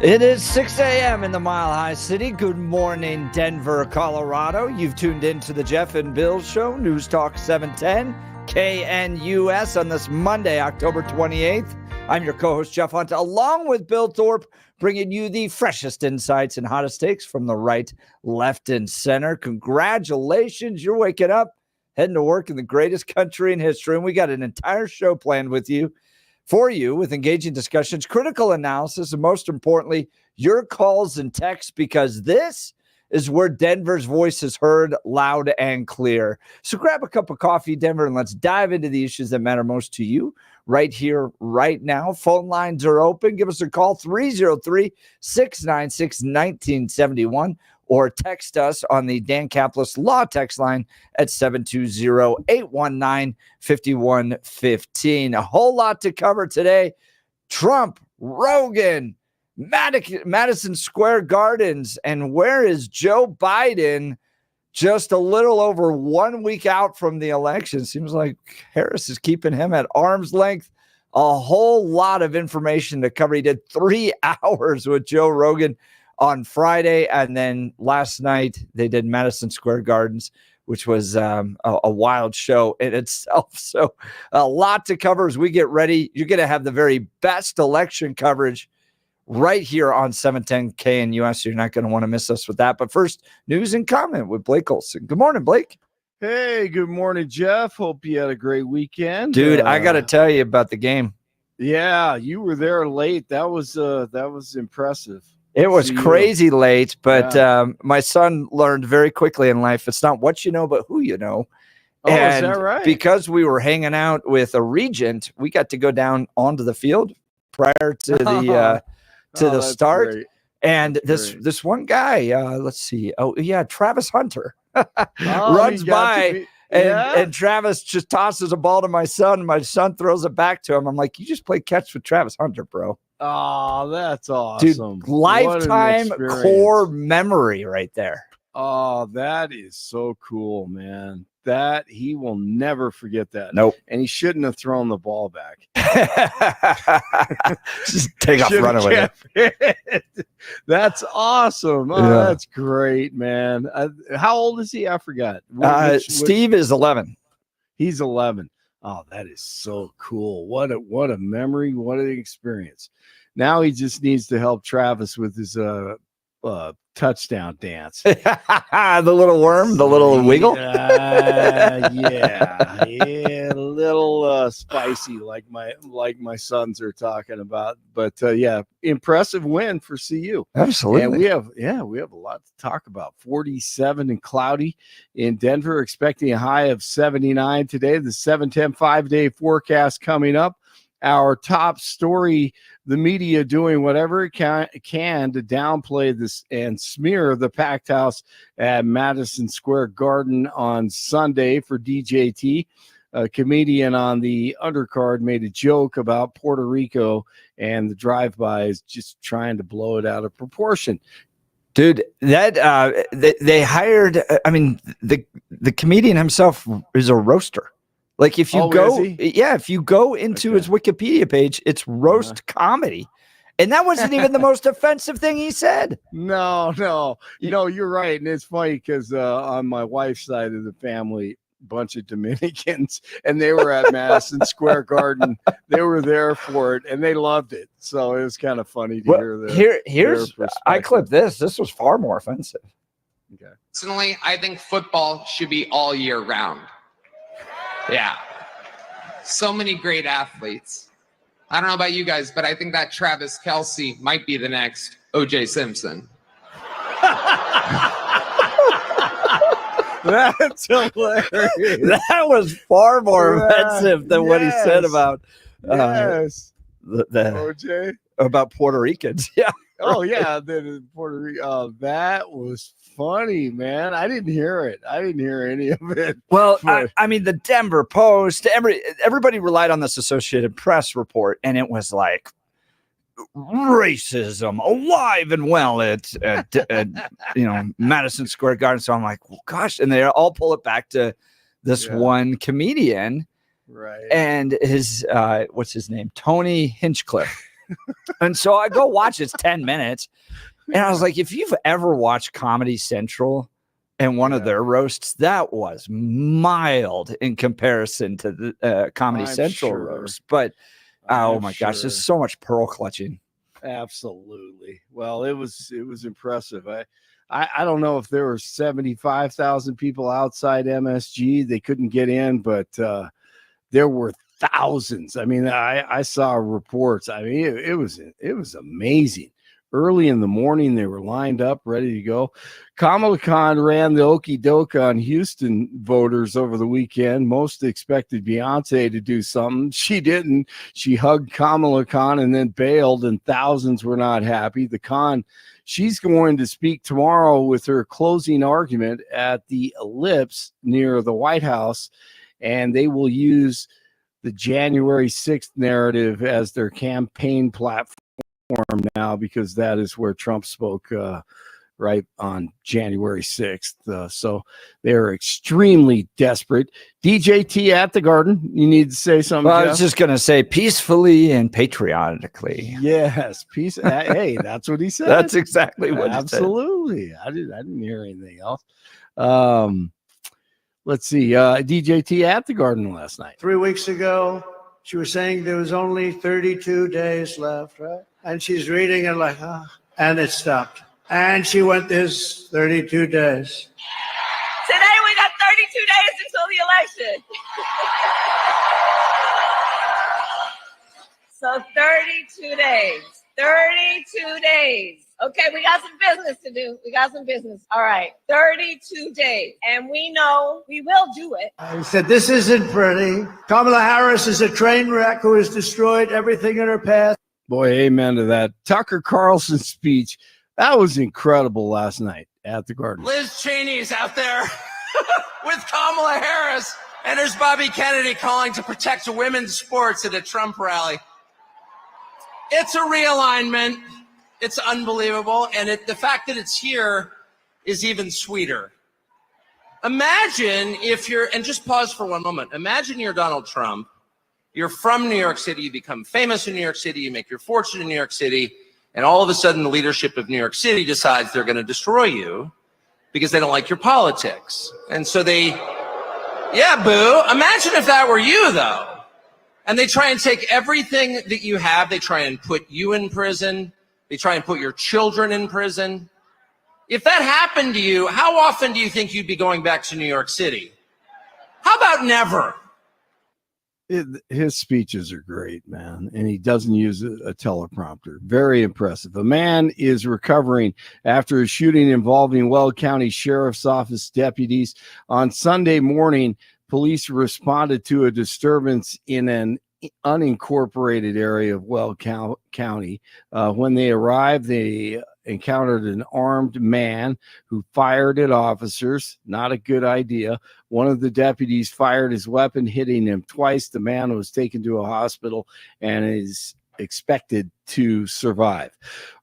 It is 6 a.m. in the Mile High City. Good morning, Denver, Colorado. You've tuned in to the Jeff and Bill Show, News Talk 710, KNUS on this Monday, October 28th. I'm your co-host, Jeff Hunt, along with Bill Thorpe, bringing you the freshest insights and hottest takes from the right, left, and center. Congratulations. You're waking up, heading to work in the greatest country in history, and we got an entire show planned for you with engaging discussions, critical analysis, and most importantly, your calls and texts, because this is where Denver's voice is heard loud and clear. So grab a cup of coffee, Denver, and let's dive into the issues that matter most to you right here, right now. Phone lines are open. Give us a call, 303-696-1971, or text us on the Dan Caplis Law text line at 720-819-5115. A whole lot to cover today. Trump, Rogan, Madison Square Gardens, and where is Joe Biden just a little over 1 week out from the election? Seems like Harris is keeping him at arm's length. A whole lot of information to cover. He did 3 hours with Joe Rogan on Friday, and then last night they did Madison Square Gardens, which was a wild show in itself. So a lot to cover as we get ready. You're going to have the very best election coverage right here on 710 KNUS. You're not going to want to miss us with that. But first, news and comment with Blake Olson. Good morning, Blake. Hey, good morning, Jeff. Hope you had a great weekend. Dude, I got to tell you about the game. Yeah, you were there late. That was impressive. It was crazy late, but my son learned very quickly in life, it's not what you know, but who you know. Oh, and is that right? Because we were hanging out with a regent, we got to go down onto the field prior to the the start. Great. And this one guy, let's see. Oh, yeah, Travis Hunter runs by. And Travis just tosses a ball to my son. My son throws it back to him. I'm like, you just play catch with Travis Hunter, bro. Oh, that's awesome. Dude, lifetime core memory right there. Oh, that is so cool, man. That he will never forget that. Nope. And he shouldn't have thrown the ball back. Just take off running with it. That's awesome. Oh, yeah. That's great, man. How old is he? I forgot. Steve is 11. He's 11. Oh, that is so cool. What a memory. What an experience. Now he just needs to help Travis with his touchdown dance. The little worm, the little wiggle. Yeah, a little spicy, like my sons are talking about. But yeah, impressive win for CU. Absolutely. And we have a lot to talk about. 47 and cloudy in Denver, expecting a high of 79 today. The 7-10 5-day forecast coming up. Our top story, the media doing whatever it can to downplay this and smear the packed house at Madison Square Garden on Sunday for DJT. A comedian on the undercard made a joke about Puerto Rico and the drive-bys, just trying to blow it out of proportion. Dude, that they hired, I mean, the comedian himself is a roaster. Like if you if you go into his Wikipedia page, it's roast comedy. And that wasn't even the most offensive thing he said. No. You're right. And it's funny because on my wife's side of the family, a bunch of Dominicans, and they were at Madison Square Garden. They were there for it, and they loved it. So it was kind of funny to hear that. Here's I clipped this. This was far more offensive. Okay. Personally, I think football should be all year round. Yeah. So many great athletes. I don't know about you guys, but I think that Travis Kelce might be the next O.J. Simpson. That's hilarious. That was far more offensive than what he said about the O.J. About Puerto Ricans. Yeah. Oh, yeah. Then Puerto Rico. Oh, that was funny, man. I didn't hear it. I didn't hear any of it. Well, I mean, the Denver Post, everybody relied on this Associated Press report, and it was like racism alive and well at Madison Square Garden. So I'm like, well, gosh, and they all pull it back to this one comedian, right? And his what's his name, Tony Hinchcliffe. And so I go watch. It's 10 minutes. And I was like, if you've ever watched Comedy Central and one of their roasts, that was mild in comparison to the Comedy Central roast. But oh my gosh, there's so much pearl clutching. Absolutely. Well, it was impressive. I don't know if there were 75,000 people outside MSG. They couldn't get in, but there were thousands. I mean, I saw reports. I mean, it was amazing. Early in the morning, they were lined up, ready to go. Kamala Khan ran the okie doke on Houston voters over the weekend. Most expected Beyonce to do something. She didn't. She hugged Kamala Khan and then bailed, and thousands were not happy. The Khan, she's going to speak tomorrow with her closing argument at the Ellipse near the White House, and they will use the January 6th narrative as their campaign platform now, because that is where Trump spoke right on January 6th. So they're extremely desperate. DJT at the Garden, you need to say something. Well, Jeff? I was just going to say peacefully and patriotically. Yes, peace. Hey, that's what he said. That's exactly what Absolutely. He said. I didn't hear anything else. Let's see. DJT at the Garden last night. 3 weeks ago, she was saying there was only 32 days left, right? And she's reading it like, and it stopped. And she went, there's 32 days. Today we got 32 days until the election. So 32 days. 32 days. Okay, we got some business to do. All right, 32 days. And we know we will do it. I said, this isn't pretty. Kamala Harris is a train wreck who has destroyed everything in her path. Boy, amen to that. Tucker Carlson's speech, that was incredible last night at the Garden. Liz Cheney's out there with Kamala Harris, and there's Bobby Kennedy calling to protect women's sports at a Trump rally. It's a realignment. It's unbelievable. And the fact that it's here is even sweeter. Imagine if and just pause for one moment. Imagine you're Donald Trump. You're from New York City. You become famous in New York City. You make your fortune in New York City. And all of a sudden, the leadership of New York City decides they're going to destroy you because they don't like your politics. And so yeah, boo. Imagine if that were you, though. And they try and take everything that you have. They try and put you in prison. They try and put your children in prison. If that happened to you, how often do you think you'd be going back to New York City? How about never? His speeches are great, man, and he doesn't use a teleprompter. Very impressive. A man is recovering after a shooting involving Weld County Sheriff's Office deputies. On Sunday morning, police responded to a disturbance in an unincorporated area of Weld County. When they arrived, they encountered an armed man who fired at officers. Not a good idea. One of the deputies fired his weapon, hitting him twice. The man was taken to a hospital and is expected to survive.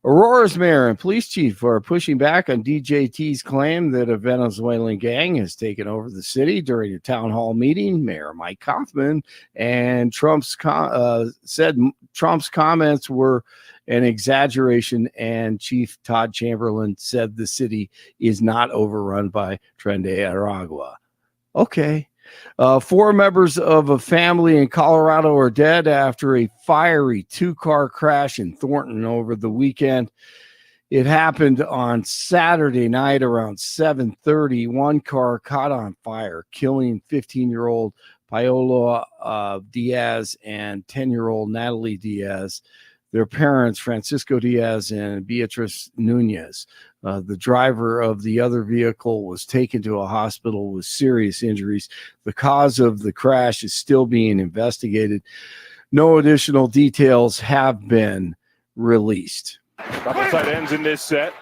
Aurora's mayor and police chief are pushing back on DJT's claim that a Venezuelan gang has taken over the city. During a town hall meeting, Mayor Mike Kaufman and said Trump's comments were an exaggeration, and Chief Todd Chamberlain said the city is not overrun by Tren de Aragua. Okay. 4 members of a family in Colorado are dead after a fiery 2-car crash in Thornton over the weekend. It happened on Saturday night around 7:30. One car caught on fire, killing 15-year-old Paola Diaz and 10-year-old Natalie Diaz. Their parents, Francisco Diaz and Beatriz Nunez. The driver of the other vehicle was taken to a hospital with serious injuries. The cause of the crash is still being investigated. No additional details have been released. Couple tight ends in this set.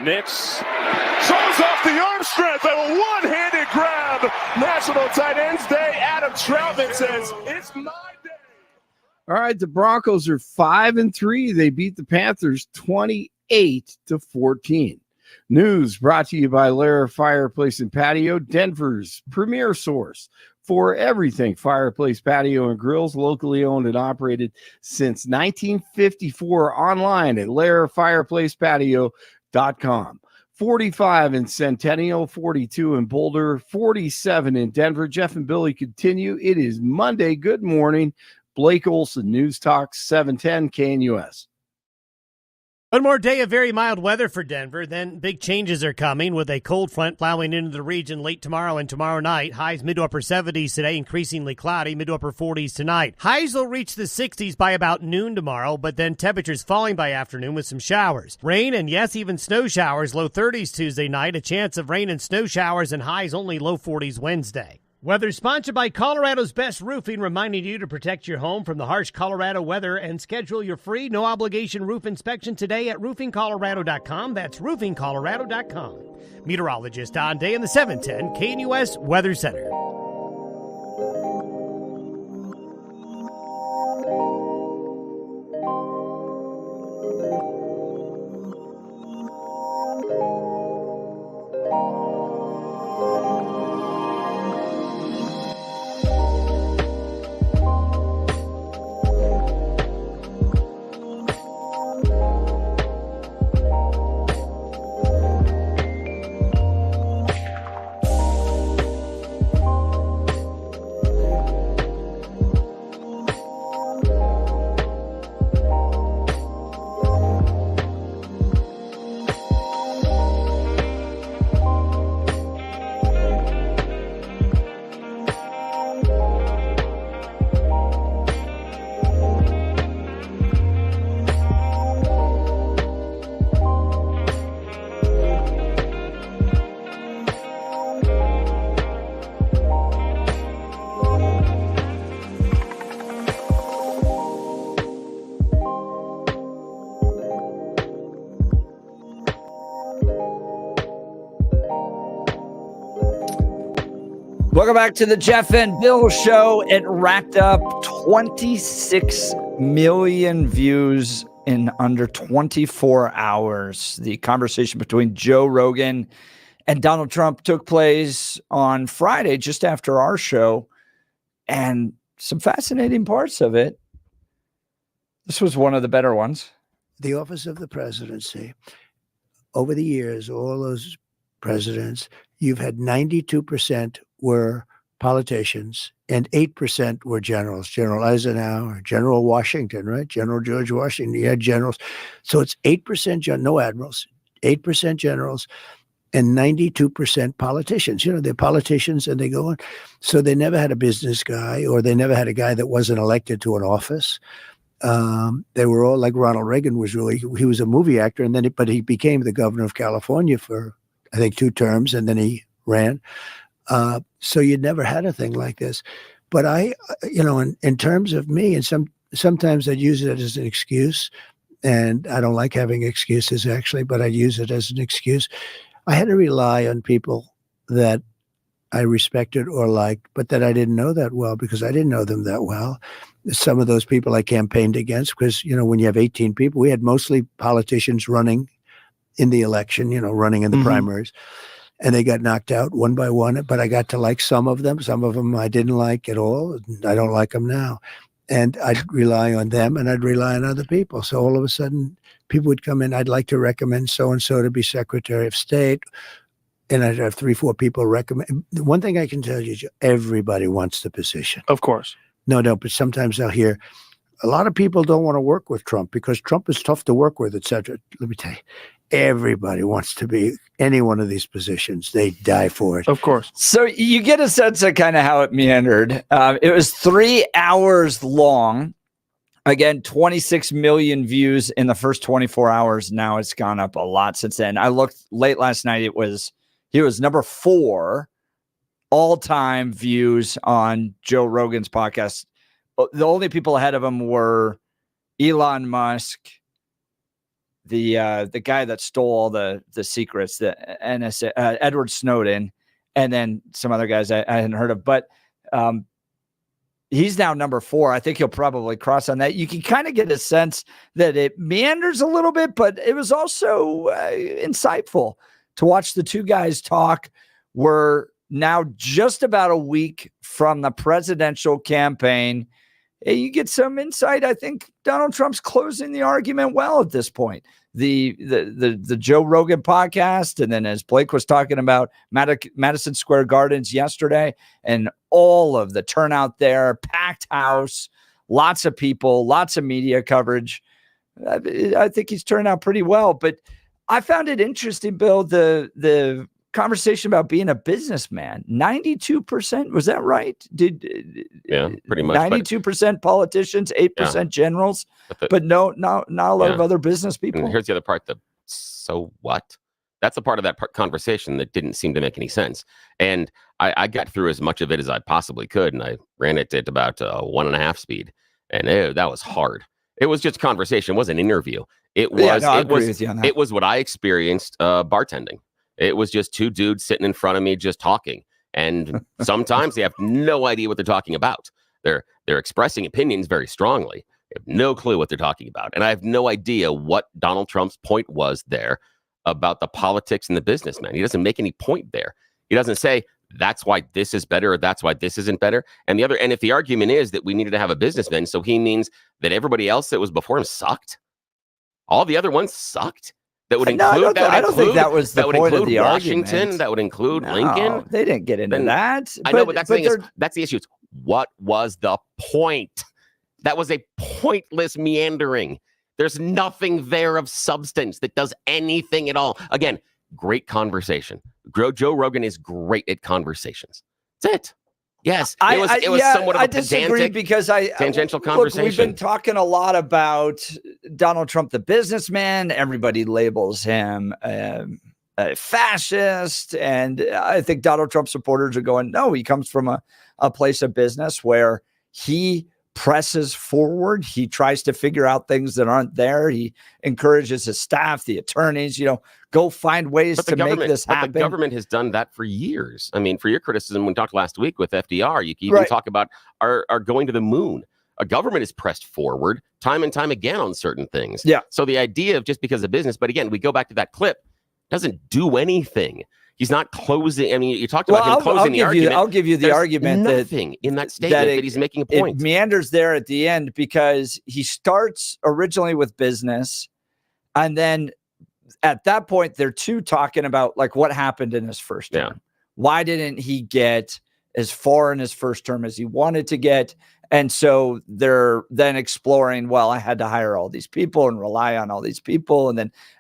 Nix shows off the arm strength and a one-handed grab. National Tight Ends Day. Adam Troutman says, it's my day. All right, the Broncos are 5-3. They beat the Panthers 28-14. News brought to you by Lara Fireplace and Patio, Denver's premier source for everything fireplace, patio, and grills, locally owned and operated since 1954, online at lairfireplacepatio.com. 45 in Centennial, 42 in Boulder, 47 in Denver. Jeff and Billy continue. It is Monday. Good morning. Blake Olson, News Talk 710 KNUS. One more day of very mild weather for Denver. Then big changes are coming with a cold front plowing into the region late tomorrow and tomorrow night. Highs mid to upper 70s today, increasingly cloudy, mid to upper 40s tonight. Highs will reach the 60s by about noon tomorrow, but then temperatures falling by afternoon with some showers. Rain and yes, even snow showers, low 30s Tuesday night. A chance of rain and snow showers and highs only low 40s Wednesday. Weather sponsored by Colorado's Best Roofing, reminding you to protect your home from the harsh Colorado weather and schedule your free no-obligation roof inspection today at roofingcolorado.com. That's roofingcolorado.com. Meteorologist Don Day in the 710 KNUS Weather Center. Welcome back to the Jeff and Bill Show. It racked up 26 million views in under 24 hours. The conversation between Joe Rogan and Donald Trump took place on Friday, just after our show, and some fascinating parts of it. This was one of the better ones. The office of the presidency, over the years, all those presidents, you've had 92% were politicians and 8% were generals. General Eisenhower, General Washington, right? General George Washington, you had generals. So it's 8% no admirals, 8% generals, and 92% politicians. You know, they're politicians and they go on. So they never had a business guy, or they never had a guy that wasn't elected to an office. They were all like Ronald Reagan he was a movie actor, and then but he became the governor of California for, I think, 2 terms, and then he ran. So you never had a thing like this. But in terms of me, and sometimes I'd use it as an excuse, and I don't like having excuses actually, but I'd use it as an excuse. I had to rely on people that I respected or liked, but that I didn't know that well, because I didn't know them that well. Some of those people I campaigned against, because, when you have 18 people, we had mostly politicians running in the election, running in the primaries. And they got knocked out one by one, but I got to like some of them. Some of them I didn't like at all. I don't like them now. And I'd rely on them, and I'd rely on other people. So all of a sudden, people would come in. I'd like to recommend so-and-so to be Secretary of State. And I'd have 3-4 people recommend. One thing I can tell you, everybody wants the position. Of course. No, but sometimes I'll hear, a lot of people don't want to work with Trump because Trump is tough to work with, et cetera. Let me tell you. Everybody wants to be any one of these positions. They die for it. Of course. So you get a sense of kind of how it meandered. It was 3 hours long. Again, 26 million views in the first 24 hours. Now it's gone up a lot since then. I looked late last night. He was number 4 all-time views on Joe Rogan's podcast. The only people ahead of him were Elon Musk, the guy that stole all the secrets, the NSA, Edward Snowden, and then some other guys I hadn't heard of. But he's now number 4. I think he'll probably cross on that. You can kind of get a sense that it meanders a little bit, but it was also insightful to watch the two guys talk. Were now just about a week from the presidential campaign, you get some insight. I think Donald Trump's closing the argument well at this point. The Joe Rogan podcast, and then as Blake was talking about Madison Square Gardens yesterday, and all of the turnout there, packed house, lots of people, lots of media coverage. I think he's turned out pretty well. But I found it interesting, Bill, the conversation about being a businessman. 92%, was that right? Yeah, pretty much. 92% politicians, 8% generals, but not a lot of other business people. And here's the other part. So what? That's the part of that conversation that didn't seem to make any sense. And I got through as much of it as I possibly could, and I ran it at about 1.5 speed. And that was hard. It was just conversation. It wasn't an interview. It was what I experienced bartending. It was just two dudes sitting in front of me just talking. And sometimes they have no idea what they're talking about. They're expressing opinions very strongly. They have no clue what they're talking about. And I have no idea what Donald Trump's point was there about the politics and the businessman. He doesn't make any point there. He doesn't say, that's why this is better or that's why this isn't better. And if the argument is that we needed to have a businessman, so he means that everybody else that was before him sucked? All the other ones sucked? That would include. I don't think that was the point of the Washington. argument. That would include Lincoln. They didn't get into that. I know, but that's the thing. That's the issue. It's what was the point? That was a pointless meandering. There's nothing there of substance that does anything at all. Again, great conversation. Joe Rogan is great at conversations. That's it. Yes, it was somewhat of a pedantic, because tangential conversation. We've been talking a lot about Donald Trump, the businessman. Everybody labels him a fascist, and I think Donald Trump supporters are going, no, he comes from a place of business where he presses forward. He tries to figure out things that aren't there. He encourages his staff, the attorneys, go find ways to make this happen. But the government has done that for years. I mean, for your criticism, we talked last week with FDR, you can even talk about our going to the moon. A government is pressed forward time and time again on certain things. Yeah. So the idea of just because of business, but again, we go back to that clip, doesn't do anything. He's not closing. I mean, you talked about him closing the argument. I'll give you the argument nothing in that statement that he's making a point. It meanders there at the end because he starts originally with business, and then at that point, they're talking about like what happened in his first term. Yeah. Why didn't he get as far in his first term as he wanted to get? And so they're then exploring, well, I had to hire all these people and rely on all these people. And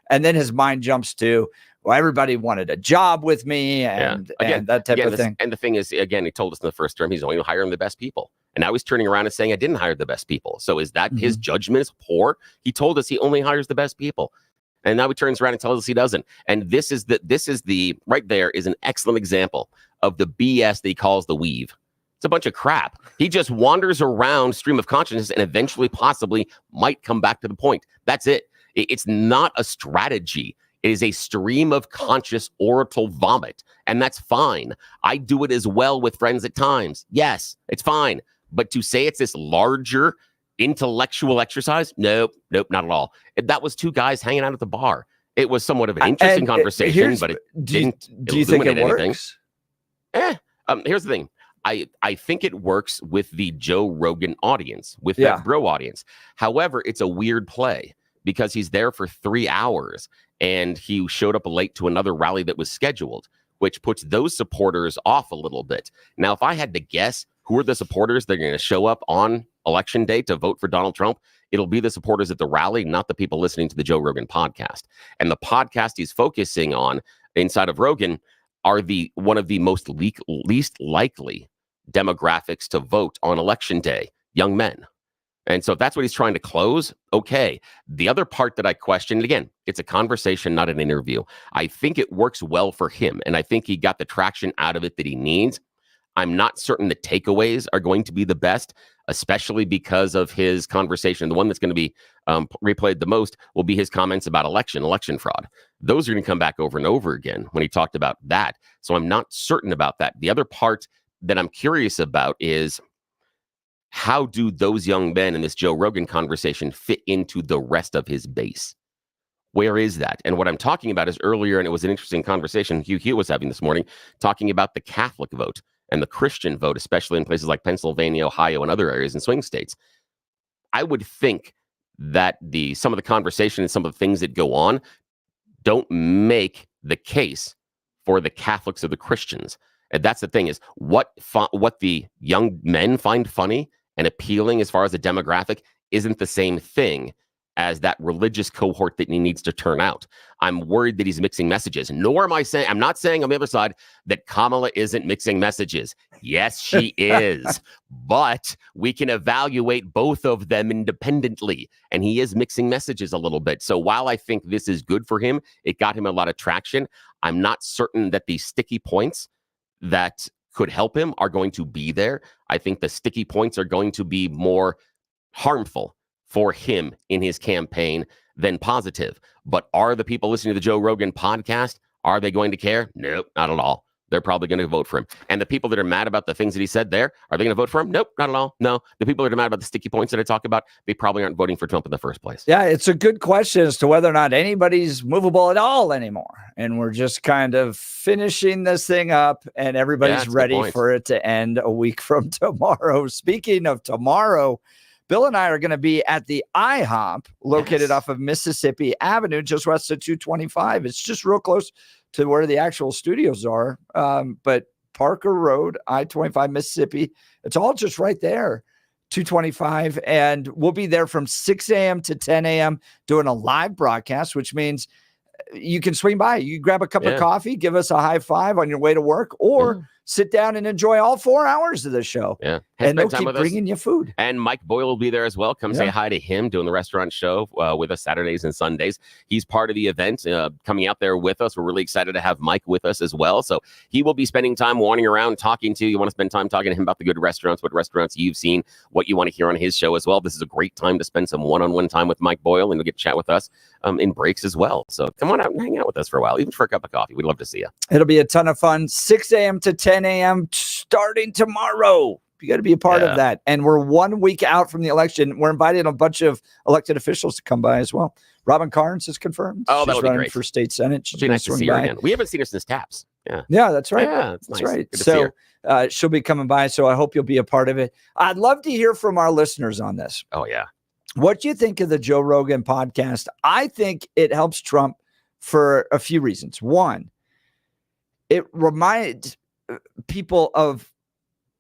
then his mind jumps to, well, everybody wanted a job with me and that type of thing. And the thing is, again, he told us in the first term, he's only hiring the best people. And now he's turning around and saying, I didn't hire the best people. So is that his judgment is poor? He told us he only hires the best people. And now he turns around and tells us he doesn't. And this is the right there is an excellent example of the BS that he calls the weave. It's a bunch of crap. He just wanders around stream of consciousness and eventually possibly might come back to the point. That's it. It's not a strategy. It is a stream of conscious oratal vomit, and that's fine. I do it as well with friends at times. Yes, it's fine. But to say it's this larger intellectual exercise, nope, not at all. That was two guys hanging out at the bar. It was somewhat of an interesting conversation, but it didn't do you think it works? Here's the thing. I think it works with the Joe Rogan audience, with that bro audience. However, it's a weird play because he's there for 3 hours. And he showed up late to another rally that was scheduled, which puts those supporters off a little bit. Now, if I had to guess who are the supporters that are going to show up on election day to vote for Donald Trump, it'll be the supporters at the rally, not the people listening to the Joe Rogan podcast. And the podcast he's focusing on inside of Rogan are one of the most least likely demographics to vote on election day, young men. And so if that's what he's trying to close, okay. The other part that I questioned, again, it's a conversation, not an interview. I think it works well for him, and I think he got the traction out of it that he needs. I'm not certain the takeaways are going to be the best, especially because of his conversation. The one that's going to be replayed the most will be his comments about election fraud. Those are going to come back over and over again when he talked about that. So I'm not certain about that. The other part that I'm curious about is, how do those young men in this Joe Rogan conversation fit into the rest of his base? Where is that? And what I'm talking about is earlier, and it was an interesting conversation Hugh was having this morning, talking about the Catholic vote and the Christian vote, especially in places like Pennsylvania, Ohio, and other areas in swing states. I would think that some of the conversation and some of the things that go on don't make the case for the Catholics or the Christians. And that's the thing, is what the young men find funny and appealing as far as the demographic isn't the same thing as that religious cohort that he needs to turn out. I'm worried that he's mixing messages. I'm not saying on the other side that Kamala isn't mixing messages. Yes, she is. But we can evaluate both of them independently. And he is mixing messages a little bit. So while I think this is good for him, it got him a lot of traction, I'm not certain that the sticky points that could help him are going to be there. I think the sticky points are going to be more harmful for him in his campaign than positive. But are the people listening to the Joe Rogan podcast, are they going to care? Nope, not at all. They're probably going to vote for him. And the people that are mad about the things that he said there, are they going to vote for him? Nope, not at all. No. The people that are mad about the sticky points that I talk about, they probably aren't voting for Trump in the first place. Yeah, it's a good question as to whether or not anybody's movable at all anymore. And we're just kind of finishing this thing up, and everybody's ready for it to end a week from tomorrow. Speaking of tomorrow, Bill and I are going to be at the IHOP located off of Mississippi Avenue, just west of 225. It's just real close to where the actual studios are. But Parker Road, I-25, Mississippi, it's all just right there, 225. And we'll be there from 6 a.m. to 10 a.m. doing a live broadcast, which means you can swing by. You grab a cup of coffee, give us a high five on your way to work, or sit down and enjoy all 4 hours of the show. Yeah. And they'll keep bringing you food. And Mike Boyle will be there as well. Come say hi to him, doing the restaurant show with us Saturdays and Sundays. He's part of the event, coming out there with us. We're really excited to have Mike with us as well. So he will be spending time wandering around, talking to you. You want to spend time talking to him about the good restaurants, what restaurants you've seen, what you want to hear on his show as well. This is a great time to spend some one-on-one time with Mike Boyle, and you'll get to chat with us in breaks as well. So come on out and hang out with us for a while, even for a cup of coffee. We'd love to see you. It'll be a ton of fun. 6 a.m. to 10 a.m. starting tomorrow. You got to be a part of that. And we're 1 week out from the election. We're inviting a bunch of elected officials to come by as well. Robin Carnes is confirmed. Oh, that'll be great. For state senate. It'll be nice to see her again. We haven't seen her since TAPS. Yeah, that's right. Yeah, that's nice. Right. So she'll be coming by. So I hope you'll be a part of it. I'd love to hear from our listeners on this. Oh, yeah. What do you think of the Joe Rogan podcast? I think it helps Trump for a few reasons. One, it reminds people of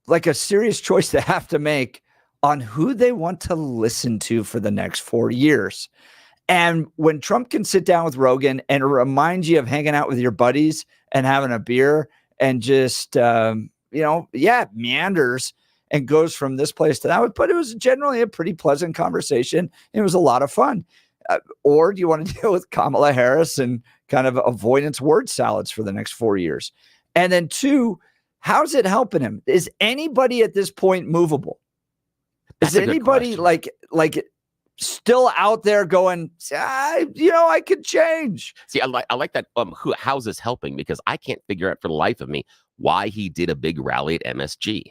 like a serious choice they have to make on who they want to listen to for the next 4 years. And when Trump can sit down with Rogan and it reminds you of hanging out with your buddies and having a beer and just, meanders and goes from this place to that, but it was generally a pretty pleasant conversation. It was a lot of fun. Or do you want to deal with Kamala Harris and kind of avoidance word salads for the next 4 years? And then two, how's it helping him? Is anybody at this point movable? Is anybody like still out there going, I could change? See, I like that. How's this helping? Because I can't figure out for the life of me why he did a big rally at MSG.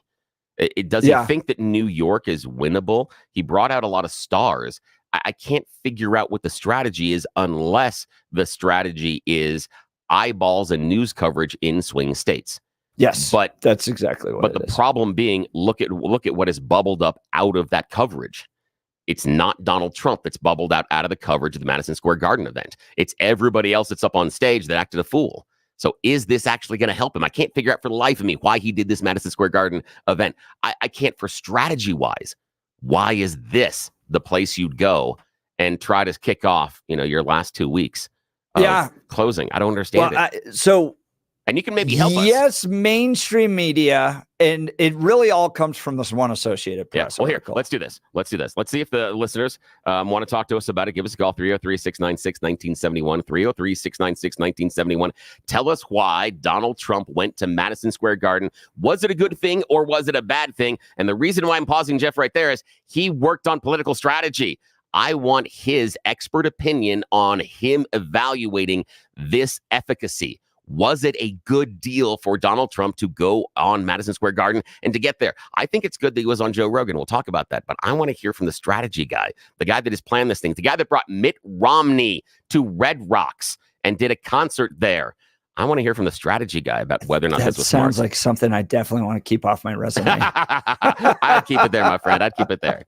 Does he think that New York is winnable? He brought out a lot of stars. I can't figure out what the strategy is unless the strategy is eyeballs and news coverage in swing states. Yes, but that's exactly what. But the problem being, look at what has bubbled up out of that coverage. It's not Donald Trump that's bubbled out of the coverage of the Madison Square Garden event. It's everybody else that's up on stage that acted a fool. So is this actually going to help him? I can't figure out for the life of me why he did this Madison Square Garden event. I can't, for strategy wise. Why is this the place you'd go and try to kick off, your last 2 weeks of closing? I don't understand it. And you can maybe help us. Yes, mainstream media, and it really all comes from this one Associated Press. Well, here, let's do this. Let's see if the listeners want to talk to us about it. Give us a call, 303-696-1971, 303-696-1971. Tell us why Donald Trump went to Madison Square Garden. Was it a good thing or was it a bad thing? And the reason why I'm pausing Jeff right there is he worked on political strategy. I want his expert opinion on him evaluating this efficacy. Was it a good deal for Donald Trump to go on Madison Square Garden and to get there? I think it's good that he was on Joe Rogan. We'll talk about that. But I want to hear from the strategy guy, the guy that has planned this thing, the guy that brought Mitt Romney to Red Rocks and did a concert there. I want to hear from the strategy guy about whether or not this was smart. That sounds like something I definitely want to keep off my resume. I'd keep it there, my friend. I'd keep it there.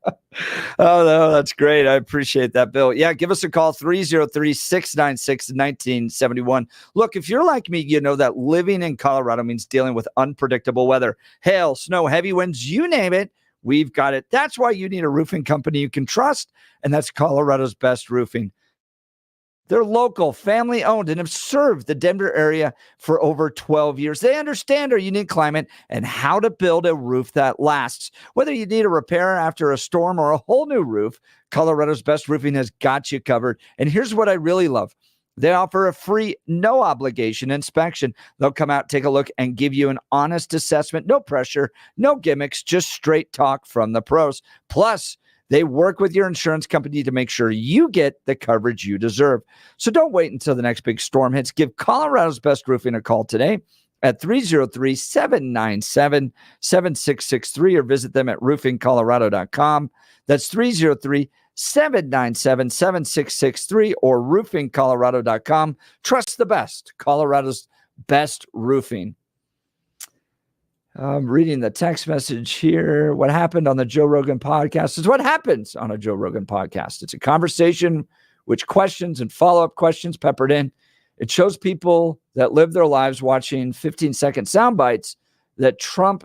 Oh, no, that's great. I appreciate that, Bill. Yeah, give us a call, 303-696-1971. Look, if you're like me, you know that living in Colorado means dealing with unpredictable weather, hail, snow, heavy winds, you name it. We've got it. That's why you need a roofing company you can trust, and that's Colorado's Best Roofing. They're local, family-owned, and have served the Denver area for over 12 years. They understand our unique climate and how to build a roof that lasts. Whether you need a repair after a storm or a whole new roof, Colorado's Best Roofing has got you covered. And here's what I really love. They offer a free, no-obligation inspection. They'll come out, take a look, and give you an honest assessment. No pressure, no gimmicks, just straight talk from the pros. Plus, they work with your insurance company to make sure you get the coverage you deserve. So don't wait until the next big storm hits. Give Colorado's Best Roofing a call today at 303-797-7663 or visit them at roofingcolorado.com. That's 303-797-7663 or roofingcolorado.com. Trust the best. Colorado's Best Roofing. I'm reading the text message here. What happened on the Joe Rogan podcast is what happens on a Joe Rogan podcast. It's a conversation with questions and follow-up questions peppered in. It shows people that live their lives watching 15-second sound bites that Trump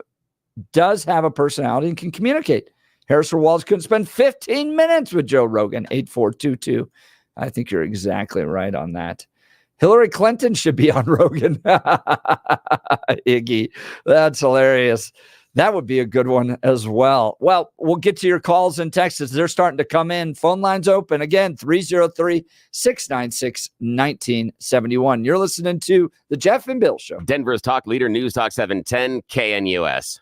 does have a personality and can communicate. Harrison Walls couldn't spend 15 minutes with Joe Rogan, 8422. I think you're exactly right on that. Hillary Clinton should be on Rogan. Iggy, that's hilarious. That would be a good one as well. Well, we'll get to your calls and texts. They're starting to come in. Phone lines open. Again, 303-696-1971. You're listening to The Jeff and Bill Show. Denver's talk leader, News Talk 710, KNUS.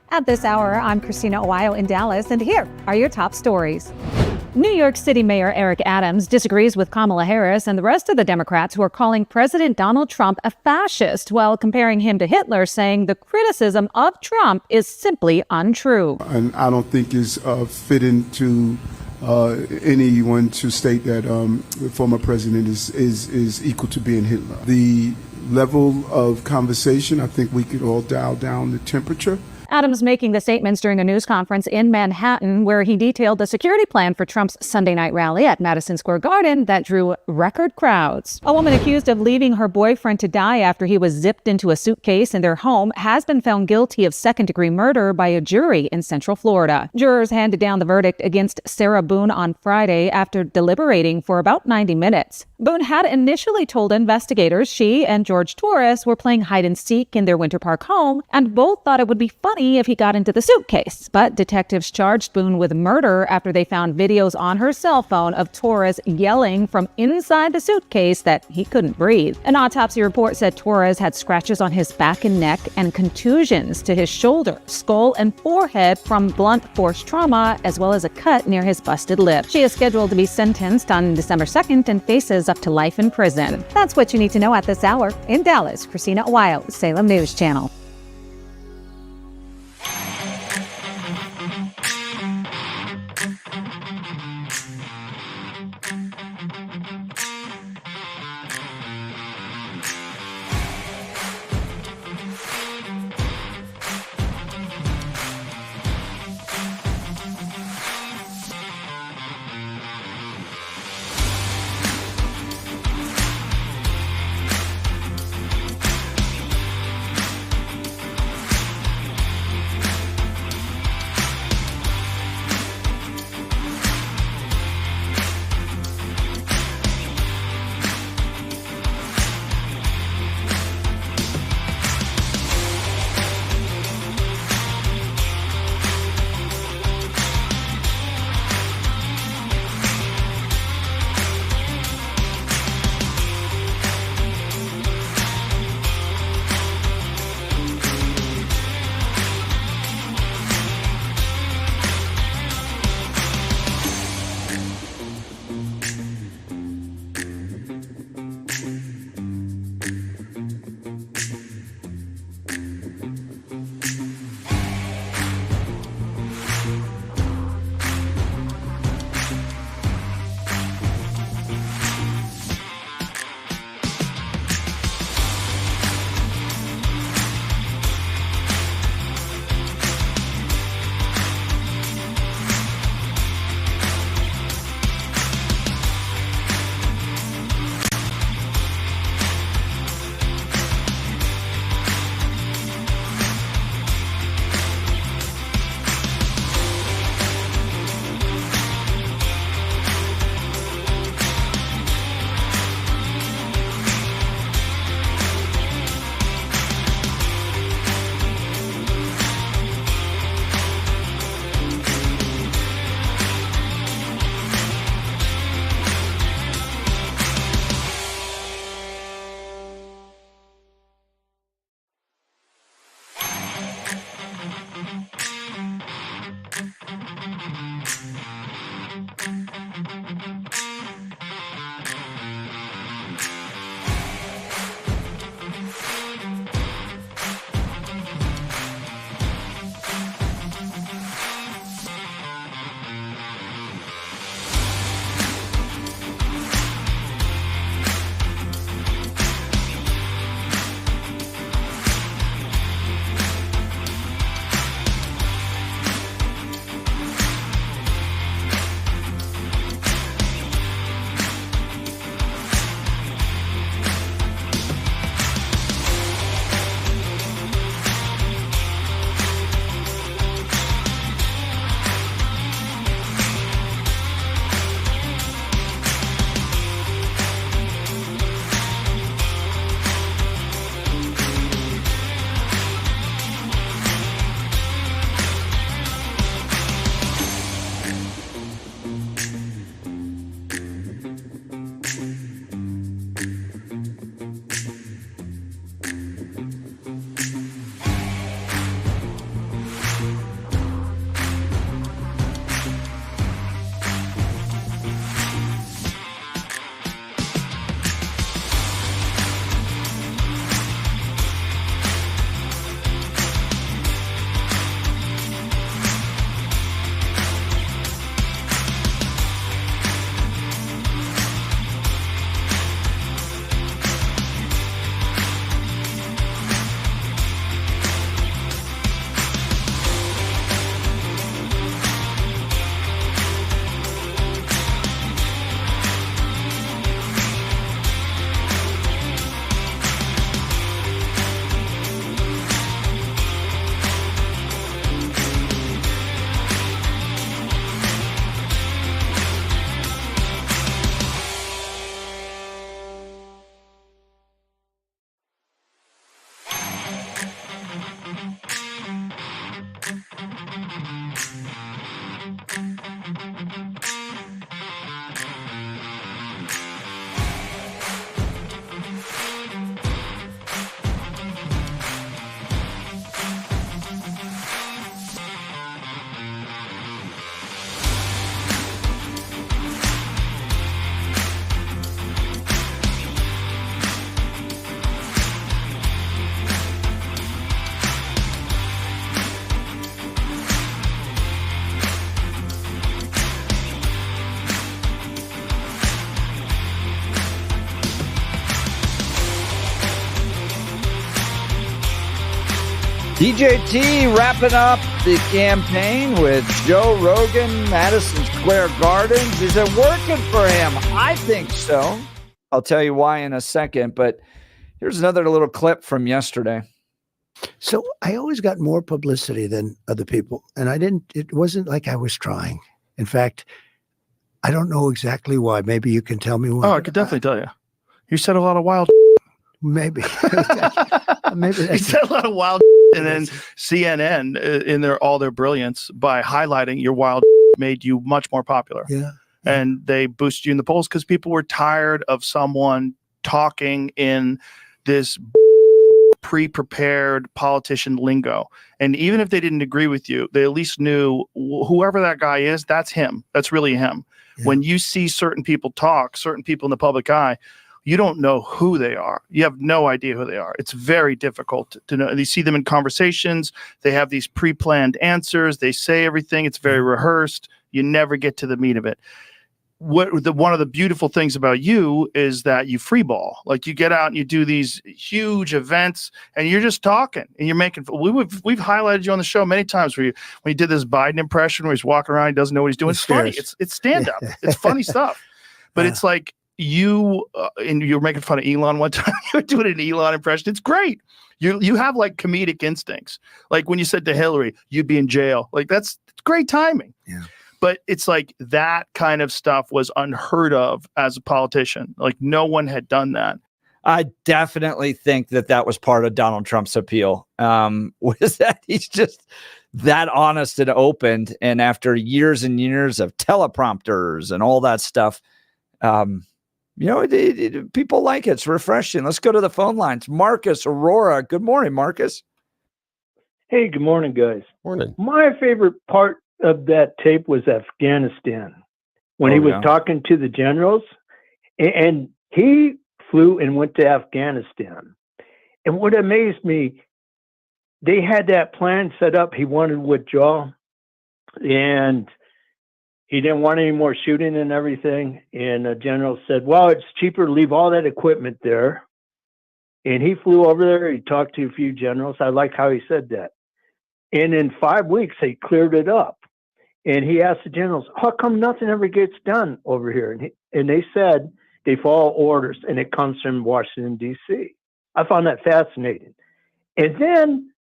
At this hour, I'm Christina Owayo in Dallas, and here are your top stories. New York City Mayor Eric Adams disagrees with Kamala Harris and the rest of the Democrats who are calling President Donald Trump a fascist while comparing him to Hitler, saying the criticism of Trump is simply untrue. And I don't think it's fitting to anyone to state that the former president is equal to being Hitler. The level of conversation, I think we could all dial down the temperature. Adams making the statements during a news conference in Manhattan where he detailed the security plan for Trump's Sunday night rally at Madison Square Garden that drew record crowds. A woman accused of leaving her boyfriend to die after he was zipped into a suitcase in their home has been found guilty of second-degree murder by a jury in Central Florida. Jurors handed down the verdict against Sarah Boone on Friday after deliberating for about 90 minutes. Boone had initially told investigators she and George Torres were playing hide-and-seek in their Winter Park home, and both thought it would be funny if he got into the suitcase. But detectives charged Boone with murder after they found videos on her cell phone of Torres yelling from inside the suitcase that he couldn't breathe. An autopsy report said Torres had scratches on his back and neck and contusions to his shoulder, skull, and forehead from blunt force trauma, as well as a cut near his busted lip. She is scheduled to be sentenced on December 2nd and faces up to life in prison. That's what you need to know at this hour. In Dallas, Christina Owayo, Salem News Channel. DJT wrapping up the campaign with Joe Rogan, Madison Square Gardens. Is it working for him? I think so. I'll tell you why in a second, but here's another little clip from yesterday. So I always got more publicity than other people, and it wasn't like I was trying. In fact, I don't know exactly why. Maybe you can tell me why. Oh, I could definitely tell you. You said a lot of wild. Maybe. Maybe You said a lot of wild, and then CNN, in all their brilliance, by highlighting your wild, made you much more popular. Yeah. And they boosted you in the polls because people were tired of someone talking in this pre-prepared politician lingo. And even if they didn't agree with you, they at least knew whoever that guy is, that's him. That's really him. Yeah. When you see certain people talk, certain people in the public eye, you don't know who they are. You have no idea who they are. It's very difficult to know. You see them in conversations. They have these pre-planned answers. They say everything. It's very rehearsed. You never get to the meat of it. One of the beautiful things about you is that you free ball. Like, you get out and you do these huge events and you're just talking and you're making. We've highlighted you on the show many times when you did this Biden impression where he's walking around, he doesn't know what he's doing. It's funny. It's stand up. It's funny stuff. But it's like you and you were making fun of Elon one time. You were doing an Elon impression. It's great. You have like comedic instincts. Like when you said to Hillary, you'd be in jail. Like it's great timing. Yeah. But it's like that kind of stuff was unheard of as a politician. Like no one had done that. I definitely think that was part of Donald Trump's appeal. Was that he's just that honest and open. And after years and years of teleprompters and all that stuff, people like it. It's refreshing. Let's go to the phone lines. Marcus, Aurora. Good morning, Marcus. Hey, good morning, guys. Morning. My favorite part of that tape was Afghanistan, when he was talking to the generals, and he flew and went to Afghanistan. And what amazed me, they had that plan set up. He wanted to withdraw, and he didn't want any more shooting and everything. And the general said, well, it's cheaper to leave all that equipment there. And he flew over there. He talked to a few generals. I like how he said that. And in 5 weeks, they cleared it up. And he asked the generals, how come nothing ever gets done over here? And they said they follow orders, and it comes from Washington, D.C. I found that fascinating. And then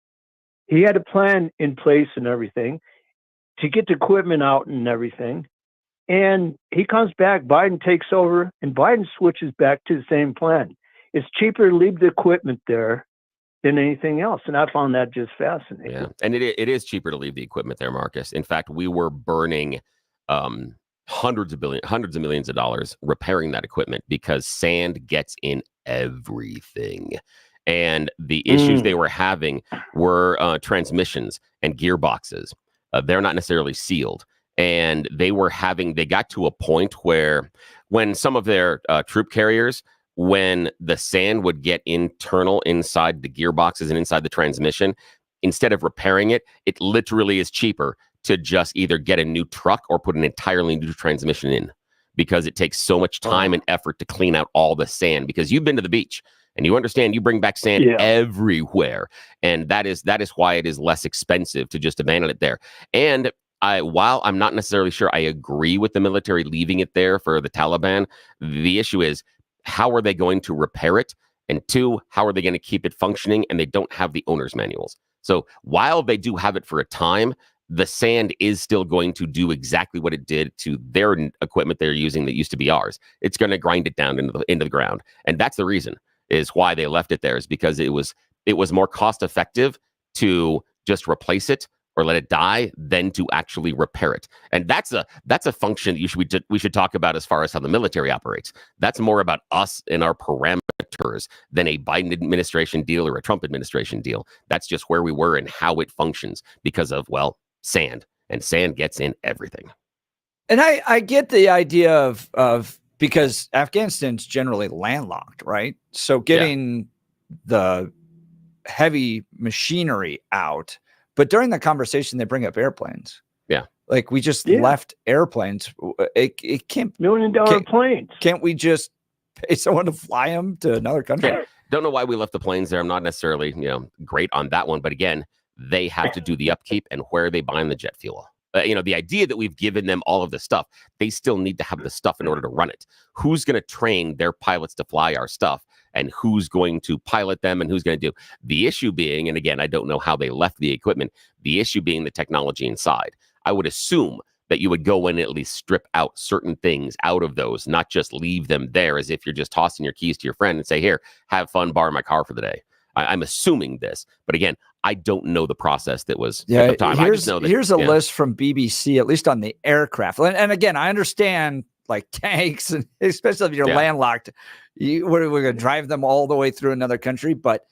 he had a plan in place and everything to get the equipment out and everything. And he comes back, Biden takes over, and Biden switches back to the same plan. It's cheaper to leave the equipment there than anything else. And I found that just fascinating. Yeah. And it is cheaper to leave the equipment there, Marcus. In fact, we were burning hundreds of millions of dollars repairing that equipment because sand gets in everything. And the issues they were having were transmissions and gearboxes. They're not necessarily sealed. And they got to a point where when some of their troop carriers, when the sand would get internal inside the gearboxes and inside the transmission, instead of repairing it, it literally is cheaper to just either get a new truck or put an entirely new transmission in, because it takes so much time and effort to clean out all the sand. Because you've been to the beach and you understand you bring back sand everywhere. And that is why it is less expensive to just abandon it there. And while I'm not necessarily sure I agree with the military leaving it there for the Taliban, the issue is, how are they going to repair it? And two, how are they going to keep it functioning? And they don't have the owner's manuals. So while they do have it for a time, the sand is still going to do exactly what it did to their equipment they're using that used to be ours. It's going to grind it down into the ground. And that's the reason is why they left it there, is because it was more cost effective to just replace it or let it die than to actually repair it. And that's a function that we should talk about as far as how the military operates. That's more about us and our parameters than a Biden administration deal or a Trump administration deal. That's just where we were and how it functions because of, sand. And sand gets in everything. And I get the idea of because Afghanistan's generally landlocked, right? So getting the heavy machinery out. But during the conversation, they bring up airplanes. Yeah. Like we just left airplanes. It can't $1 million planes. Can't we just pay someone to fly them to another country? Don't know why we left the planes there. I'm not necessarily, great on that one. But again, They have to do the upkeep, and where are they buying the jet fuel? The idea that we've given them all of the stuff, they still need to have the stuff in order to run it. Who's going to train their pilots to fly our stuff, and who's going to pilot them, and who's going to do? The issue being, and again, I don't know how they left the equipment, the issue being the technology inside. I would assume that you would go in and at least strip out certain things out of those, not just leave them there as if you're just tossing your keys to your friend and say, here, have fun, borrow my car for the day. I'm assuming this, but again, I don't know the process that was at the time. I just know that, here's a list from BBC, at least on the aircraft. And again, I understand like tanks, and especially if you're landlocked, we're going to drive them all the way through another country. But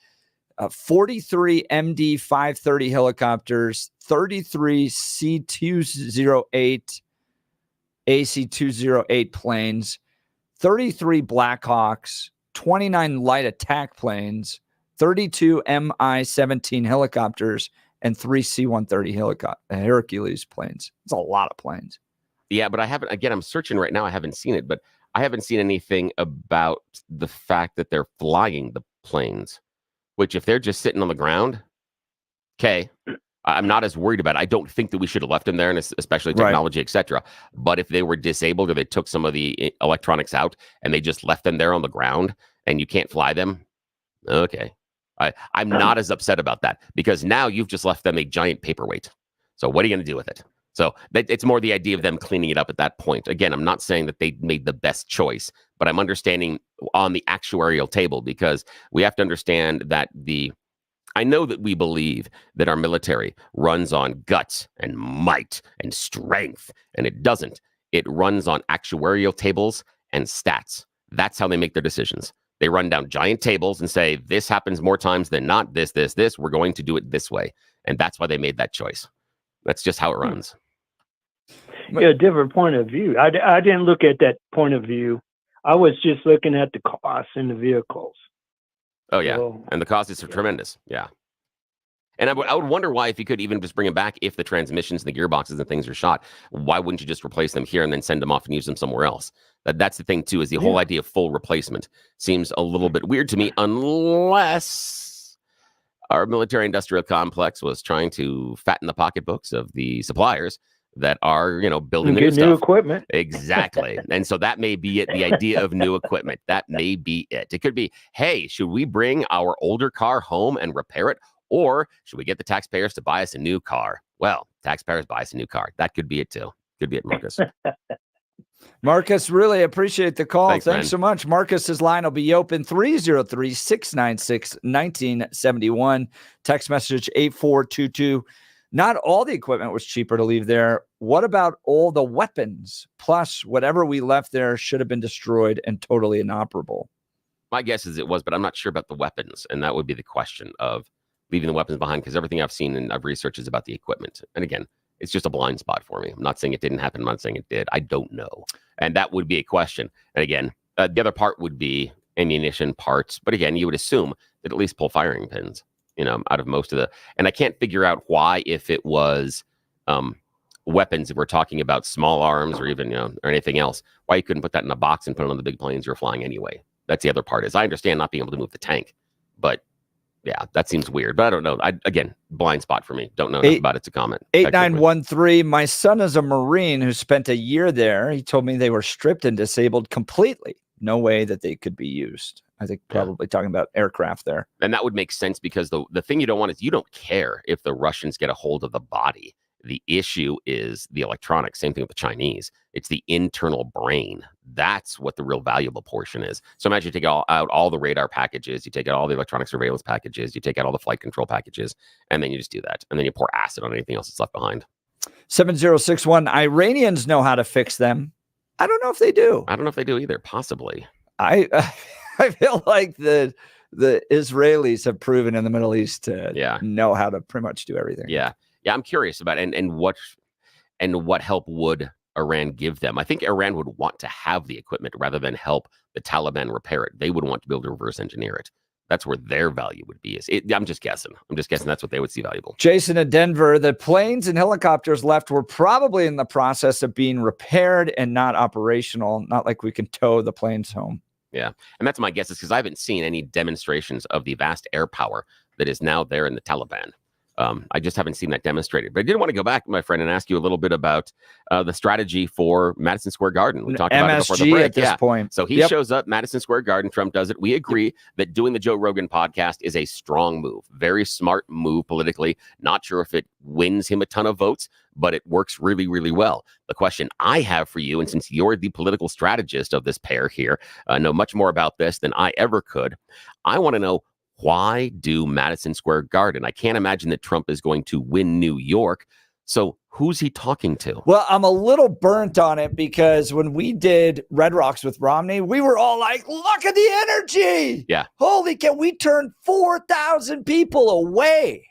43 MD-530 helicopters, 33 C-208, AC-208 planes, 33 Blackhawks, 29 light attack planes, 32 Mi-17 helicopters, and 3 C-130 Hercules planes. It's a lot of planes. Yeah, but I haven't, again, I'm searching right now. I haven't seen it, but I haven't seen anything about the fact that they're flying the planes, which if they're just sitting on the ground, okay, I'm not as worried about it. I don't think that we should have left them there, and especially technology, etc. But if they were disabled or they took some of the electronics out and they just left them there on the ground and you can't fly them, okay. I'm not as upset about that, because now you've just left them a giant paperweight. So what are you going to do with it? So it's more the idea of them cleaning it up at that point. Again, I'm not saying that they made the best choice, but I'm understanding on the actuarial table, because we have to understand that I know that we believe that our military runs on guts and might and strength, and it doesn't. It runs on actuarial tables and stats. That's how they make their decisions. They run down giant tables and say, this happens more times than not, this, we're going to do it this way. And that's why they made that choice. That's just how it runs. Yeah, different point of view. I didn't look at that point of view. I was just looking at the costs in the vehicles. Oh, yeah. And the cost is tremendous. Yeah. And I would wonder why, if you could even just bring them back, if the transmissions and the gearboxes and things are shot, why wouldn't you just replace them here and then send them off and use them somewhere else? That's the thing, too, is the whole idea of full replacement seems a little bit weird to me, unless our military-industrial complex was trying to fatten the pocketbooks of the suppliers that are, building the new stuff. New equipment. Exactly. And so that may be it, the idea of new equipment. That may be it. It could be, hey, should we bring our older car home and repair it? Or should we get the taxpayers to buy us a new car? Well, taxpayers buy us a new car. That could be it, too. Could be it, Marcus. Marcus, really appreciate the call. Thanks so much. Marcus's line will be open 303-696-1971. Text message 8422. Not all the equipment was cheaper to leave there. What about all the weapons? Plus, whatever we left there should have been destroyed and totally inoperable. My guess is it was, but I'm not sure about the weapons. And that would be the question of leaving the weapons behind, because everything I've seen and I've researched is about the equipment. And again, it's just a blind spot for me. I'm not saying it didn't happen. I'm not saying it did. I don't know. And that would be a question. And again, the other part would be ammunition parts. But again, you would assume that at least pull firing pins, out of most of and I can't figure out why, if it was weapons, if we're talking about small arms or even, or anything else, why you couldn't put that in a box and put it on the big planes you're flying anyway. That's the other part. Is I understand not being able to move the tank, but yeah, that seems weird, but I don't know. Again, blind spot for me. Don't know enough about it to comment. 8913. My son is a Marine who spent a year there. He told me they were stripped and disabled completely. No way that they could be used. I think probably talking about aircraft there. And that would make sense, because the thing you don't want is, you don't care if the Russians get a hold of the body. The issue is the electronics. Same thing with the Chinese. It's the internal brain. That's what the real valuable portion is. So imagine you take out all the radar packages, you take out all the electronic surveillance packages, you take out all the flight control packages, and then you just do that. And then you pour acid on anything else that's left behind. 7061. Iranians know how to fix them. I don't know if they do. I don't know if they do either. Possibly. I feel like the Israelis have proven in the Middle East to know how to pretty much do everything. Yeah. Yeah, I'm curious about it, and what help would Iran give them? I think Iran would want to have the equipment rather than help the Taliban repair it. They would want to be able to reverse engineer it. That's where their value would be. I'm just guessing. That's what they would see valuable. Jason in Denver, the planes and helicopters left were probably in the process of being repaired and not operational. Not like we can tow the planes home. Yeah, and that's my guess, is because I haven't seen any demonstrations of the vast air power that is now there in the Taliban. I just haven't seen that demonstrated. But I did want to go back, my friend, and ask you a little bit about the strategy for Madison Square Garden. We talked about it before the break. At this point. So he shows up, Madison Square Garden, Trump does it. We agree that doing the Joe Rogan podcast is a strong move, very smart move politically. Not sure if it wins him a ton of votes, but it works really, really well. The question I have for you, and since you're the political strategist of this pair here, know much more about this than I ever could, I want to know, why do Madison Square Garden? I can't imagine that Trump is going to win New York. So who's he talking to? Well, I'm a little burnt on it because when we did Red Rocks with Romney, we were all like, look at the energy. Yeah. Holy cow. We turned 4,000 people away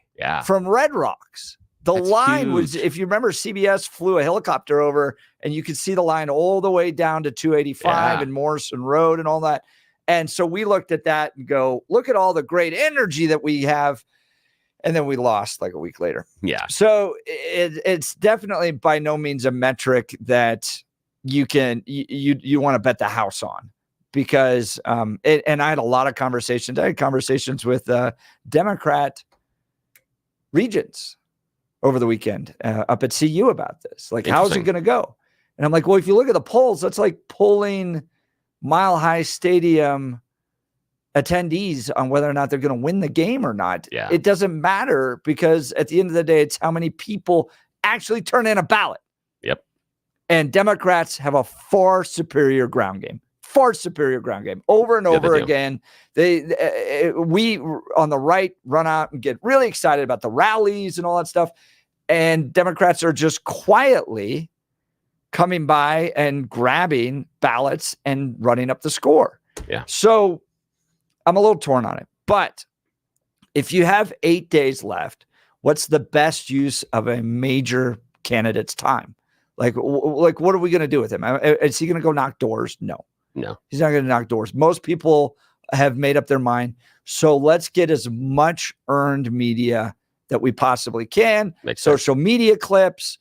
from Red Rocks. That's line huge. Was, if you remember, CBS flew a helicopter over and you could see the line all the way down to 285 and Morrison Road and all that. And so we looked at that and go, look at all the great energy that we have. And then we lost like a week later. Yeah. So it's definitely by no means a metric that you can, you want to bet the house on, because, and I had a lot of conversations. I had conversations with Democrat regions over the weekend up at CU about this. Like, how's it going to go? And I'm like, well, if you look at the polls, that's like polling Mile High Stadium attendees on whether or not they're going to win the game or not. Yeah. It doesn't matter, because at the end of the day, it's how many people actually turn in a ballot. Yep. And Democrats have a far superior ground game. Over and over again. We on the right run out and get really excited about the rallies and all that stuff. And Democrats are just quietly coming by and grabbing ballots and running up the score. Yeah. So I'm a little torn on it. But if you have 8 days left, what's the best use of a major candidate's time? Like what are we going to do with him? Is he going to go knock doors? No. He's not going to knock doors. Most people have made up their mind. So let's get as much earned media that we possibly can. Social media clips.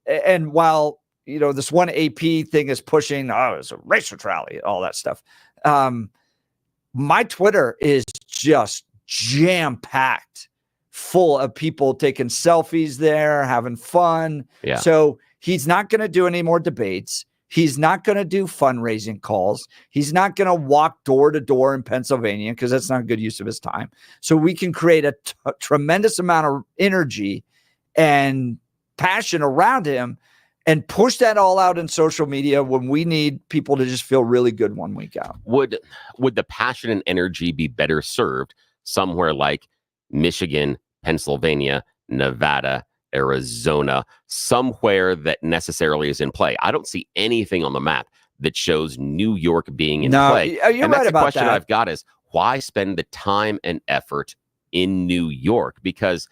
And while this one AP thing is pushing, it's a racist rally, all that stuff. My Twitter is just jam-packed full of people taking selfies there, having fun. Yeah. So he's not going to do any more debates. He's not going to do fundraising calls. He's not going to walk door to door in Pennsylvania, because that's not a good use of his time. So we can create a tremendous amount of energy and passion around him and push that all out in social media when we need people to just feel really good 1 week out. Would the passion and energy be better served somewhere like Michigan, Pennsylvania, Nevada, Arizona, somewhere that necessarily is in play? I don't see anything on the map that shows New York being in play. You're right about that. The question I've got is, why spend the time and effort in New York? Because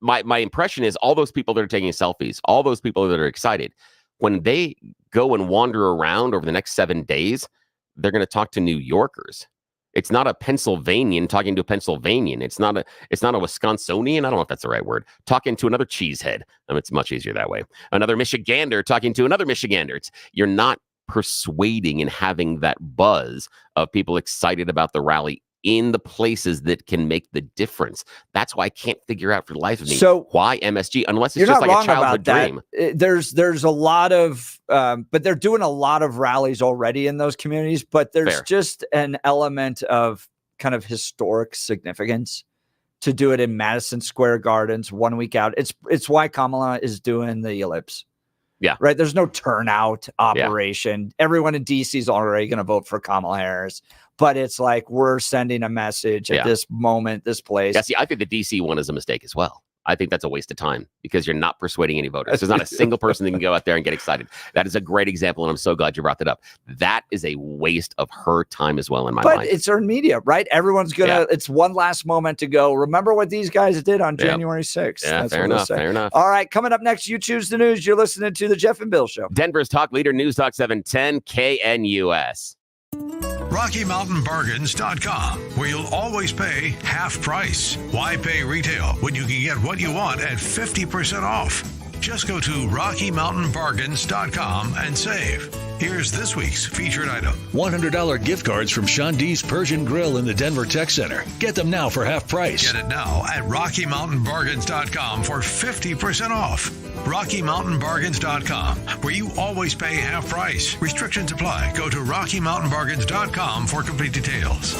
my impression is all those people that are taking selfies, all those people that are excited, when they go and wander around over the next 7 days, they're going to talk to New Yorkers. It's not a Pennsylvanian talking to a Pennsylvanian. It's not a Wisconsinian. I don't know if that's the right word. Talking to another cheesehead. It's much easier that way. Another Michigander talking to another Michigander. You're not persuading and having that buzz of people excited about the rally in the places that can make the difference. That's why I can't figure out for the life of me why MSG, unless it's just like a childhood dream. There's a lot of, but they're doing a lot of rallies already in those communities, but there's just an element of kind of historic significance to do it in Madison Square Gardens 1 week out. It's why Kamala is doing the ellipse. Yeah. Right. There's no turnout operation. Yeah. Everyone in DC is already going to vote for Kamala Harris. But it's like, we're sending a message at this moment, this place. Yeah, see, I think the DC one is a mistake as well. I think that's a waste of time, because you're not persuading any voters. There's not a single person that can go out there and get excited. That is a great example, and I'm so glad you brought that up. That is a waste of her time as well in my mind. But it's earned media, right? Everyone's going to, it's one last moment to go, remember what these guys did on January 6th. Yeah, that's fair enough. All right, coming up next, you choose the news. You're listening to the Jeff and Bill Show. Denver's talk leader, News Talk 710, KNUS. RockyMountainBargains.com, where you'll always pay half price. Why pay retail when you can get what you want at 50% off? Just go to RockyMountainBargains.com and save. Here's this week's featured item. $100 gift cards from Sean D's Persian Grill in the Denver Tech Center. Get them now for half price. Get it now at RockyMountainBargains.com for 50% off. RockyMountainBargains.com, where you always pay half price. Restrictions apply. Go to RockyMountainBargains.com for complete details.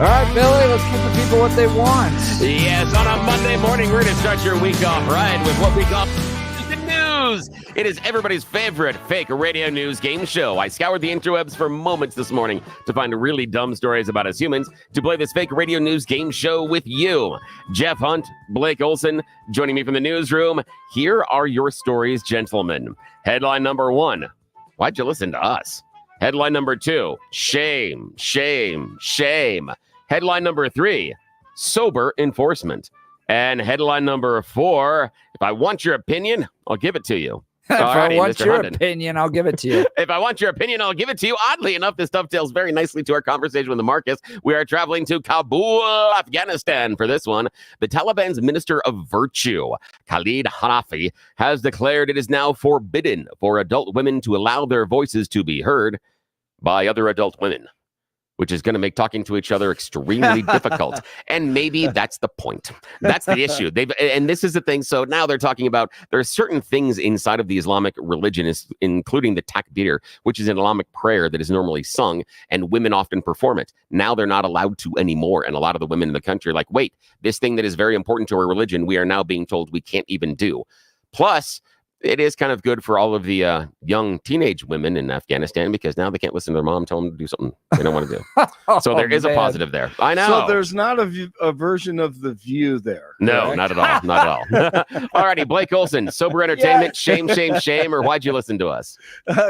All right, Billy, let's give the people what they want. Yes, on a Monday morning, we're going to start your week off right with what we call the News. It is everybody's favorite fake radio news game show. I scoured the interwebs for moments this morning to find really dumb stories about us humans to play this fake radio news game show with you. Jeff Hunt, Blake Olson, joining me from the newsroom. Here are your stories, gentlemen. Headline number 1, why'd you listen to us? Headline number 2, shame, shame, shame. Headline number 3, sober enforcement. And headline number 4, if I want your opinion, I'll give it to you. If I want your opinion, I'll give it to you. If I want your opinion, I'll give it to you. Oddly enough, this dovetails very nicely to our conversation with the Marcus. We are traveling to Kabul, Afghanistan for this one. The Taliban's Minister of Virtue, Khalid Hanafi, has declared it is now forbidden for adult women to allow their voices to be heard by other adult women, which is going to make talking to each other extremely difficult. And maybe that's the point. That's the issue. And this is the thing. So now they're talking about there are certain things inside of the Islamic religion, including the takbir, which is an Islamic prayer that is normally sung, and women often perform it. Now they're not allowed to anymore. And a lot of the women in the country are like, wait, this thing that is very important to our religion, we are now being told we can't even do. Plus, it is kind of good for all of the young teenage women in Afghanistan because now they can't listen to their mom tell them to do something they don't want to do. So there is a positive there. I know. So there's not a version of The View there. No, right? not at all. Not at all. All righty, Blake Olson, sober entertainment, shame, shame, shame, or why'd you listen to us?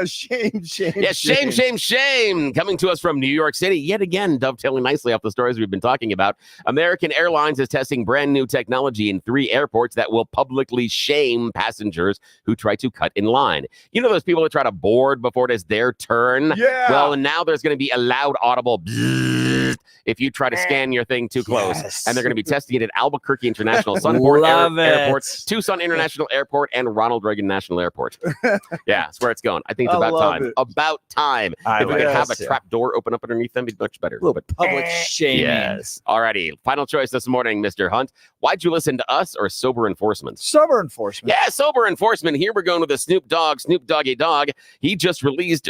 Shame, shame, yes, shame, shame, shame. Coming to us from New York City, yet again, dovetailing nicely off the stories we've been talking about. American Airlines is testing brand new technology in 3 airports that will publicly shame passengers who try to cut in line. You know those people that try to board before it is their turn? Yeah. Well, now there's going to be a loud, audible bzzz if you try to scan your thing too close. Yes. And they're going to be testing it at Albuquerque International Sunport Airport, it. Tucson International Airport, and Ronald Reagan National Airport. Yeah, that's where it's going. I think it's I about love time. it. About time. I If we could have a guess, yeah. trap door open up underneath them, it'd be much better. A little bit public shaming. Yes. Alrighty. Final choice this morning, Mr. Hunt. Why'd you listen to us or sober enforcement? Sober enforcement. Yeah, sober enforcement. Here we're going with the Snoop Doggy Dogg. He just released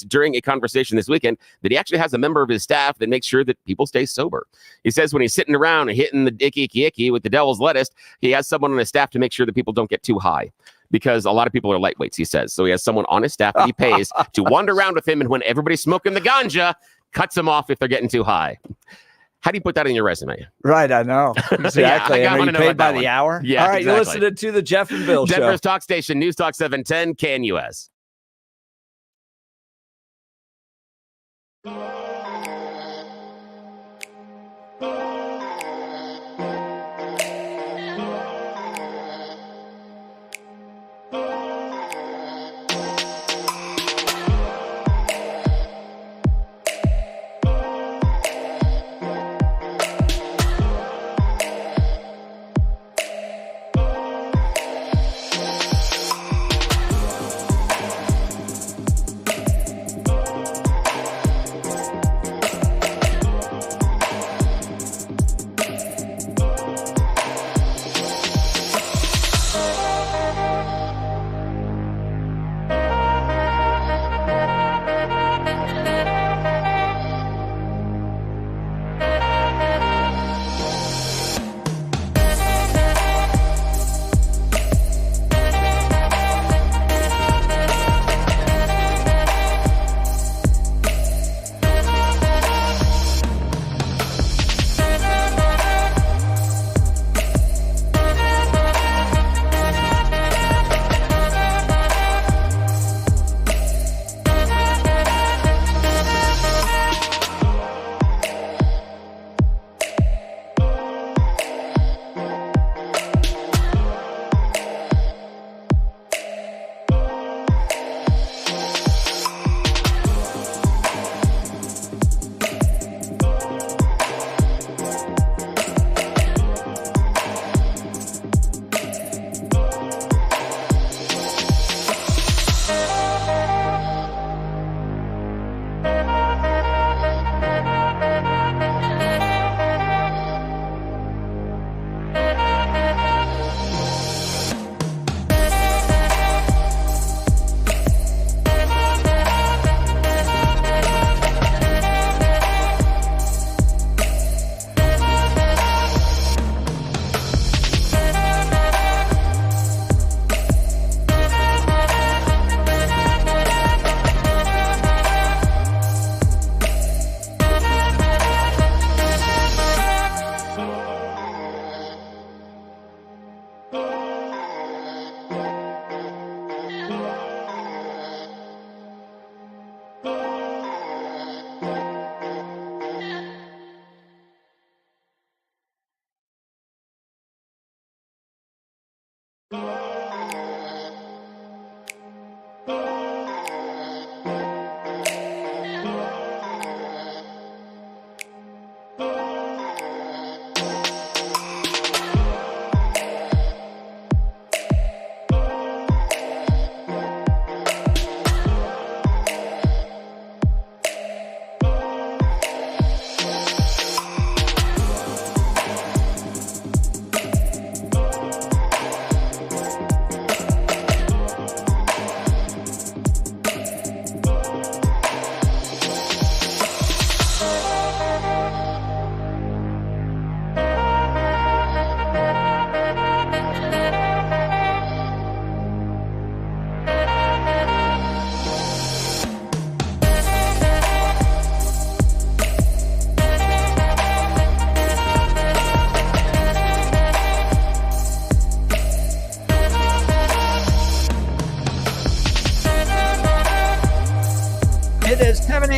during a conversation this weekend that he actually has a member of his staff that makes sure that people stay sober. He says when he's sitting around and hitting the icky with the devil's lettuce, he has someone on his staff to make sure that people don't get too high. Because a lot of people are lightweights, he says. So he has someone on his staff that he pays to wander around with him, and when everybody's smoking the ganja, cuts them off if they're getting too high. How do you put that in your resume? Right, I know. Exactly. I Are wanna you know paid about by that the one. hour? Yeah, All right, exactly. you're listening to the Jeff and Bill Show. Denver's talk station, News Talk 710, KNUS.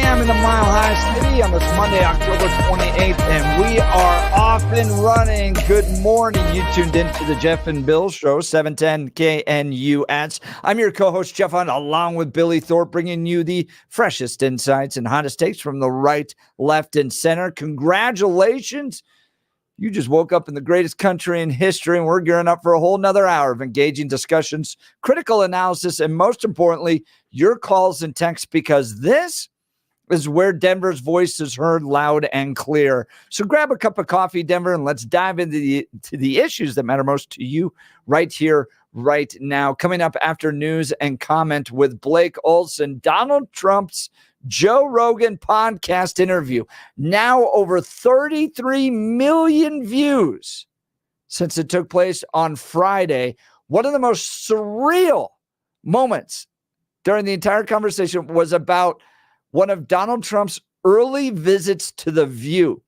a.m. in the Mile High City on this Monday, October 28th, and we are off and running. Good morning. You tuned in to the Jeff and Bill Show, 710 KNUS. I'm your co-host, Jeff Hunt, along with Billy Thorpe, bringing you the freshest insights and hottest takes from the right, left, and center. Congratulations. You just woke up in the greatest country in history, and we're gearing up for a whole nother hour of engaging discussions, critical analysis, and most importantly, your calls and texts, because this is where Denver's voice is heard loud and clear. So grab a cup of coffee, Denver, and let's dive into the issues that matter most to you right here, right now. Coming up after news and comment with Blake Olson, Donald Trump's Joe Rogan podcast interview, now over 33 million views since it took place on Friday. One of the most surreal moments during the entire conversation was about one of Donald Trump's early visits to The View.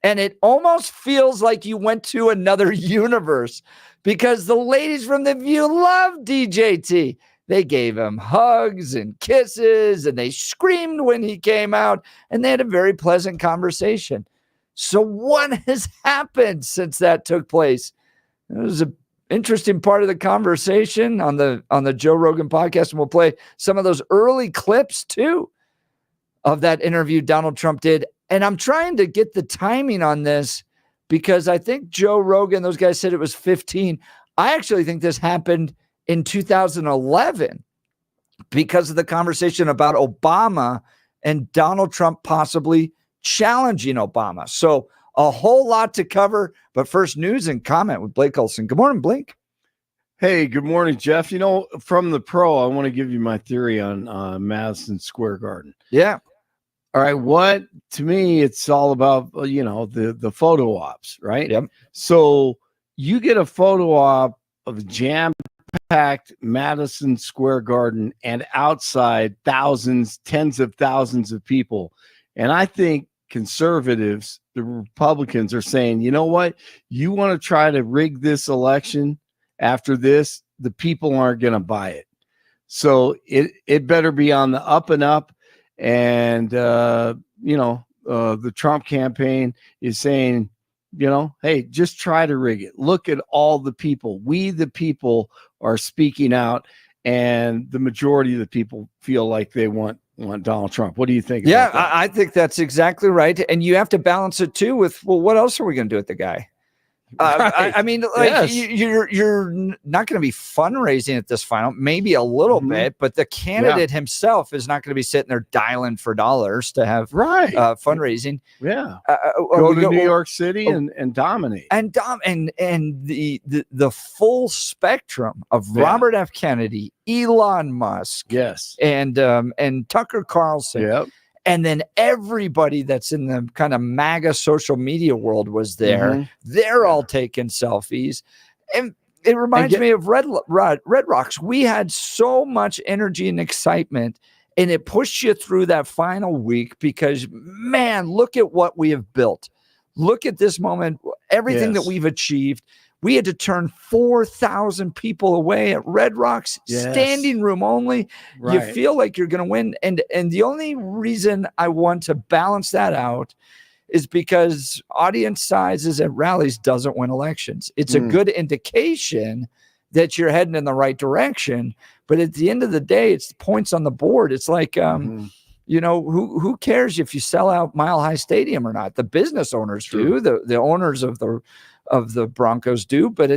And it almost feels like you went to another universe because the ladies from The View love DJT. They gave him hugs and kisses, and they screamed when he came out, and they had a very pleasant conversation. So what has happened since that took place? It was an interesting part of the conversation on the Joe Rogan podcast, and we'll play some of those early clips, too, of that interview Donald Trump did. And I'm trying to get the timing on this because I think Joe Rogan, those guys said it was 15. I actually think this happened in 2011 because of the conversation about Obama and Donald Trump possibly challenging Obama. So a whole lot to cover, but first news and comment with Blake Olson. Good morning, Blake. Hey, good morning, Jeff. You know, from the pro, I want to give you my theory on Madison Square Garden. Yeah. All right. To me, it's all about, the photo ops, right? Yep. So you get a photo op of jam-packed Madison Square Garden and outside thousands, tens of thousands of people. And I think conservatives, the Republicans, are saying, you know what? You want to try to rig this election after this, the people aren't going to buy it. So it better be on the up and up. And, the Trump campaign is saying, hey, just try to rig it. Look at all the people. We, the people, are speaking out, and the majority of the people feel like they want Donald Trump. What do you think? Yeah, I think that's exactly right. And you have to balance it, too, with, well, what else are we going to do with the guy? Right. I mean, like, yes. You're not going to be fundraising at this final, maybe a little bit, but the candidate himself is not going to be sitting there dialing for dollars to have fundraising. Yeah, go to New York City and dominate, and the full spectrum of Robert F. Kennedy, Elon Musk, and Tucker Carlson. Yep. And then everybody that's in the kind of MAGA social media world was there. Mm-hmm. They're all taking selfies. And it reminds me of Red Rocks. We had so much energy and excitement, and it pushed you through that final week because, man, look at what we have built. Look at this moment, everything that we've achieved. We had to turn 4,000 people away at Red Rocks, standing room only. Right. You feel like you're going to win. And the only reason I want to balance that out is because audience sizes at rallies doesn't win elections. It's a good indication that you're heading in the right direction. But at the end of the day, it's points on the board. It's like, who cares if you sell out Mile High Stadium or not? The business owners do. The owners of the Broncos do, but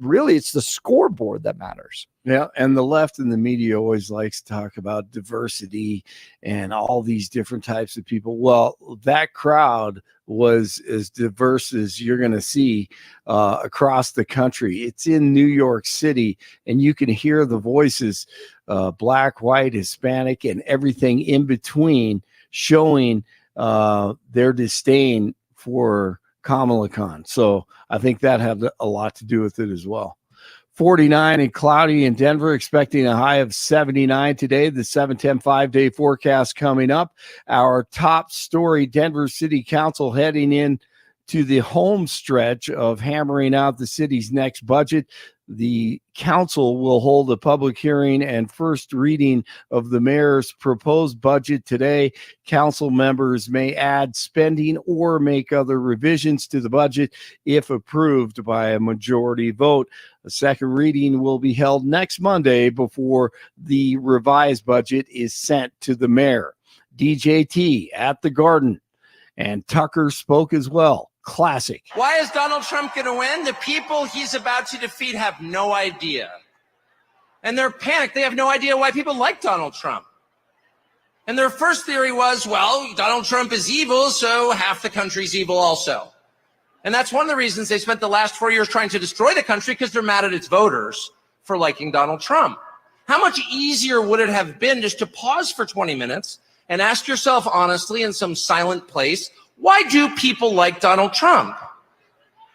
really it's the scoreboard that matters. Yeah. And the left and the media always likes to talk about diversity and all these different types of people. Well, that crowd was as diverse as you're going to see across the country. It's in New York City, and you can hear the voices, black, white, Hispanic, and everything in between, showing their disdain for Kamala Khan. So I think that had a lot to do with it as well. 49 and cloudy in Denver, expecting a high of 79 today. The 7-10 5-day forecast coming up. Our top story, Denver City Council heading in to the home stretch of hammering out the city's next budget. The council will hold a public hearing and first reading of the mayor's proposed budget today. Council members may add spending or make other revisions to the budget if approved by a majority vote. A second reading will be held next Monday before the revised budget is sent to the mayor. DJT at the Garden, and Tucker spoke as well. Classic. Why is Donald Trump going to win? The people he's about to defeat have no idea. And they're panicked. They have no idea why people like Donald Trump. And their first theory was, well, Donald Trump is evil, so half the country's evil also. And that's one of the reasons they spent the last 4 years trying to destroy the country, because they're mad at its voters for liking Donald Trump. How much easier would it have been just to pause for 20 minutes and ask yourself honestly in some silent place, why do people like Donald Trump?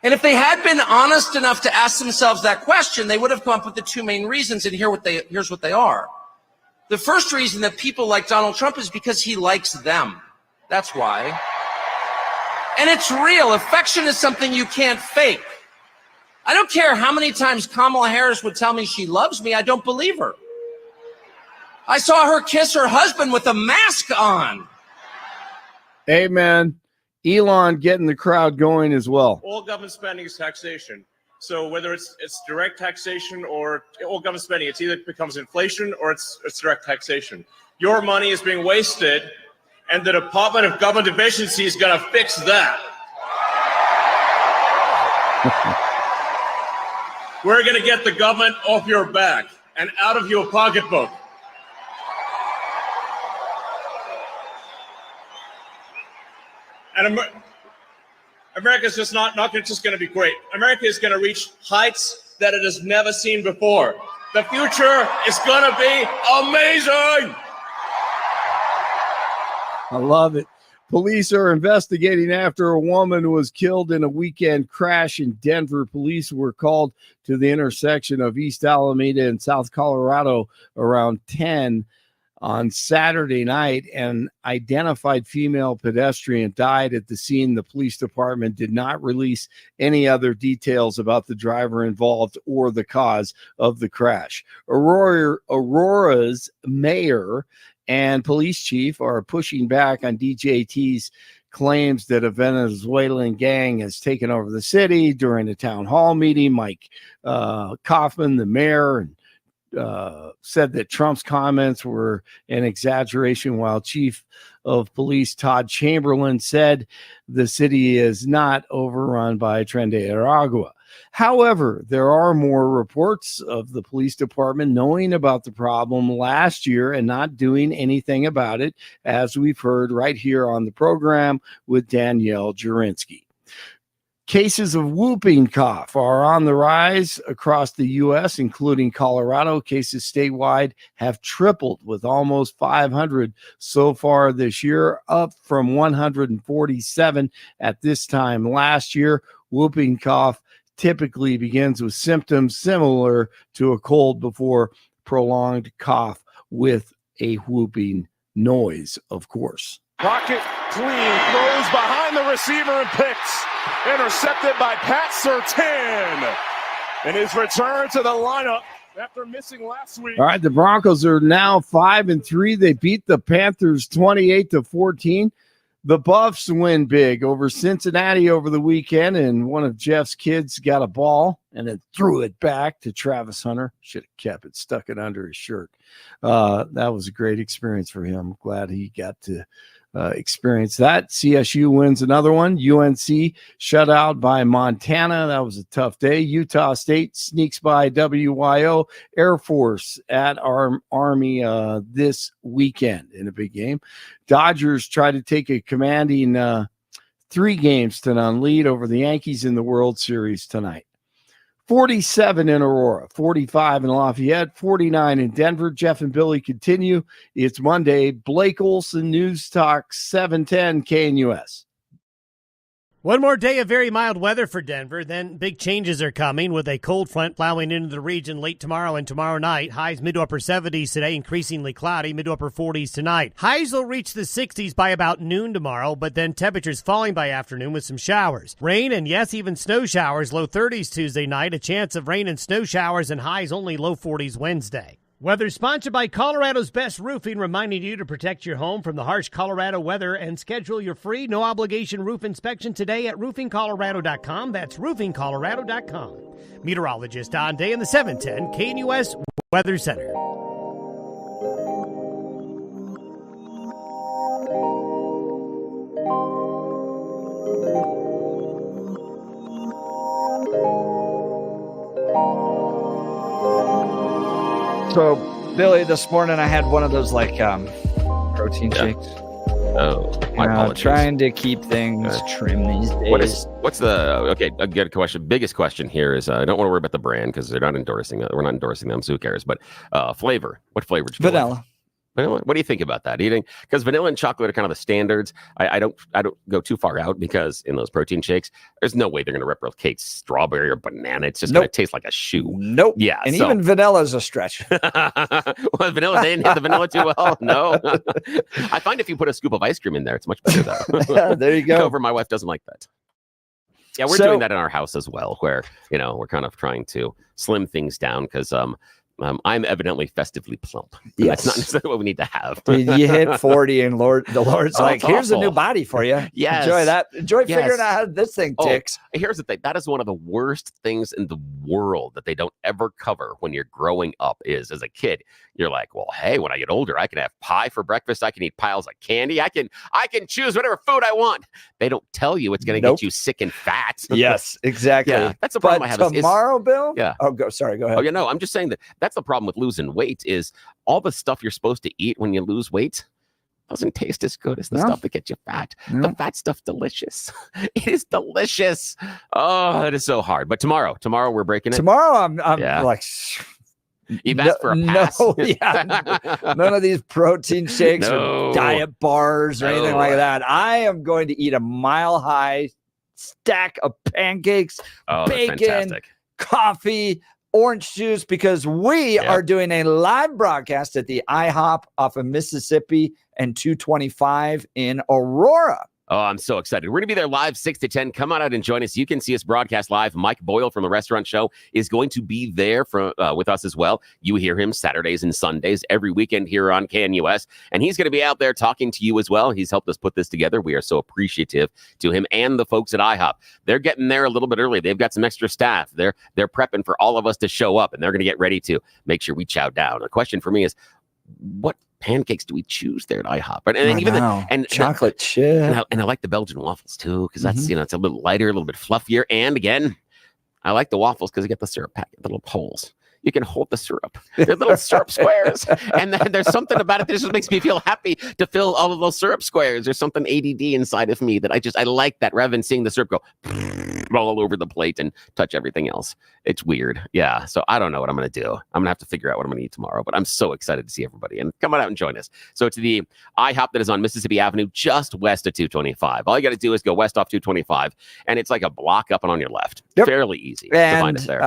And if they had been honest enough to ask themselves that question, they would have come up with the two main reasons, and here's what they are. The first reason that people like Donald Trump is because he likes them. That's why. And it's real. Affection is something you can't fake. I don't care how many times Kamala Harris would tell me she loves me, I don't believe her. I saw her kiss her husband with a mask on. Amen. Elon getting the crowd going as well. All government spending is taxation. So whether it's direct taxation or all government spending, it's either becomes inflation or it's direct taxation. Your money is being wasted, and the Department of Government Efficiency is going to fix that. We're going to get the government off your back and out of your pocketbook. And America's just not just going to be great. America is going to reach heights that it has never seen before. The future is going to be amazing. I love it. Police are investigating after a woman was killed in a weekend crash in Denver. Police were called to the intersection of East Alameda and South Colorado around 10 on Saturday night. An identified female pedestrian died at the scene. The police department did not release any other details about the driver involved or the cause of the crash. Aurora's mayor and police chief are pushing back on DJT's claims that a Venezuelan gang has taken over the city. During a town hall meeting, Mike Kaufman, the mayor, said that Trump's comments were an exaggeration, while Chief of Police Todd Chamberlain said the city is not overrun by Tren de Aragua. However, there are more reports of the police department knowing about the problem last year and not doing anything about it, as we've heard right here on the program with Danielle Jurinsky. Cases of whooping cough are on the rise across the U.S., including Colorado. Cases statewide have tripled, with almost 500 so far this year, up from 147 at this time last year. Whooping cough typically begins with symptoms similar to a cold before prolonged cough with a whooping noise, of course. Pocket clean, throws behind the receiver and picks. Intercepted by Pat Surtain in his return to the lineup after missing last week. All right, the Broncos are now 5-3. They beat the Panthers 28-14. The Buffs win big over Cincinnati over the weekend, and one of Jeff's kids got a ball and then threw it back to Travis Hunter. Should have kept it, stuck it under his shirt. That was a great experience for him. Glad he got to experience that. CSU wins another one. UNC shut out by Montana. That was a tough day. Utah State sneaks by WYO. Air Force at Army this weekend in a big game. Dodgers try to take a commanding 3-0 lead over the Yankees in the World Series tonight. 47 in Aurora, 45 in Lafayette, 49 in Denver. Jeff and Billy continue. It's Monday. Blake Olson, News Talk 710 KNUS. One more day of very mild weather for Denver. Then big changes are coming with a cold front plowing into the region late tomorrow and tomorrow night. Highs mid to upper 70s today, increasingly cloudy, mid to upper 40s tonight. Highs will reach the 60s by about noon tomorrow, but then temperatures falling by afternoon with some showers. Rain and yes, even snow showers, low 30s Tuesday night. A chance of rain and snow showers and highs only low 40s Wednesday. Weather sponsored by Colorado's Best Roofing, reminding you to protect your home from the harsh Colorado weather and schedule your free, no-obligation roof inspection today at roofingcolorado.com. That's roofingcolorado.com. Meteorologist Don Day in the 710 KNUS Weather Center. So, Billy, this morning I had one of those protein shakes. Oh, my apologies. Trying to keep things trim these days. What's the a good question? Biggest question here is I don't want to worry about the brand because they're not endorsing it. We're not endorsing them, so who cares? But flavor. What flavor? Vanilla. What do you think about that? Eating because vanilla and chocolate are kind of the standards. I don't go too far out because in those protein shakes, there's no way they're going to replicate strawberry or banana. It's just going to taste like a shoe. Nope. Yeah, and even vanilla is a stretch. Well, vanilla, they didn't hit the vanilla too well. No, I find if you put a scoop of ice cream in there, it's much better though. Yeah, there you go. However, my wife doesn't like that. Yeah, we're doing that in our house as well, where we're kind of trying to slim things down because I'm evidently festively plump. Yes. That's not necessarily what we need to have. You hit 40 and the Lord's like, here's a new awful. body for you. Yes. Enjoy that. Enjoy Yes. figuring out how this thing ticks. Here's the thing. That is one of the worst things in the world that they don't ever cover when you're growing up is as a kid. You're like, well, hey, when I get older, I can have pie for breakfast. I can eat piles of candy. I can choose whatever food I want. They don't tell you it's going to get you sick and fat. Yes, exactly. Yeah, that's the problem I have. Tomorrow, Bill? Yeah. Oh, sorry, go ahead. Oh, yeah, no, I'm just saying that's the problem with losing weight is all the stuff you're supposed to eat when you lose weight doesn't taste as good as the stuff that gets you fat. The fat stuff, delicious. It is delicious. Oh, it is so hard. But tomorrow we're breaking it. Tomorrow, I'm like... You've asked for a pass. No, none of these protein shakes or diet bars or anything like that. I am going to eat a mile-high stack of pancakes, bacon, coffee, orange juice, because we are doing a live broadcast at the IHOP off of Mississippi and 225 in Aurora. Oh, I'm so excited. We're going to be there live 6 to 10. Come on out and join us. You can see us broadcast live. Mike Boyle from the Restaurant Show is going to be there with us as well. You hear him Saturdays and Sundays every weekend here on KNUS. And he's going to be out there talking to you as well. He's helped us put this together. We are so appreciative to him and the folks at IHOP. They're getting there a little bit early. They've got some extra staff. They're prepping for all of us to show up, and they're going to get ready to make sure we chow down. The question for me is, what pancakes do we choose there at IHOP? And even chocolate chip. And I like the Belgian waffles too, because that's it's a little lighter, a little bit fluffier. And again, I like the waffles because you get the syrup packet, the little holes. You can hold the syrup. They're little syrup squares. And then there's something about it that just makes me feel happy to fill all of those syrup squares. There's something ADD inside of me that I like that rather than seeing the syrup go all over the plate and touch everything else. It's weird. Yeah. So I don't know what I'm going to do. I'm going to have to figure out what I'm going to eat tomorrow, but I'm so excited to see everybody and come on out and join us. So to the IHOP that is on Mississippi Avenue, just west of 225. All you got to do is go west off 225 and it's like a block up and on your left. Fairly easy to find us there.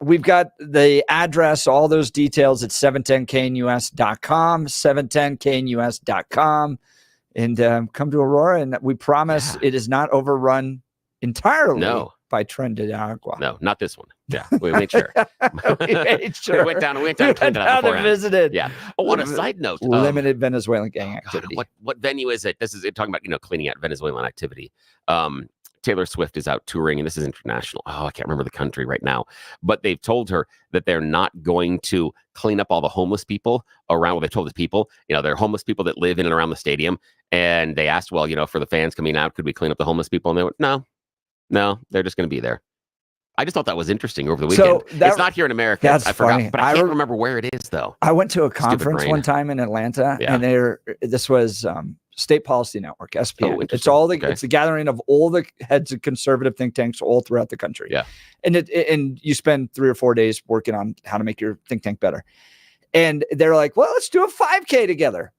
We've got the address, all those details at 710knus.com, 710knus.com, and come to Aurora. And we promise it is not overrun entirely by Trended Agua. No, not this one. Yeah, we made sure. We made sure. We went down and visited. Yeah. Oh, on a side note, limited Venezuelan gang activity. What venue is it? This is talking about cleaning out Venezuelan activity. Taylor Swift is out touring, and this is international. Oh, I can't remember the country right now. But they've told her that they're not going to clean up all the homeless people around. Well, they told the people, they're homeless people that live in and around the stadium. And they asked, well, for the fans coming out, could we clean up the homeless people? And they went, no, they're just going to be there. I just thought that was interesting over the weekend. It's not here in America. I forgot, funny. But I can't remember where it is, though. I went to a conference one time in Atlanta, and this was State Policy Network, SPN. It's it's a gathering of all the heads of conservative think tanks all throughout the country. Yeah, and you spend 3 or 4 days working on how to make your think tank better. And they're like, well, let's do a 5K together.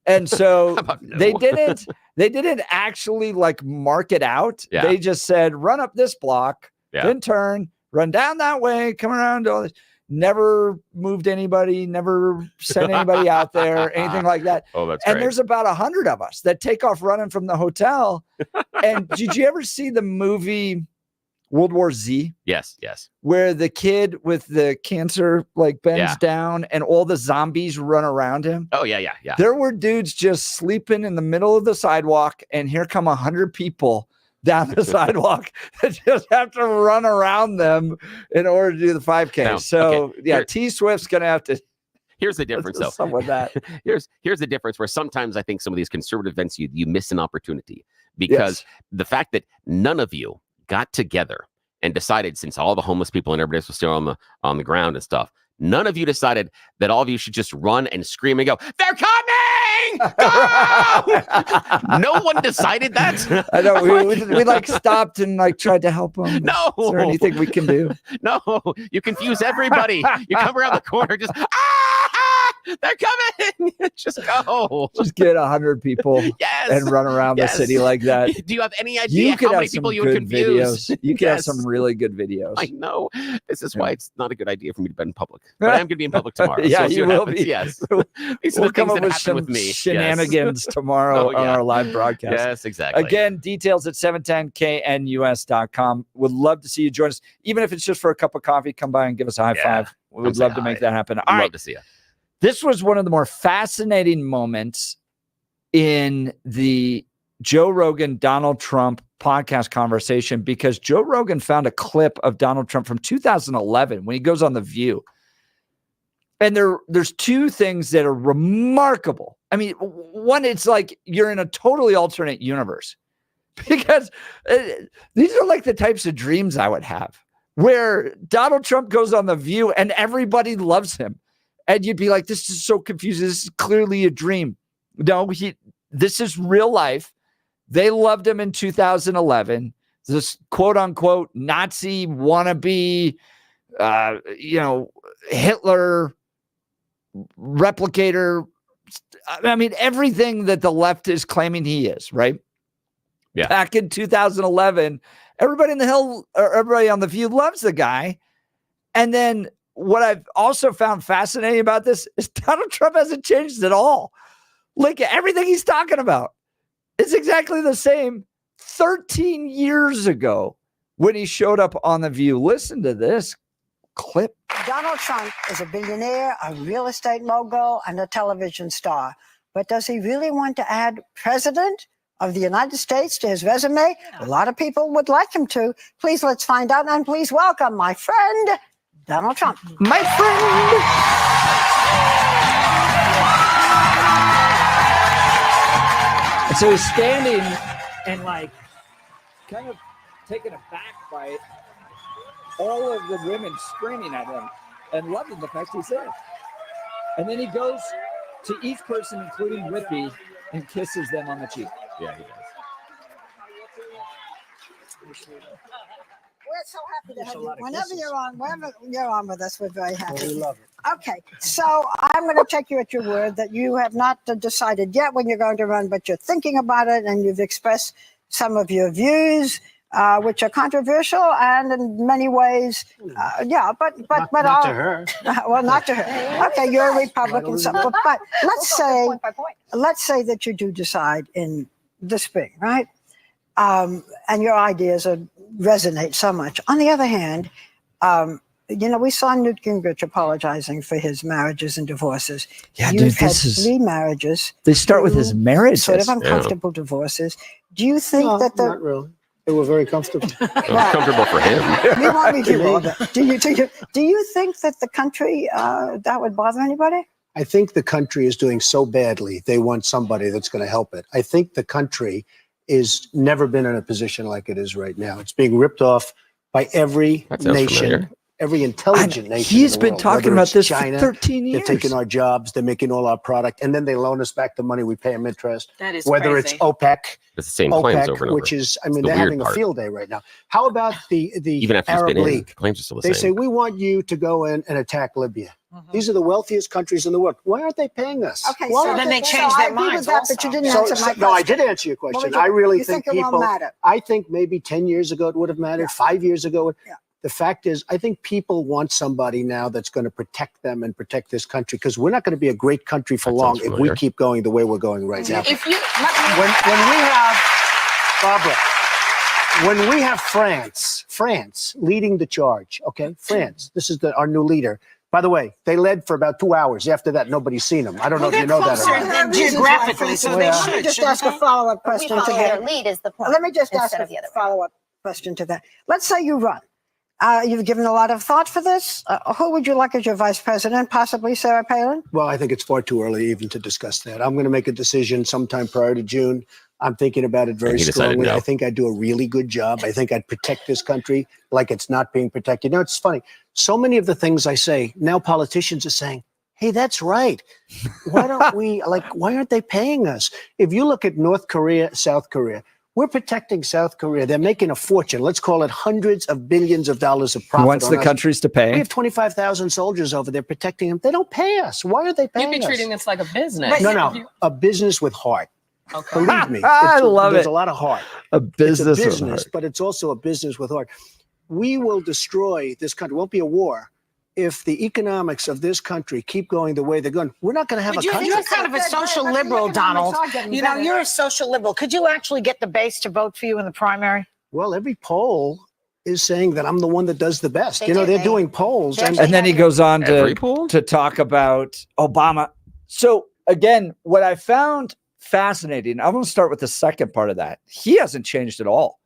And so they did it. They didn't actually like mark it out. Yeah. They just said, run up this block, then turn, run down that way, come around, all this. Never moved anybody, never sent anybody out there, anything like that. Oh, that's and great. There's about 100 of us that take off running from the hotel. And did you ever see the movie World War Z? Yes. Where the kid with the cancer like bends down and all the zombies run around him. Oh, yeah. There were dudes just sleeping in the middle of the sidewalk, and here come 100 people down the sidewalk that just have to run around them in order to do the 5K. Now, so okay, T Swift's gonna have to. Here's the difference, though. Some of that. Here's the difference. Where sometimes I think some of these conservative events you miss an opportunity because the fact that none of you got together and decided, since all the homeless people and everybody else was still on the ground and stuff, none of you decided that all of you should just run and scream and go, "They're coming! Go!" No one decided that. I know. We like stopped and like tried to help them. No. Is there anything we can do? No. You confuse everybody. You come around the corner, just they're coming. Just go. Just get 100 people and run around the city like that. Do you have any idea how many people you would confuse? You could have some really good videos. I know. This is why it's not a good idea for me to be in public. But I am going to be in public tomorrow. Yeah, so we'll see you what will happens. be. Yes. These We'll are the come things up that with happen some with me. shenanigans tomorrow on our live broadcast. Yes, exactly. Again, details at 710knus.com. Would love to see you join us. Even if it's just for a cup of coffee, come by and give us a high five. We would love to make that happen. All right. Love to see you. This was one of the more fascinating moments in the Joe Rogan, Donald Trump podcast conversation, because Joe Rogan found a clip of Donald Trump from 2011 when he goes on The View. And there's two things that are remarkable. I mean, one, it's like you're in a totally alternate universe, because these are like the types of dreams I would have, where Donald Trump goes on The View and everybody loves him. And you'd be like, this is so confusing. This is clearly a dream. No, this is real life. They loved him in 2011. This quote unquote Nazi wannabe, Hitler replicator. I mean, everything that the left is claiming he is, right? Yeah. Back in 2011, everybody in the Hill, or everybody on The View loves the guy. And then what I've also found fascinating about this is Donald Trump hasn't changed at all. Like, everything he's talking about is exactly the same 13 years ago when he showed up on The View. Listen to this clip. Donald Trump is a billionaire, a real estate mogul, and a television star. But does he really want to add president of the United States to his resume? A lot of people would like him to. Please, let's find out. And please welcome my friend, Donald Trump. My friend. And so he's standing and like kind of taken aback by all of the women screaming at him and loving the fact he's there. And then he goes to each person, including Whippy, and kisses them on the cheek. Yeah, he does. We're so happy to have you. Whenever you're on with us, we're very happy. Oh, we love it. Okay, so I'm going to take you at your word that you have not decided yet when you're going to run, but you're thinking about it, and you've expressed some of your views, which are controversial and in many ways, but not to her. Well, not to her. Okay, you're a Republican, but let's say that you do decide in the spring, right? And your ideas resonate so much. On the other hand, we saw Newt Gingrich apologizing for his marriages and divorces. Yeah, You've had 3 marriages. They start with his marriages. Sort of uncomfortable divorces. Do you think that not really. They were very comfortable. Comfortable for him. You want me to do you think that the country that would bother anybody? I think the country is doing so badly, they want somebody that's going to help it. I think the country is never been in a position like it is right now. It's being ripped off by every nation. every intelligent nation. He's in the been world, talking whether about it's this China, for 13 years. They're taking our jobs, they're making all our product, and then they loan us back the money. We pay them interest. That is whether crazy. it's OPEC. It's the same claims OPEC, over and over. which is, I mean, the they're weird having part. a field day right now. How about the Even after Arab you've been in, League? claims are still the They same. say, we want you to go in and attack Libya. These are the wealthiest countries in the world. Why aren't they paying us? Okay, Why so aren't then they paying change us? their minds also. But you didn't answer my question. No, I did answer your question. I really think it won't people, matter. I think maybe 10 years ago it would have mattered, 5 years ago. The fact is, I think people want somebody now that's going to protect them and protect this country, because we're not going to be a great country for long if we keep going the way we're going right now. If you When we have, Barbara, when we have France leading the charge, okay? France, this is our new leader. By the way, they led for about 2 hours. After that, nobody's seen them. I don't know if you know that or not. Geographically, so they should. Just ask a follow-up question to that. Their lead is the point. Let me just ask a follow-up question to that. Let's say you run. You've given a lot of thought for this. Who would you like as your vice president? Possibly Sarah Palin? Well, I think it's far too early even to discuss that. I'm going to make a decision sometime prior to June. I'm thinking about it very strongly. No. I think I'd do a really good job. I think I'd protect this country like it's not being protected. You know, it's funny. So many of the things I say, now politicians are saying, hey, that's right. Why don't why aren't they paying us? If you look at North Korea, South Korea, we're protecting South Korea. They're making a fortune. Let's call it hundreds of billions of dollars of profit. Wants the countries to pay. We have 25,000 soldiers over there protecting them. They don't pay us. Why are they paying us? You'd be treating this like a business. No, a business with heart. Okay. Believe me. I love there's it. a lot of heart. A business, It's a with business, heart. but it's also a business with heart. We will destroy this country. It won't be a war. If the economics of this country keep going the way they're going, we're not going to have a country. You're kind of a social liberal, Donald. You know, you're a social liberal. Could you actually get the base to vote for you in the primary? Well, every poll is saying that I'm the one that does the best. They're doing polls. And then he goes on to talk about Obama. So again, what I found fascinating, I'm going to start with the second part of that. He hasn't changed at all.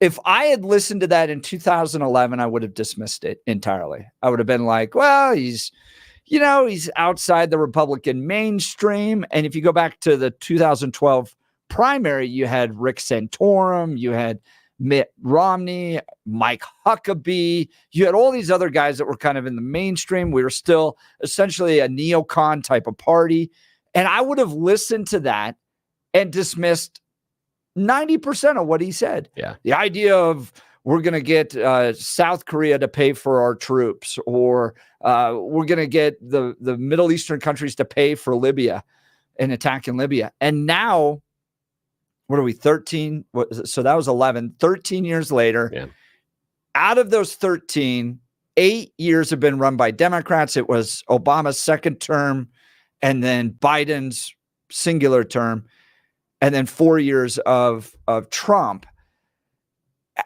If I had listened to that in 2011, I would have dismissed it entirely. I would have been like, well, he's outside the Republican mainstream. And if you go back to the 2012 primary, you had Rick Santorum, you had Mitt Romney, Mike Huckabee. You had all these other guys that were kind of in the mainstream. We were still essentially a neocon type of party. And I would have listened to that and dismissed 90% of what he said. Yeah. The idea of we're going to get South Korea to pay for our troops, or we're going to get the Middle Eastern countries to pay for Libya and attacking Libya. And now, what are we, 13? So that was 11. 13 years later, out of those 13, 8 years have been run by Democrats. It was Obama's second term and then Biden's singular term, and then 4 years of Trump.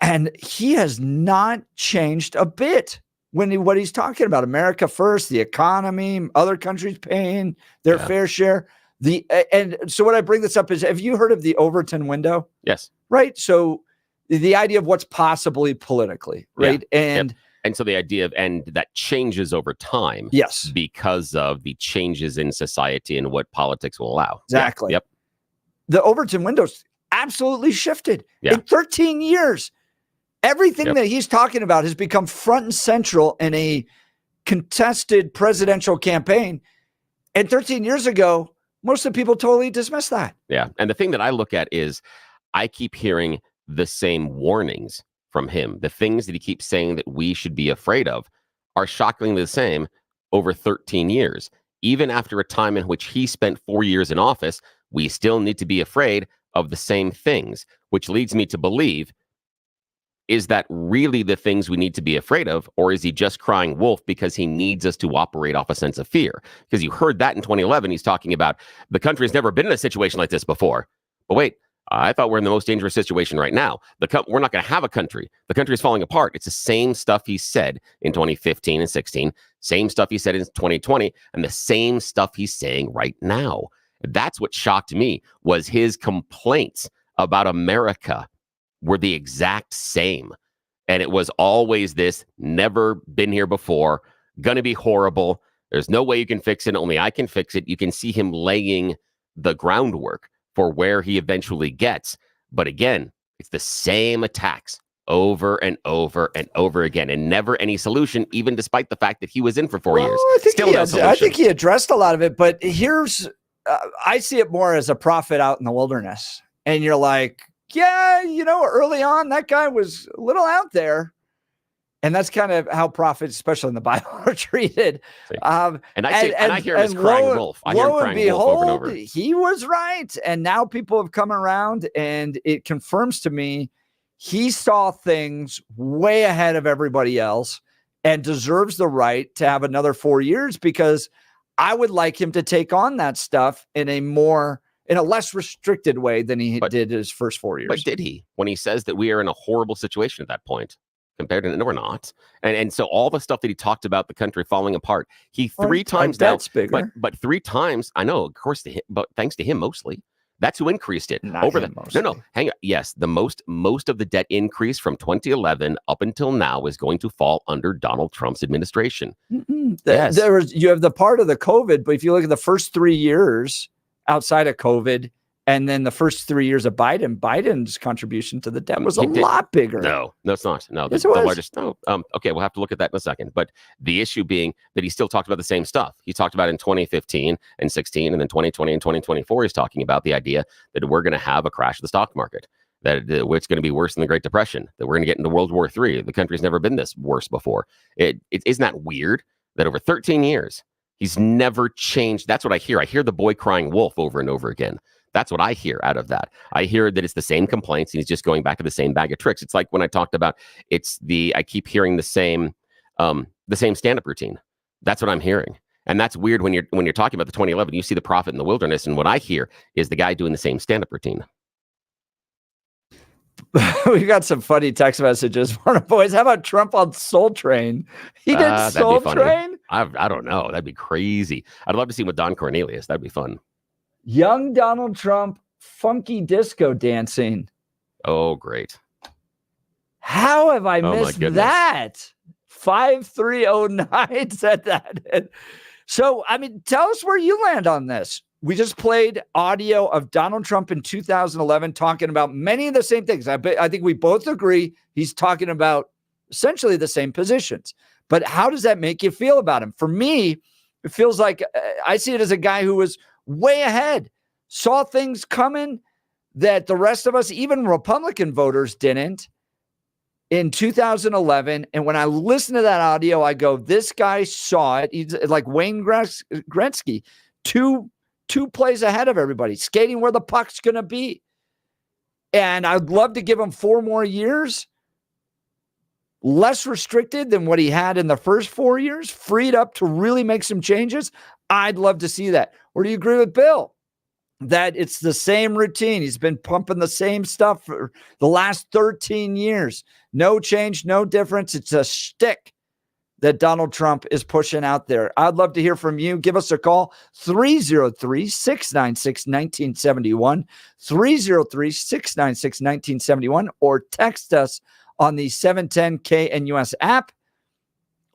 And he has not changed a bit what he's talking about. America first, the economy, other countries paying their fair share. And so what I bring this up is, have you heard of the Overton window? Yes. Right. So the idea of what's possibly politically, right? And so the idea of, and that changes over time. Yes. Because of the changes in society and what politics will allow. Exactly. Yep. The Overton window's absolutely shifted in 13 years. Everything that he's talking about has become front and central in a contested presidential campaign. And 13 years ago, most of the people totally dismissed that. Yeah. And the thing that I look at is I keep hearing the same warnings from him. The things that he keeps saying that we should be afraid of are shockingly the same over 13 years. Even after a time in which he spent 4 years in office, we still need to be afraid of the same things, which leads me to believe, is that really the things we need to be afraid of, or is he just crying wolf because he needs us to operate off a sense of fear? Because you heard that in 2011, he's talking about the country has never been in a situation like this before. But wait, I thought we're in the most dangerous situation right now. We're not going to have a country. The country is falling apart. It's the same stuff he said in 2015 and 16, same stuff he said in 2020, and the same stuff he's saying right now. That's what shocked me, was his complaints about America were the exact same. And it was always this, never been here before, gonna be horrible. There's no way you can fix it. Only I can fix it. You can see him laying the groundwork for where he eventually gets. But again, it's the same attacks over and over and over again, and never any solution, even despite the fact that he was in for 4 years. I think he addressed a lot of it, but here's, I see it more as a prophet out in the wilderness. And you're like, yeah, early on, that guy was a little out there. And that's kind of how prophets, especially in the Bible, are treated. And I hear him as crying wolf. I hear him crying wolf over and over. He was right. And now people have come around, and it confirms to me he saw things way ahead of everybody else and deserves the right to have another 4 years, because I would like him to take on that stuff in a less restricted way than he did his first 4 years. But did he? When he says that we are in a horrible situation at that point. Compared to, no, we're not. And so all the stuff that he talked about, the country falling apart, he three times now, but 3 times, I know, of course, to him, but thanks to him mostly. That's who increased it. Not over him the mostly. No, hang on. Yes, the most of the debt increase from 2011 up until now is going to fall under Donald Trump's administration. Yes. You have the part of the COVID, but if you look at the first 3 years outside of COVID, and then the first 3 years of Biden's contribution to the debt was a lot bigger. No, it's not. No, yes, the largest. No. Okay, we'll have to look at that in a second. But the issue being that he still talked about the same stuff. He talked about in 2015 and 16, and then 2020 and 2024. He's talking about the idea that we're going to have a crash of the stock market, that it's going to be worse than the Great Depression, that we're going to get into World War III. The country's never been this worse before. It isn't that weird that over 13 years he's never changed. That's what I hear. I hear the boy crying wolf over and over again. That's what I hear out of that. I hear that it's the same complaints. And he's just going back to the same bag of tricks. It's like when I talked about I keep hearing the same stand-up routine. That's what I'm hearing. And that's weird when you're talking about the 2011, you see the prophet in the wilderness. And what I hear is the guy doing the same stand-up routine. We got some funny text messages. One of boys, how about Trump on Soul Train? He did Soul Train? I don't know. That'd be crazy. I'd love to see him with Don Cornelius. That'd be fun. Young Donald Trump, funky disco dancing. Oh, great. How have I missed that? 5309 said that. So, tell us where you land on this. We just played audio of Donald Trump in 2011 talking about many of the same things. I think we both agree he's talking about essentially the same positions. But how does that make you feel about him? For me, it feels like I see it as a guy who was way ahead, saw things coming that the rest of us, even Republican voters, didn't in 2011. And when I listen to that audio, I go, this guy saw it. He's like Wayne Gretzky, two plays ahead of everybody, skating where the puck's going to be. And I'd love to give him 4 more years, less restricted than what he had in the first 4 years, freed up to really make some changes. I'd love to see that. Or do you agree with Bill that it's the same routine? He's been pumping the same stuff for the last 13 years. No change, no difference. It's a shtick that Donald Trump is pushing out there. I'd love to hear from you. Give us a call, 303-696-1971, 303-696-1971, or text us on the 710 KNUS app.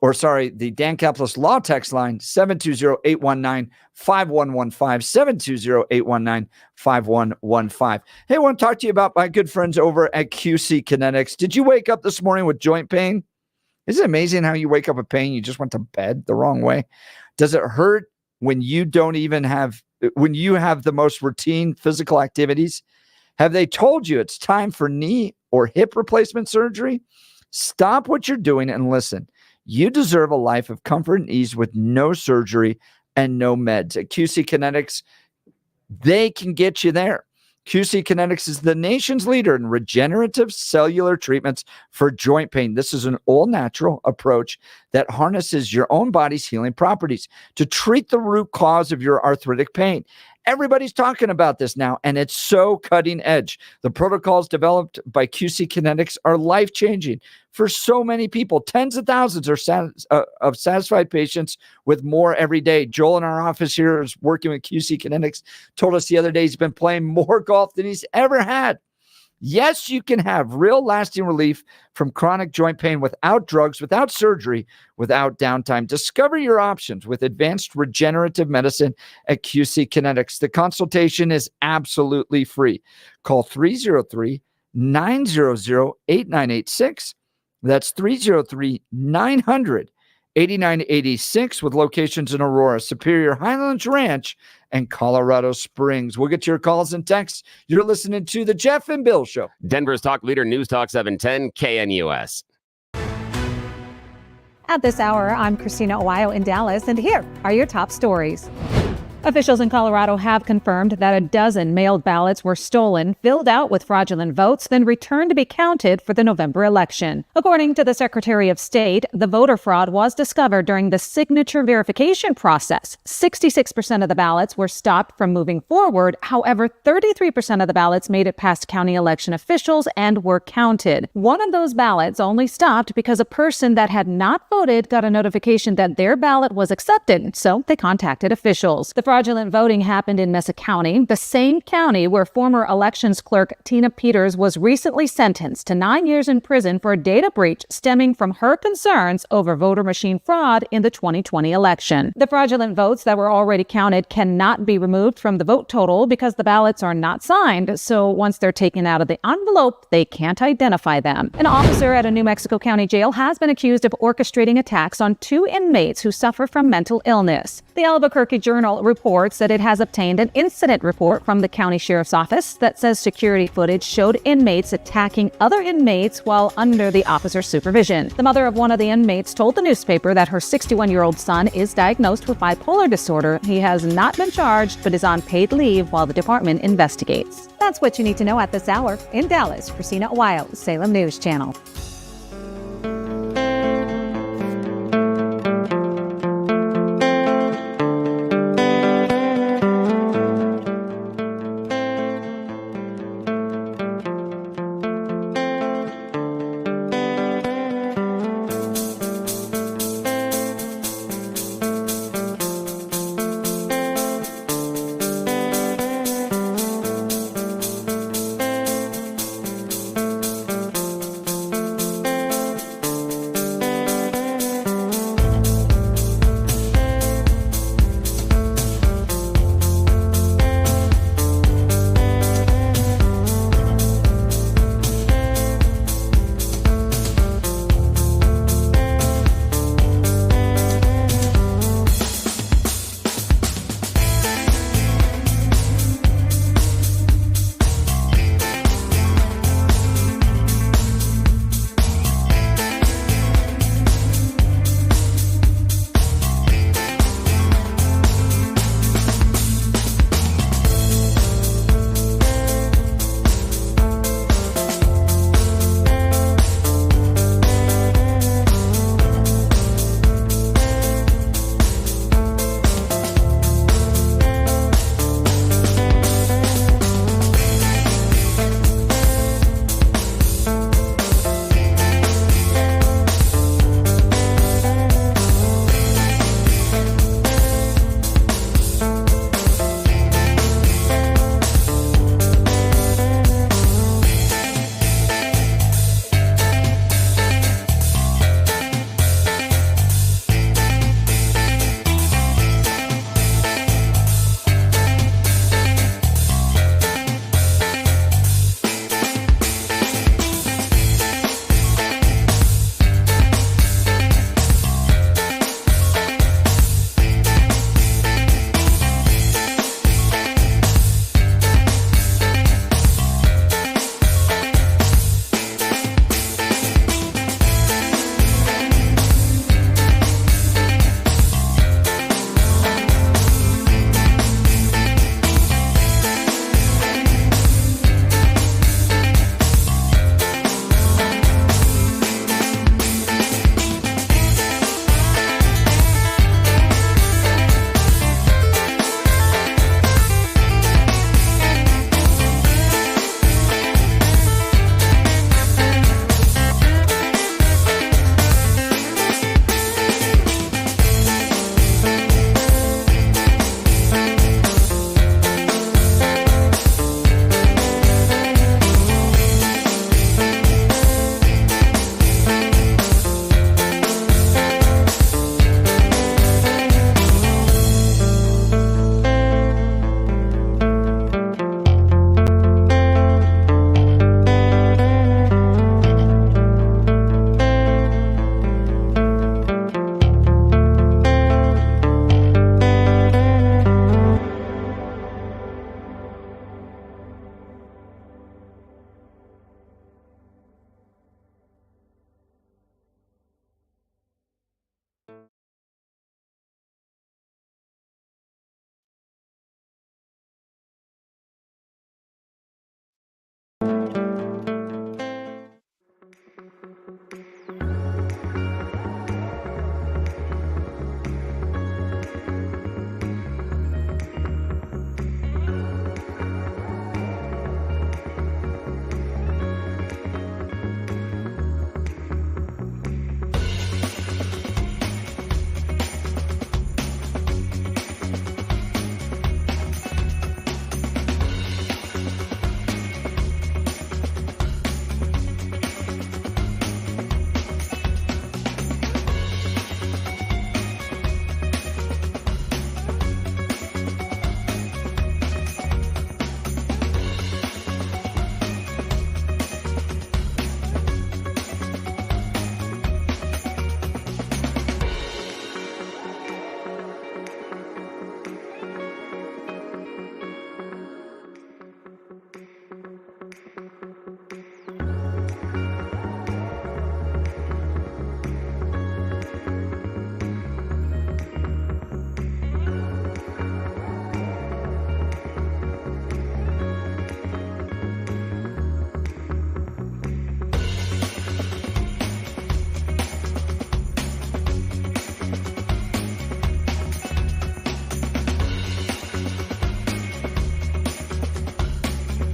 Or the Dan Caplis Law text line, 720-819-5115, 720-819-5115. Hey, I want to talk to you about my good friends over at QC Kinetics. Did you wake up this morning with joint pain? Isn't it amazing how you wake up with pain? You just went to bed the wrong way. Does it hurt when you have the most routine physical activities? Have they told you it's time for knee or hip replacement surgery? Stop what you're doing and listen. You deserve a life of comfort and ease with no surgery and no meds. At QC Kinetics, they can get you there. QC Kinetics is the nation's leader in regenerative cellular treatments for joint pain. This is an all-natural approach that harnesses your own body's healing properties to treat the root cause of your arthritic pain. Everybody's talking about this now, and it's so cutting edge. The protocols developed by QC Kinetics are life-changing for so many people. Tens of thousands of satisfied patients with more every day. Joel in our office here is working with QC Kinetics, told us the other day he's been playing more golf than he's ever had. Yes, you can have real lasting relief from chronic joint pain without drugs, without surgery, without downtime. Discover your options with advanced regenerative medicine at QC Kinetics. The consultation is absolutely free. Call 303 303-900-8986. That's 303-900-8986 with locations in Aurora, Superior, Highlands Ranch, and Colorado Springs. We'll get to your calls and texts. You're listening to The Jeff and Bill Show. Denver's talk leader, News Talk 710, KNUS. At this hour, I'm Christina Owayo in Dallas, and here are your top stories. Officials in Colorado have confirmed that a dozen mailed ballots were stolen, filled out with fraudulent votes, then returned to be counted for the November election. According to the Secretary of State, the voter fraud was discovered during the signature verification process. 66% of the ballots were stopped from moving forward. However, 33% of the ballots made it past county election officials and were counted. One of those ballots only stopped because a person that had not voted got a notification that their ballot was accepted, so they contacted officials. The fraudulent voting happened in Mesa County, the same county where former elections clerk Tina Peters was recently sentenced to 9 years in prison for a data breach stemming from her concerns over voter machine fraud in the 2020 election. The fraudulent votes that were already counted cannot be removed from the vote total because the ballots are not signed, so once they're taken out of the envelope, they can't identify them. An officer at a New Mexico County jail has been accused of orchestrating attacks on 2 inmates who suffer from mental illness. The Albuquerque Journal reports that it has obtained an incident report from the county sheriff's office that says security footage showed inmates attacking other inmates while under the officer's supervision. The mother of one of the inmates told the newspaper that her 61-year-old son is diagnosed with bipolar disorder. He has not been charged but is on paid leave while the department investigates. That's what you need to know at this hour. In Dallas, Christina Owayo, Salem News Channel.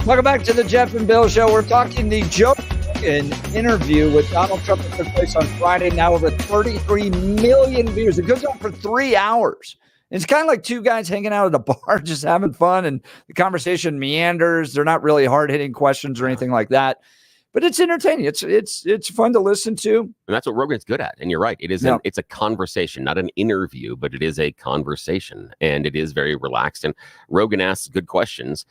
Welcome back to the Jeff and Bill Show. We're talking the Joe Rogan interview with Donald Trump that took place on Friday. Now over 33 million views. It goes on for 3 hours. It's kind of like two guys hanging out at a bar, just having fun, and the conversation meanders. They're not really hard-hitting questions or anything like that, but it's entertaining. It's fun to listen to, and that's what Rogan's good at. And you're right; it is it's a conversation, not an interview, but it is a conversation, and it is very relaxed. And Rogan asks good questions.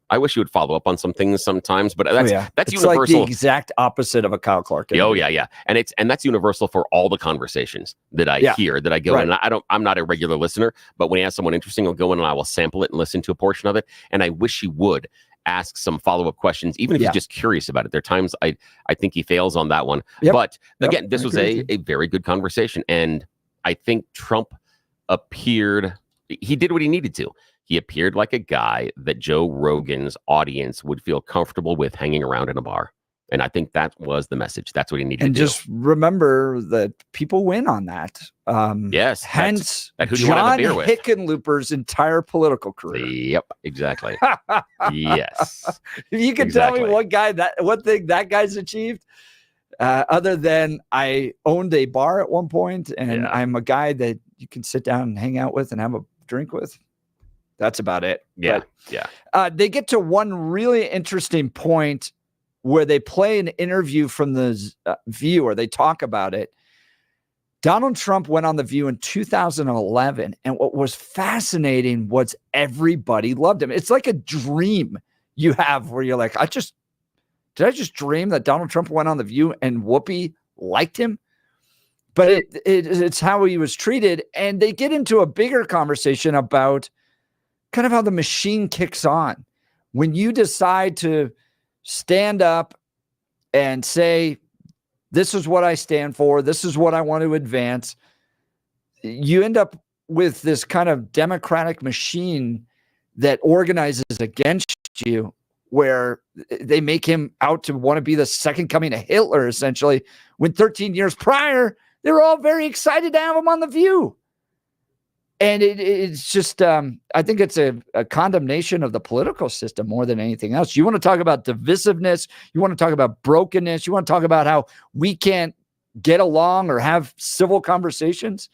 I wish you would follow up on some things sometimes, but that's it's universal. Like the exact opposite of a Kyle Clark interview. Oh yeah, and that's universal for all the conversations that I hear, that I go in. And I'm not a regular listener, but when he has someone interesting, I'll go in and I will sample it and listen to a portion of it. And I wish he would ask some follow-up questions, even if he's just curious about it. There are times I think he fails on that one. But again, this was a very good conversation, and I think Trump he did what he needed to. He appeared like a guy that Joe Rogan's audience would feel comfortable with hanging around in a bar. And I think that was the message. That's what he needed to do. And just remember that people win on that. Yes. Hence, who do you want to have a John beer with? Hickenlooper's entire political career. Yep, exactly. Yes. If you can tell me one thing that guy's achieved, other than I owned a bar at one point, and I'm a guy that you can sit down and hang out with and have a drink with. That's about it. Yeah. They get to one really interesting point where they play an interview from the View, or they talk about it. Donald Trump went on The View in 2011, and what was fascinating was everybody loved him. It's like a dream you have where you're like, did I just dream that Donald Trump went on The View and Whoopi liked him? But it's how he was treated. And they get into a bigger conversation about kind of how the machine kicks on. When you decide to stand up and say, this is what I stand for, this is what I want to advance, you end up with this kind of democratic machine that organizes against you, where they make him out to want to be the second coming of Hitler, essentially, when 13 years prior, they were all very excited to have him on The View. And it's just, I think it's a condemnation of the political system more than anything else. You want to talk about divisiveness. You want to talk about brokenness. You want to talk about how we can't get along or have civil conversations.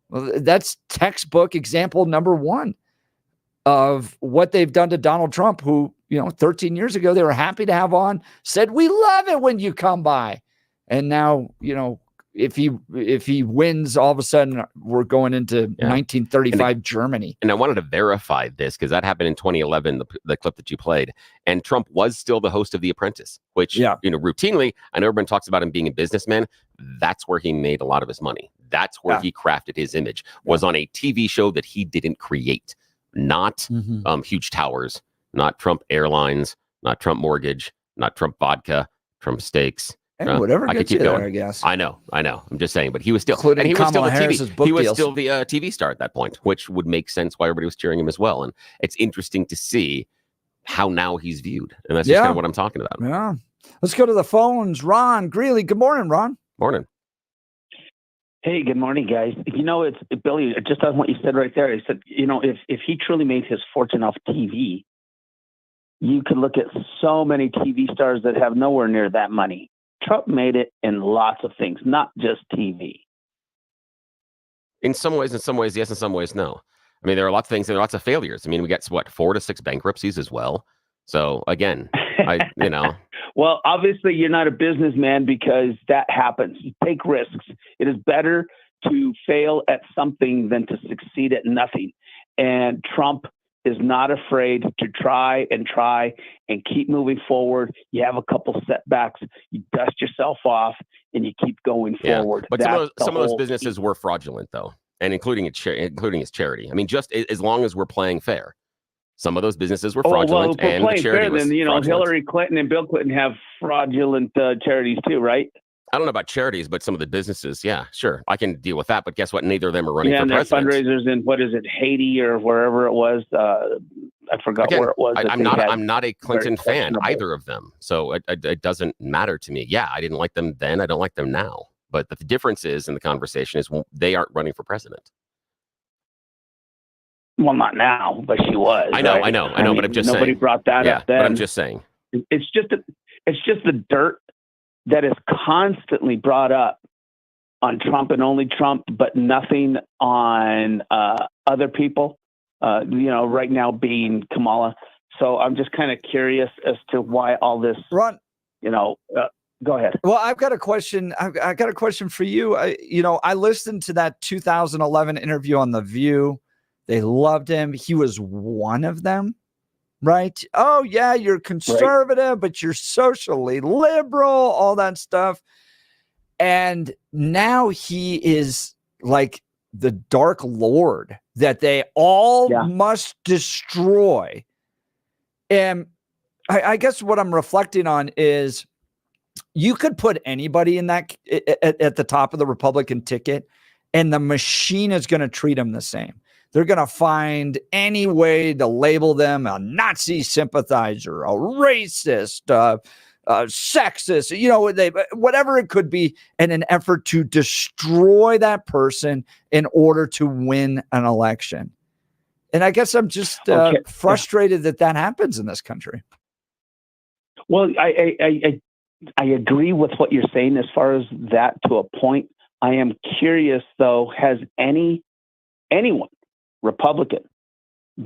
Well, that's textbook example number one of what they've done to Donald Trump, who, 13 years ago, they were happy to have on, said, we love it when you come by. And now, if he wins, all of a sudden we're going into 1935 Germany. And I wanted to verify this because that happened in 2011, the clip that you played. And Trump was still the host of The Apprentice, which, routinely, I know everyone talks about him being a businessman. That's where he made a lot of his money. That's where he crafted his image, was on a TV show that he didn't create, not huge towers, not Trump Airlines, not Trump Mortgage, not Trump Vodka, Trump Steaks. And whatever gets you there, I guess. I know. I'm just saying, but he was still, including Kamala Harris's book he was deals. still the TV star at that point, which would make sense why everybody was cheering him as well. And it's interesting to see how now he's viewed, and that's just kind of what I'm talking about. Yeah. Let's go to the phones. Ron Greeley. Good morning, Ron. Morning. Hey, good morning, guys. It's Billy. Just on what you said right there. He said, if he truly made his fortune off TV, you could look at so many TV stars that have nowhere near that money. Trump made it in lots of things, not just TV. In some ways, yes. In some ways, no. I mean, there are lots of things. There are lots of failures. I mean, we got 4 to 6 bankruptcies as well. So again, Well, obviously, you're not a businessman because that happens. You take risks. It is better to fail at something than to succeed at nothing. And Trump is not afraid to try and keep moving forward. You have a couple setbacks, you dust yourself off, and you keep going forward. But some of those businesses were fraudulent, though, and including his charity. I mean, just as long as we're playing fair, some of those businesses were fraudulent, and the charity was fraudulent. Hillary Clinton and Bill Clinton have fraudulent charities too, right? I don't know about charities, but some of the businesses, yeah, sure, I can deal with that. But guess what? Neither of them are running for president. Yeah, fundraisers in Haiti or wherever it was. I forgot where it was. I'm not a Clinton fan, either of them, so it doesn't matter to me. Yeah, I didn't like them then. I don't like them now. But the difference is in the conversation is they aren't running for president. Well, not now, but she was. I know, right? I know, but I'm just nobody saying. brought that Yeah, up then. but I'm just saying. It's just the dirt that is constantly brought up on Trump and only Trump, but nothing on other people. Right now being Kamala. So I'm just kind of curious as to why all this. Ron, go ahead. Well, I've got a question. I got a question for you. I listened to that 2011 interview on The View. They loved him. He was one of them, right? Oh, yeah, you're conservative, but you're socially liberal, all that stuff. And now he is like the Dark Lord that they all must destroy. And I guess what I'm reflecting on is you could put anybody in that at the top of the Republican ticket, and the machine is going to treat them the same. They're going to find any way to label them a Nazi sympathizer, a racist, sexist, whatever it could be, in an effort to destroy that person in order to win an election. And I guess I'm just frustrated that happens in this country. Well, I agree with what you're saying as far as that to a point. I am curious, though, has anyone, Republican,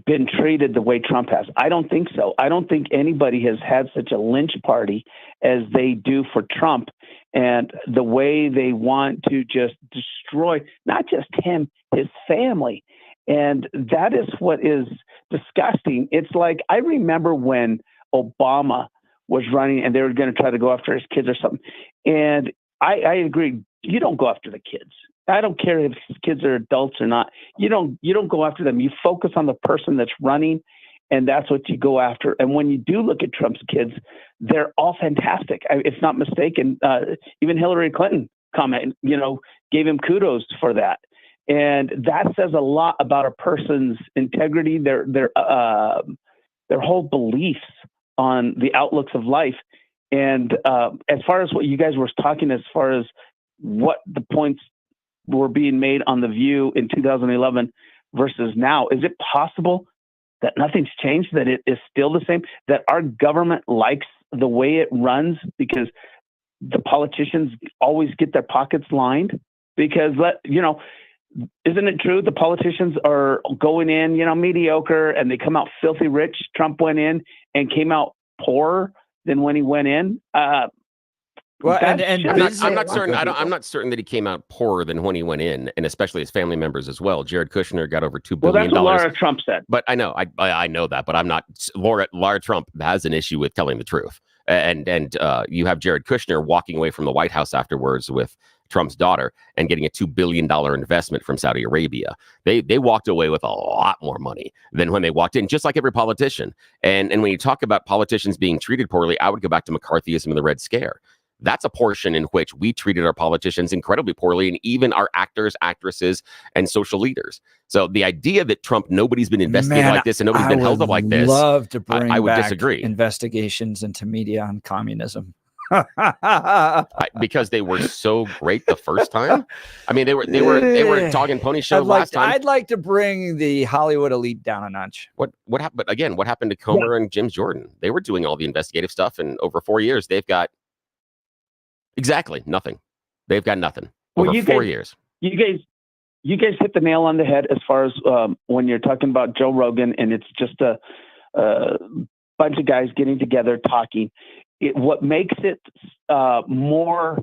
been treated the way Trump has? I don't think so. I don't think anybody has had such a lynch party as they do for Trump, and the way they want to just destroy not just him, his family. And that is what is disgusting. It's like, I remember when Obama was running and they were going to try to go after his kids or something. And I agree. You don't go after the kids. I don't care if his kids are adults or not. You don't go after them. You focus on the person that's running, and that's what you go after. And when you do look at Trump's kids, they're all fantastic. If not mistaken, even Hillary Clinton gave him kudos for that. And that says a lot about a person's integrity, their whole beliefs on the outlooks of life. And as far as what you guys were talking, as far as what the points were being made on The View in 2011 versus now, is it possible that nothing's changed, that it is still the same, that our government likes the way it runs because the politicians always get their pockets lined? Because, isn't it true the politicians are going in, mediocre, and they come out filthy rich? Trump went in and came out poorer than when he went in. Well, I'm not certain. I'm not certain that he came out poorer than when he went in, and especially his family members as well. Jared Kushner got over $2 billion. Well, that's what Laura Trump said. But I know, I know that. But I'm not. Laura Trump has an issue with telling the truth, and you have Jared Kushner walking away from the White House afterwards with Trump's daughter and getting a $2 billion investment from Saudi Arabia. They walked away with a lot more money than when they walked in, just like every politician. And when you talk about politicians being treated poorly, I would go back to McCarthyism and the Red Scare. That's a portion in which we treated our politicians incredibly poorly, and even our actors, actresses, and social leaders. So the idea that Trump, nobody's been investigated like this and nobody's been held up like this, love to bring I would back disagree. Investigations into media on communism. Because they were so great the first time. I mean, they were Dog and Pony Show last time. I'd like to bring the Hollywood elite down a notch. What happened? But again, what happened to Comer and Jim Jordan? They were doing all the investigative stuff, and over 4 years, they've got exactly nothing. They've got nothing over 4 years. You guys hit the nail on the head as far as when you're talking about Joe Rogan, and it's just a bunch of guys getting together talking. What makes it more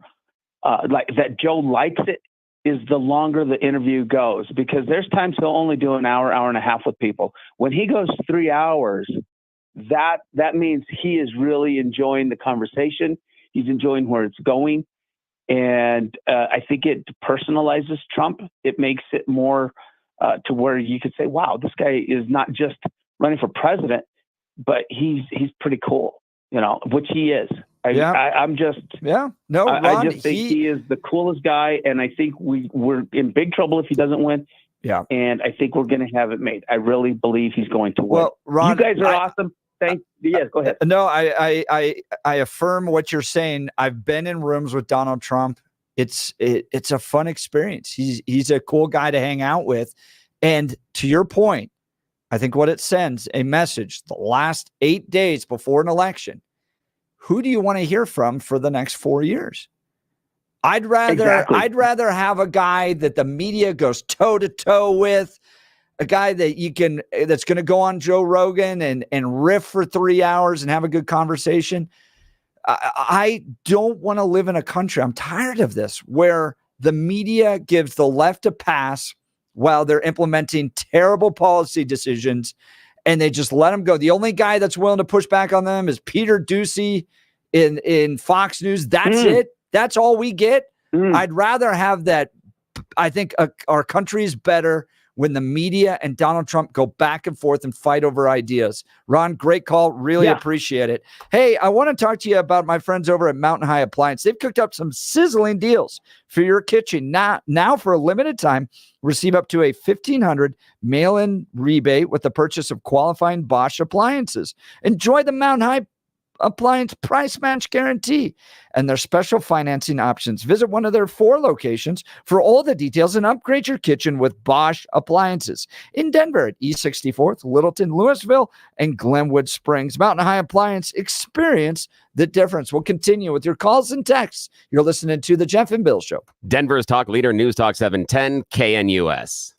like that Joe likes it is the longer the interview goes, because there's times he'll only do an hour and a half with people. When he goes 3 hours, that means he is really enjoying the conversation. He's enjoying where it's going. And I think it personalizes Trump. It makes it more to where you could say, wow, this guy is not just running for president, but he's pretty cool, which he is. I just think he is the coolest guy. And I think we're in big trouble if he doesn't win. Yeah. And I think we're going to have it made. I really believe he's going to win. Well, Ron, you guys are awesome. Yes, go ahead. No, I affirm what you're saying. I've been in rooms with Donald Trump. It's a fun experience. He's a cool guy to hang out with. And to your point, I think what it sends a message the last 8 days before an election. Who do you want to hear from for the next 4 years? I'd rather have a guy that the media goes toe to toe with, a guy that that's going to go on Joe Rogan and riff for 3 hours and have a good conversation. I don't want to live in a country. I'm tired of this where the media gives the left a pass while they're implementing terrible policy decisions and they just let them go. The only guy that's willing to push back on them is Peter Ducey in Fox News. That's it. That's all we get. I'd rather have that. I think our country is better when the media and Donald Trump go back and forth and fight over ideas. Ron, great call. Really appreciate it. Hey, I want to talk to you about my friends over at Mountain High Appliance. They've cooked up some sizzling deals for your kitchen. Now for a limited time, receive up to a $1,500 mail-in rebate with the purchase of qualifying Bosch appliances. Enjoy the Mountain High Appliance price match guarantee and their special financing options. Visit one of their 4 locations for all the details and upgrade your kitchen with Bosch appliances in Denver at East 64th, Littleton, Louisville, and Glenwood Springs. Mountain High Appliance, experience the difference. We'll continue with your calls and texts. You're listening to the Jeff and Bill Show. Denver's talk leader, News Talk 710 KNUS.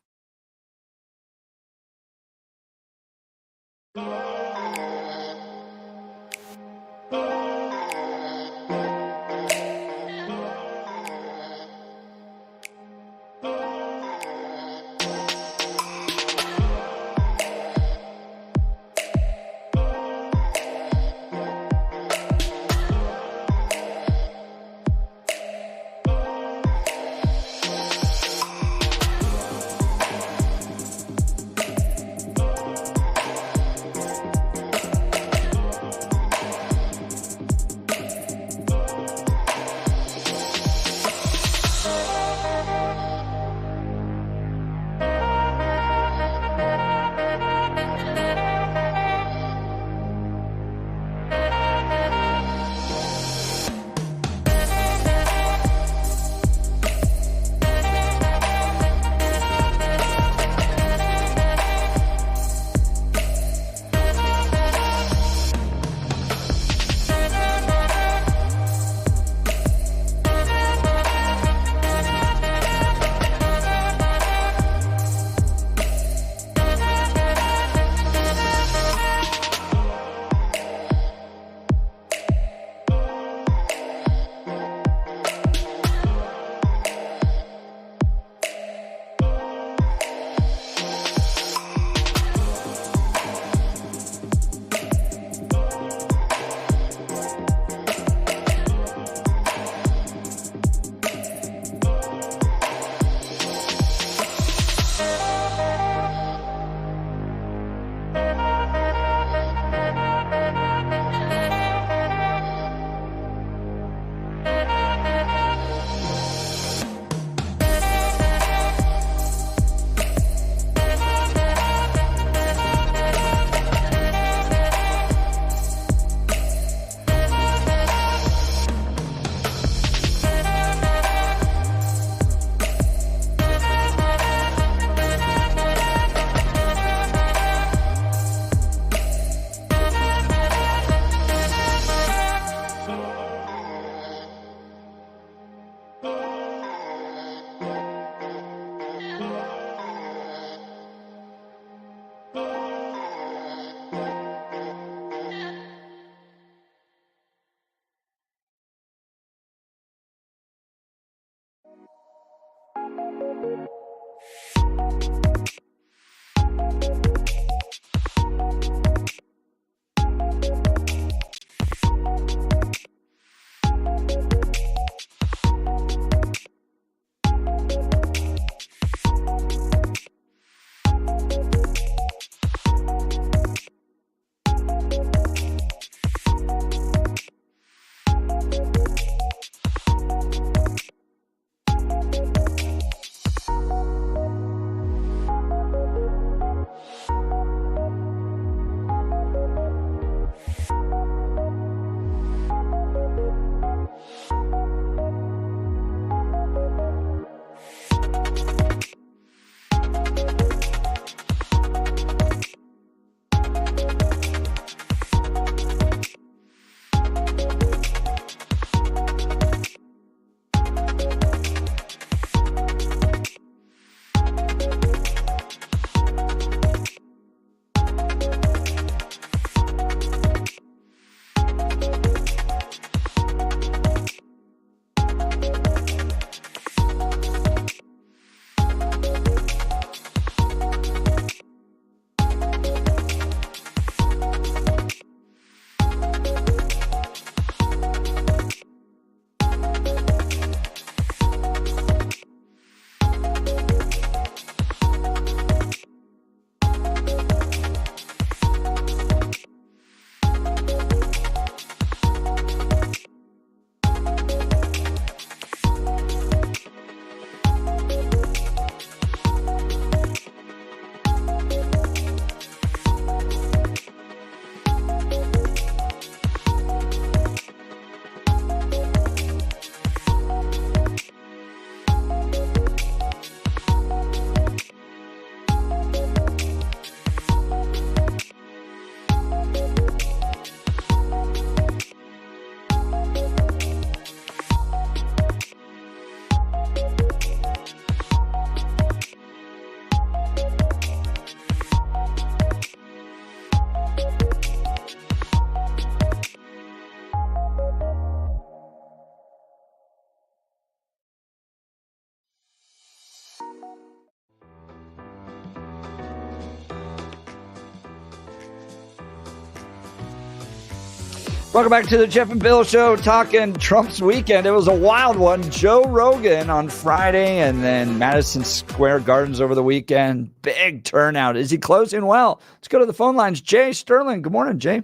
Welcome back to the Jeff and Bill Show, talking Trump's weekend. It was a wild one. Joe Rogan on Friday and then Madison Square Gardens over the weekend. Big turnout. Is he closing well? Let's go to the phone lines. Jay Sterling. Good morning, Jay.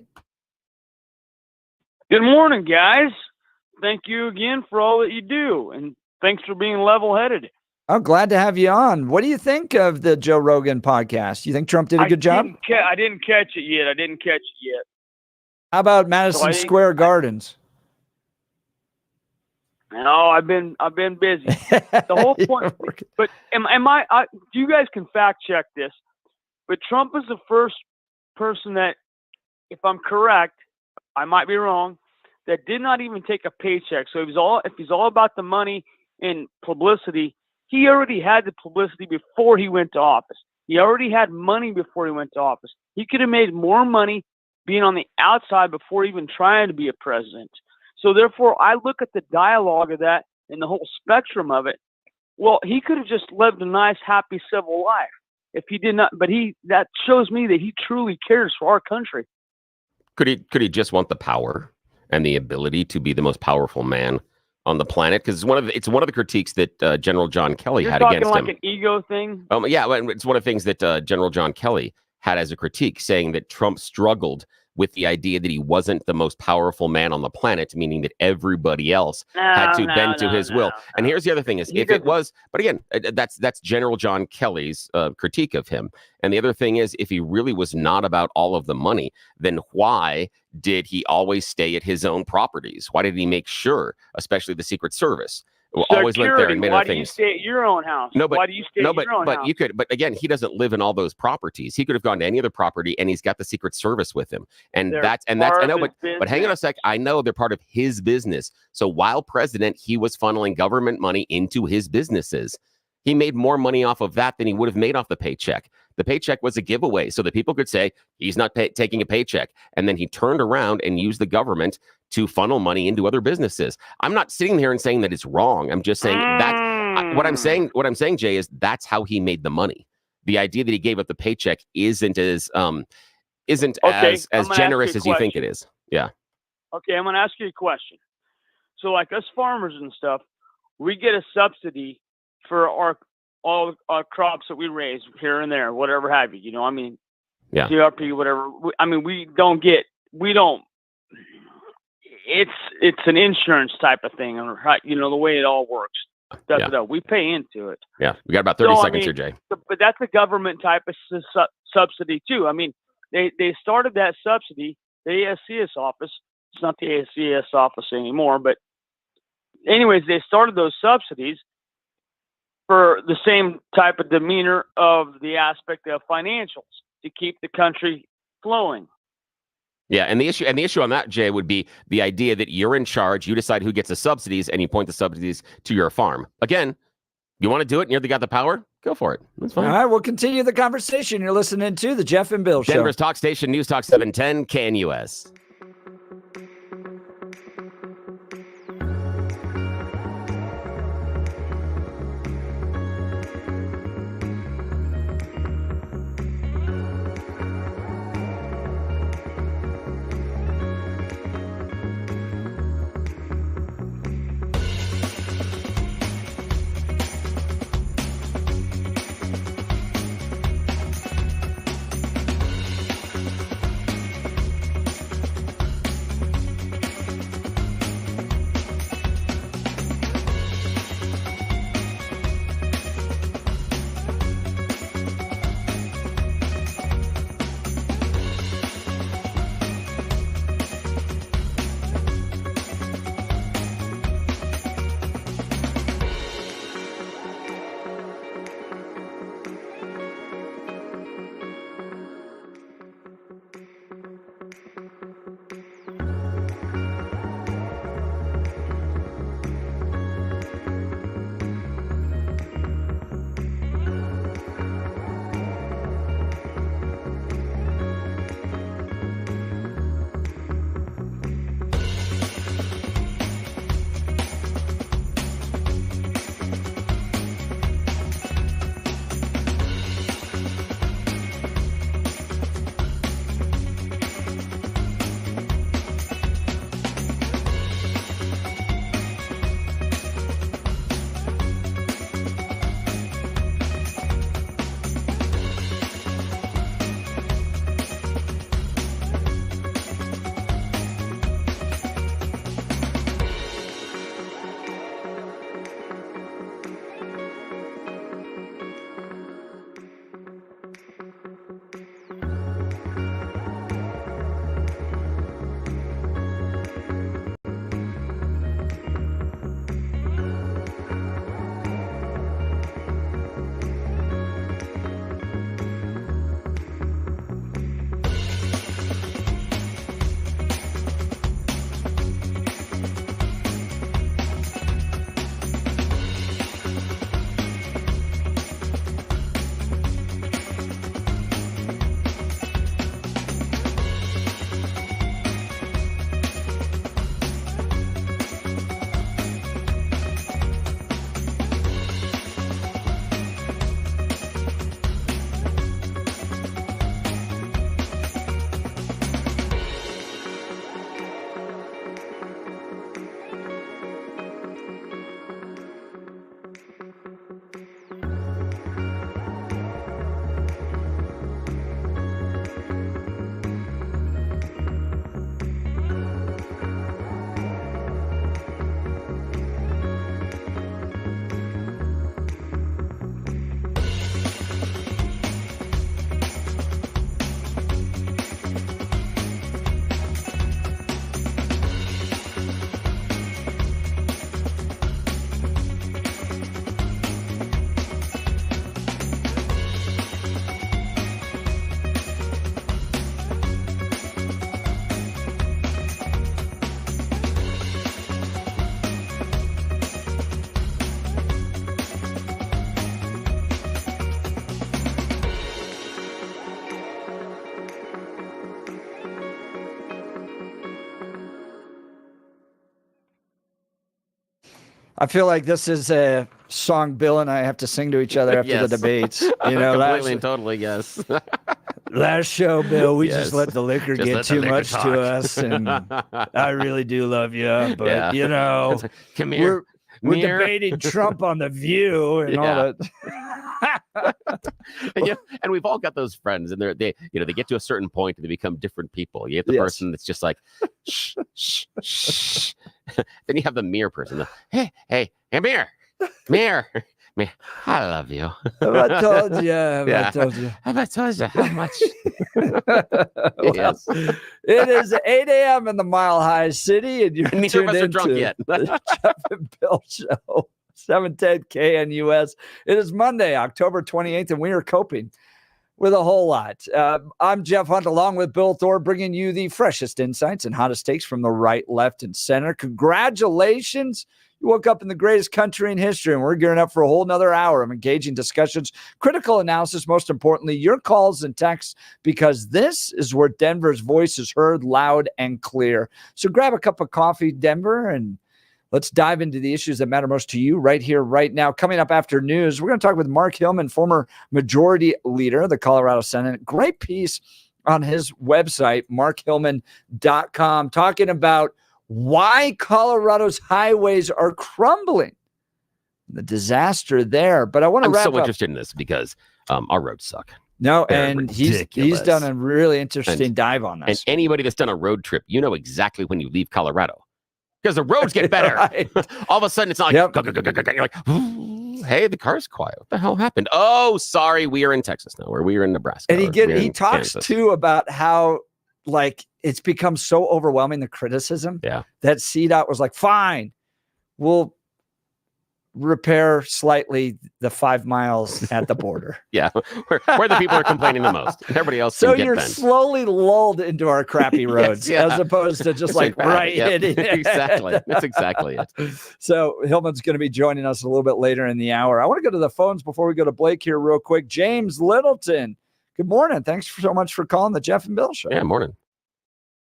Good morning, guys. Thank you again for all that you do, and thanks for being level-headed. I'm glad to have you on. What do you think of the Joe Rogan podcast? You think Trump did a good job? I didn't catch it yet. How about Madison Square Gardens? No, I've been busy. The whole point. But you guys can fact check this, but Trump is the first person that, if I'm correct, I might be wrong, that did not even take a paycheck. So if he's all about the money and publicity, he already had the publicity before he went to office. He already had money before he went to office. He could have made more money being on the outside before even trying to be a president. So therefore, I look at the dialogue of that and the whole spectrum of it. Well, he could have just lived a nice, happy civil life if he did not. But that shows me that he truly cares for our country. Could he just want the power and the ability to be the most powerful man on the planet? Because it's one of the critiques that General John Kelly had against him. You're talking like an ego thing? Yeah, it's one of the things that General John Kelly had as a critique, saying that Trump struggled with the idea that he wasn't the most powerful man on the planet, meaning that everybody else had to bend to his will. And here's the other thing is, if it was, but again, that's General John Kelly's critique of him. And the other thing is, if he really was not about all of the money, then why did he always stay at his own properties? Why did he make sure, especially the Secret Service, always went there and made other things? Why do you stay at your own house? Why do you stay at your own house? You could, but again, he doesn't live in all those properties. He could have gone to any other property, and he's got the Secret Service with him. And I know, but hang on a sec. I know they're part of his business. So while president, he was funneling government money into his businesses. He made more money off of that than he would have made off the paycheck. The paycheck was a giveaway so that people could say he's not taking a paycheck. And then he turned around and used the government to funnel money into other businesses. I'm not sitting here and saying that it's wrong. I'm just saying what I'm saying, Jay, is that's how he made the money. The idea that he gave up the paycheck isn't as generous as you think it is. Yeah. Okay, I'm going to ask you a question. So like us farmers and stuff, we get a subsidy for all our crops that we raise here and there, whatever have you. Yeah. CRP, whatever. It's an insurance type of thing, right? The way it all works. We pay into it. Yeah, we got about 30 seconds here, Jay. But that's a government type of subsidy too. They started that subsidy, the ASCS office. It's not the ASCS office anymore, but anyways, they started those subsidies for the same type of demeanor of the aspect of financials to keep the country flowing. Yeah, and the issue on that, Jay, would be the idea that you're in charge, you decide who gets the subsidies, and you point the subsidies to your farm. Again, you want to do it and you're the guy with the power? Go for it. That's fine. All right, we'll continue the conversation. You're listening to the Jeff and Bill Show. Denver's talk station, News Talk 710, KNUS. I feel like this is a song Bill and I have to sing to each other after the debates. You know, completely and totally, yes. Last show, Bill, we Yes. just let the liquor Just get let the too liquor much talk. to us, and I really do love you, but Yeah. you know, Come here. we're Mirror. debating Trump on The View and all Yeah. that. And we've all got those friends, and they get to a certain point and they become different people. You get the Yes. person that's just like, shh, shh, shh. Then you have the mirror person. Hey, mirror, mirror. I love you. Have I told you? Have Yeah. I told you? Have I told you how much? Yes. It is 8 a.m. in the Mile High City, and you're Neither of tuned us are drunk into yet. the Jeff and Bill Show, 710 KNUS. It is Monday, October 28th, and we are coping with a whole lot. I'm Jeff Hunt, along with Bill Thor, bringing you the freshest insights and hottest takes from the right, left, and center. Congratulations. You woke up in the greatest country in history, and we're gearing up for a whole nother hour of engaging discussions, critical analysis, most importantly, your calls and texts, because this is where Denver's voice is heard loud and clear. So grab a cup of coffee, Denver, and let's dive into the issues that matter most to you right here, right now. Coming up after news, we're going to talk with Mark Hillman, former majority leader of the Colorado Senate. Great piece on his website, markhillman.com, talking about why Colorado's highways are crumbling, the disaster there. But I want to I'm wrap so up. interested in this because our roads suck. No, They're and he's ridiculous. done a really interesting dive on And this. anybody that's done a road trip, you know exactly when you leave Colorado because the roads get better. Right. All of a sudden, it's not like, you're like, "Ooh, hey, the car's quiet. What the hell happened? Oh, sorry, we are in Texas now, or we are in Nebraska. And or we are he in talks Kansas." too about how like it's become so overwhelming, the criticism, that CDOT was like, fine, we'll repair slightly the 5 miles at the border. Yeah, where the people are complaining the most. Everybody else So can get you're bent. slowly lulled into our crappy roads, Yes, yeah. as opposed to just It's like bad. right Yep. hitting it. Exactly. That's exactly it. So Hillman's going to be joining us a little bit later in the hour. I want to go to the phones before we go to Blake here real quick. James Littleton, good morning. Thanks so much for calling the Jeff and Bill Show. Yeah, morning.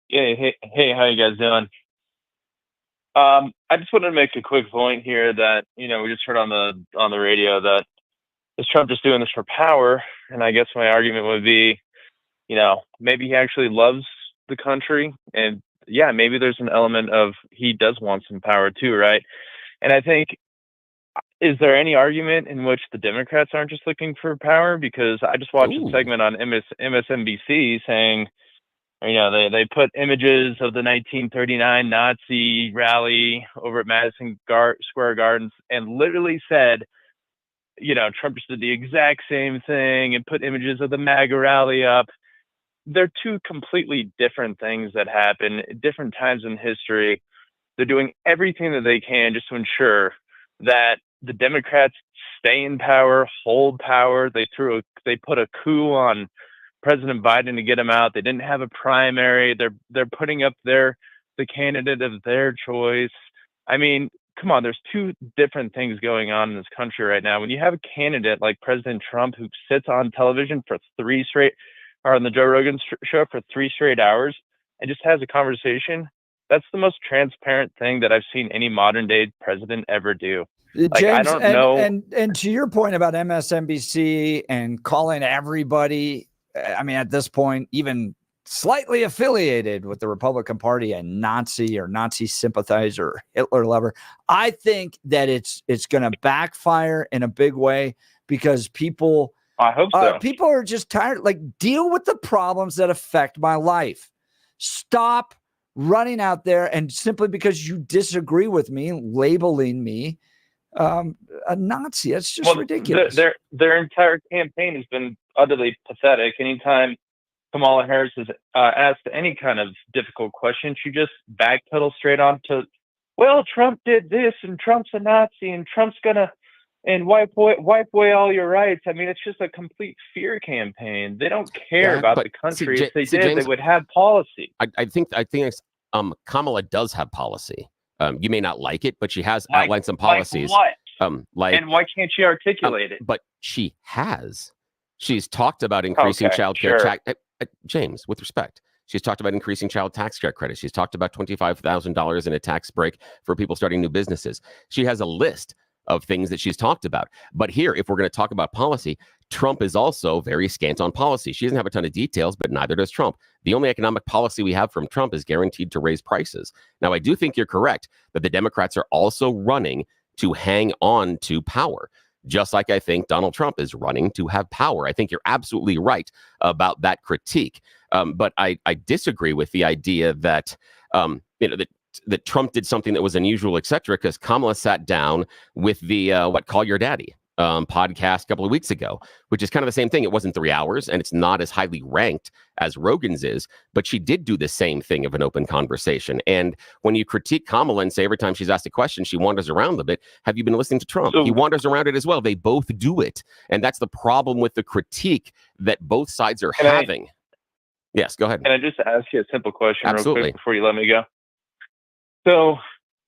Yeah, hey, how you guys doing? I just wanted to make a quick point here that, we just heard on the radio that is Trump just doing this for power? And I guess my argument would be, maybe he actually loves the country, and yeah, maybe there's an element of he does want some power too, right? And I think, is there any argument in which the Democrats aren't just looking for power? Because I just watched a segment on MSNBC saying, they put images of the 1939 Nazi rally over at Madison Square Gardens and literally said, Trump just did the exact same thing and put images of the MAGA rally up. They're two completely different things that happen at different times in history. They're doing everything that they can just to ensure that the Democrats stay in power, hold power. They put a coup on President Biden to get him out. They didn't have a primary. They're putting up the candidate of their choice. I mean, come on, there's two different things going on in this country right now. When you have a candidate like President Trump who sits on television for on the Joe Rogan show for 3 straight hours and just has a conversation, that's the most transparent thing that I've seen any modern day president ever do. Like, James, I don't know. And to your point about MSNBC and calling everybody, I mean, at this point, even slightly affiliated with the Republican Party, a Nazi or Nazi sympathizer, or Hitler lover, I think that it's going to backfire in a big way because people, I hope so. People are just tired. Like, deal with the problems that affect my life. Stop running out there and simply because you disagree with me, labeling me a Nazi. It's just ridiculous. Their entire campaign has been utterly pathetic. Anytime Kamala Harris is asked any kind of difficult question, she just backpedals straight on to, well, Trump did this and Trump's a Nazi and Trump's gonna wipe away all your rights. I mean, it's just a complete fear campaign. They don't care about the country. If they did, James, they would have policy. I think Kamala does have policy. You may not like it, but she has outlined some policies. Like what? And why can't she articulate it? But she has. She's talked about increasing child care. Sure. James, with respect, She's talked about increasing child tax credit. She's talked about $25,000 in a tax break for people starting new businesses. She has a list of things that she's talked about. But here, if we're going to talk about policy, Trump is also very scant on policy. She doesn't have a ton of details, but neither does Trump. The only economic policy we have from Trump is guaranteed to raise prices. Now, I do think you're correct that the Democrats are also running to hang on to power, just like I think Donald Trump is running to have power. I think you're absolutely right about that critique. But I disagree with the idea that, that Trump did something that was unusual, et cetera, because Kamala sat down with the Call Your Daddy podcast a couple of weeks ago, which is kind of the same thing. It wasn't 3 hours and it's not as highly ranked as Rogan's is, but she did do the same thing of an open conversation. And when you critique Kamala and say every time she's asked a question, she wanders around a bit, have you been listening to Trump? He wanders around it as well. They both do it. And that's the problem with the critique that both sides are having. Yes, go ahead. Can I just ask you a simple question Absolutely. real quick before you let me go? So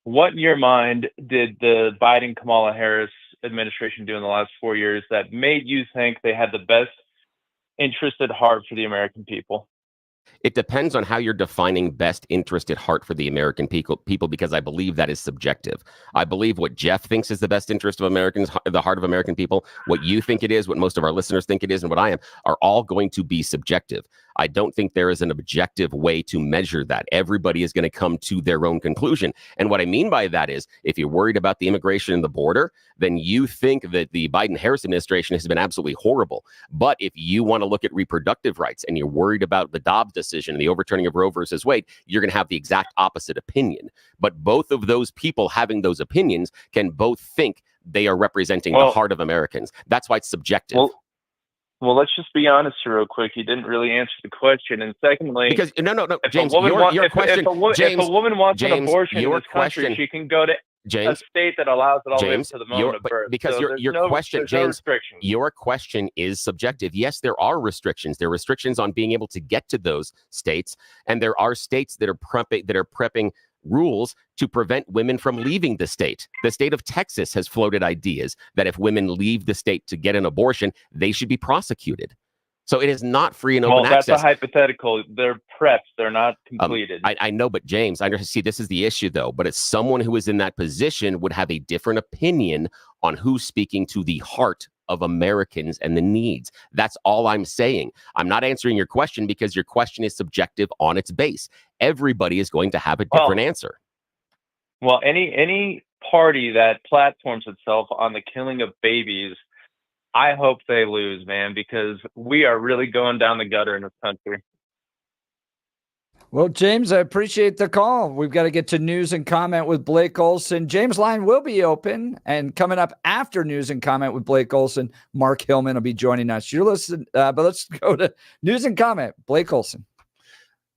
what in your mind did the Biden-Kamala Harris administration do in the last 4 years that made you think they had the best interest at heart for the American people? It depends on how you're defining best interest at heart for the American people, because I believe that is subjective. I believe what Jeff thinks is the best interest of Americans, the heart of American people, what you think it is, what most of our listeners think it is, and what I am, are all going to be subjective. I don't think there is an objective way to measure that. Everybody is going to come to their own conclusion. And what I mean by that is, if you're worried about the immigration and the border, then you think that the Biden-Harris administration has been absolutely horrible. But if you want to look at reproductive rights and you're worried about the Dobbs decision and the overturning of Roe versus Wade, you're going to have the exact opposite opinion. But both of those people having those opinions can both think they are representing the heart of Americans. That's why it's subjective. Well, let's just be honest real quick. You didn't really answer the question. And secondly, because no, James, if a woman wants James, an abortion in this question, country, she can go to a state that allows it all the way to the moment of birth. Because so your question, James, restriction. Your question is subjective. Yes, there are restrictions. There are restrictions on being able to get to those states, and there are states that are prepping rules to prevent women from leaving the state. The state of Texas has floated ideas that if women leave the state to get an abortion, they should be prosecuted. So it is not free and open access. That's a hypothetical. They're prepped. They're not completed. I know, but James, I see this is the issue, though. But it's someone who is in that position would have a different opinion on who's speaking to the heart of Americans and the needs. That's all I'm saying. I'm not answering your question because your question is subjective on its base. Everybody is going to have a different answer. Well, any party that platforms itself on the killing of babies, I hope they lose, man, because we are really going down the gutter in this country. Well, James, I appreciate the call. We've got to get to news and comment with Blake Olson. James' line will be open, and coming up after news and comment with Blake Olson, Mark Hillman will be joining us. You're listening, but let's go to news and comment. Blake Olson.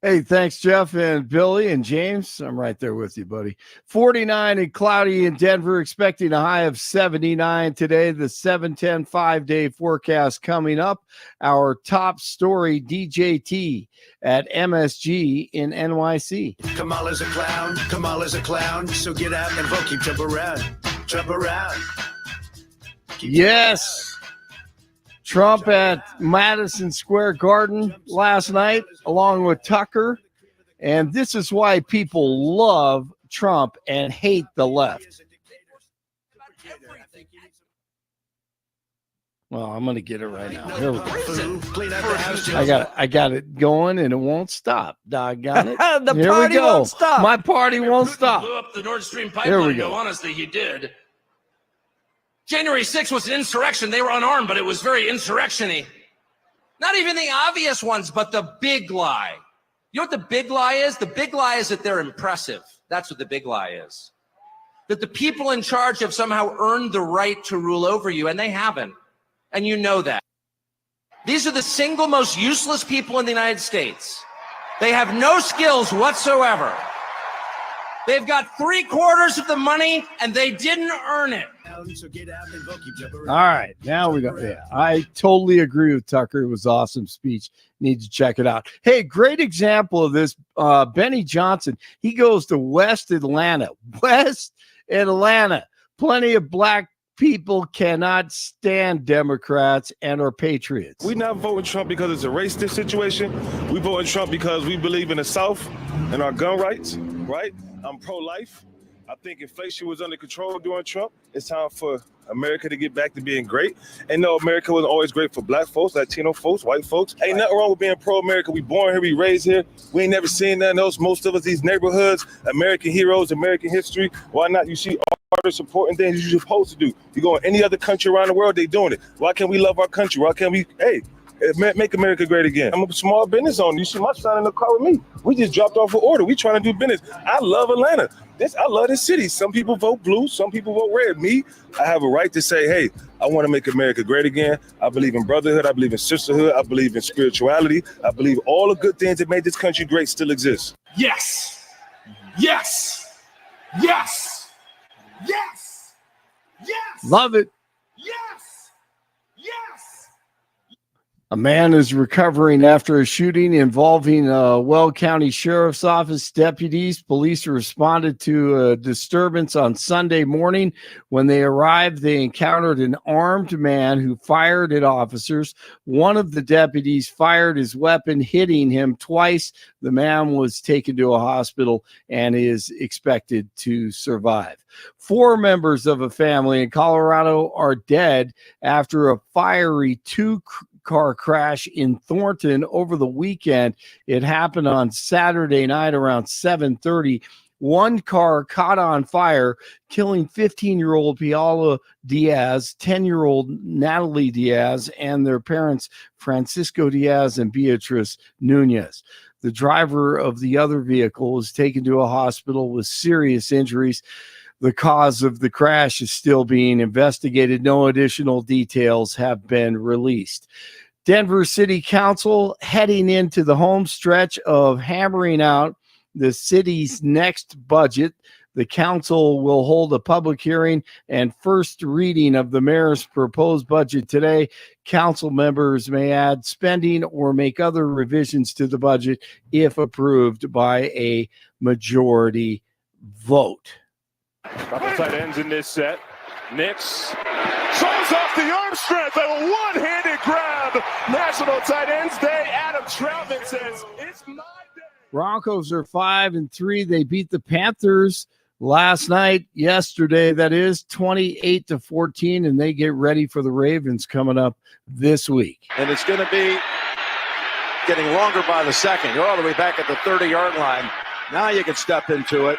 Hey, thanks, Jeff and Billy and James. I'm right there with you, buddy. 49 and cloudy in Denver, expecting a high of 79 today. The 7-10 5-day forecast coming up. Our top story, DJT at MSG in NYC. Kamala's a clown. Kamala's a clown. So get out and vote. Keep jump around. Jump around. Yes. Trump at Madison Square Garden last night, along with Tucker. And this is why people love Trump and hate the left. Well, I'm going to get it right now. Here we go. I got it going, and it won't stop. Doggone it. The Here party we go. won't stop. My party won't stop. Blew up the Nord Stream Here pipeline. we go. No, honestly, he did. January 6th was an insurrection. They were unarmed, but it was very insurrection-y. Not even the obvious ones, but the big lie. You know what the big lie is? The big lie is that they're impressive. That's what the big lie is. That the people in charge have somehow earned the right to rule over you, and they haven't. And you know that. These are the single most useless people in the United States. They have no skills whatsoever. They've got 3/4 of the money, and they didn't earn it. All right, now we go. Yeah, I totally agree with Tucker. It was an awesome speech. Need to check it out. Hey, great example of this. Benny Johnson. He goes to West Atlanta. Plenty of black people cannot stand Democrats and are patriots. We're not voting Trump because it's a racist situation. We voting Trump because we believe in the South and our gun rights, right? I'm pro-life. I think inflation was under control during Trump. It's time for America to get back to being great. And no, America was always great for black folks, Latino folks, white folks. Ain't nothing wrong with being pro-America. We born here, we raised here. We ain't never seen nothing else. Most of us, these neighborhoods, American heroes, American history. Why not? You see artists supporting things you're supposed to do. You go in any other country around the world, they doing it. Why can't we love our country? Why can't we, make America great again? I'm a small business owner. You see my son in the car with me. We just dropped off an order. We trying to do business. I love Atlanta. I love this city. Some people vote blue. Some people vote red. Me, I have a right to say, hey, I want to make America great again. I believe in brotherhood. I believe in sisterhood. I believe in spirituality. I believe all the good things that made this country great still exist. Yes. Yes. Yes. Yes. Yes. Love it. Yes. Yes. A man is recovering after a shooting involving Weld County Sheriff's Office deputies. Police responded to a disturbance on Sunday morning. When they arrived, they encountered an armed man who fired at officers. One of the deputies fired his weapon, hitting him twice. The man was taken to a hospital and is expected to survive. 4 members of a family in Colorado are dead after a fiery two-car crash in Thornton over the weekend. It happened on Saturday night around 7:30. One car caught on fire, killing 15-year-old Paola Diaz, 10-year-old Natalie Diaz, and their parents, Francisco Diaz and Beatriz Nunez. The driver of the other vehicle was taken to a hospital with serious injuries. The cause of the crash is still being investigated. No additional details have been released. Denver City Council heading into the home stretch of hammering out the city's next budget. The council will hold a public hearing and first reading of the mayor's proposed budget today. Council members may add spending or make other revisions to the budget if approved by a majority vote. Couple tight ends in this set. Nix shows off the arm strength of a one-handed grab. National Tight Ends Day. Adam Troutman says, it's my day. Broncos are 5-3. They beat the Panthers yesterday, that is 28-14, and they get ready for the Ravens coming up this week. And it's going to be getting longer by the second. You're all the way back at the 30-yard line. Now you can step into it.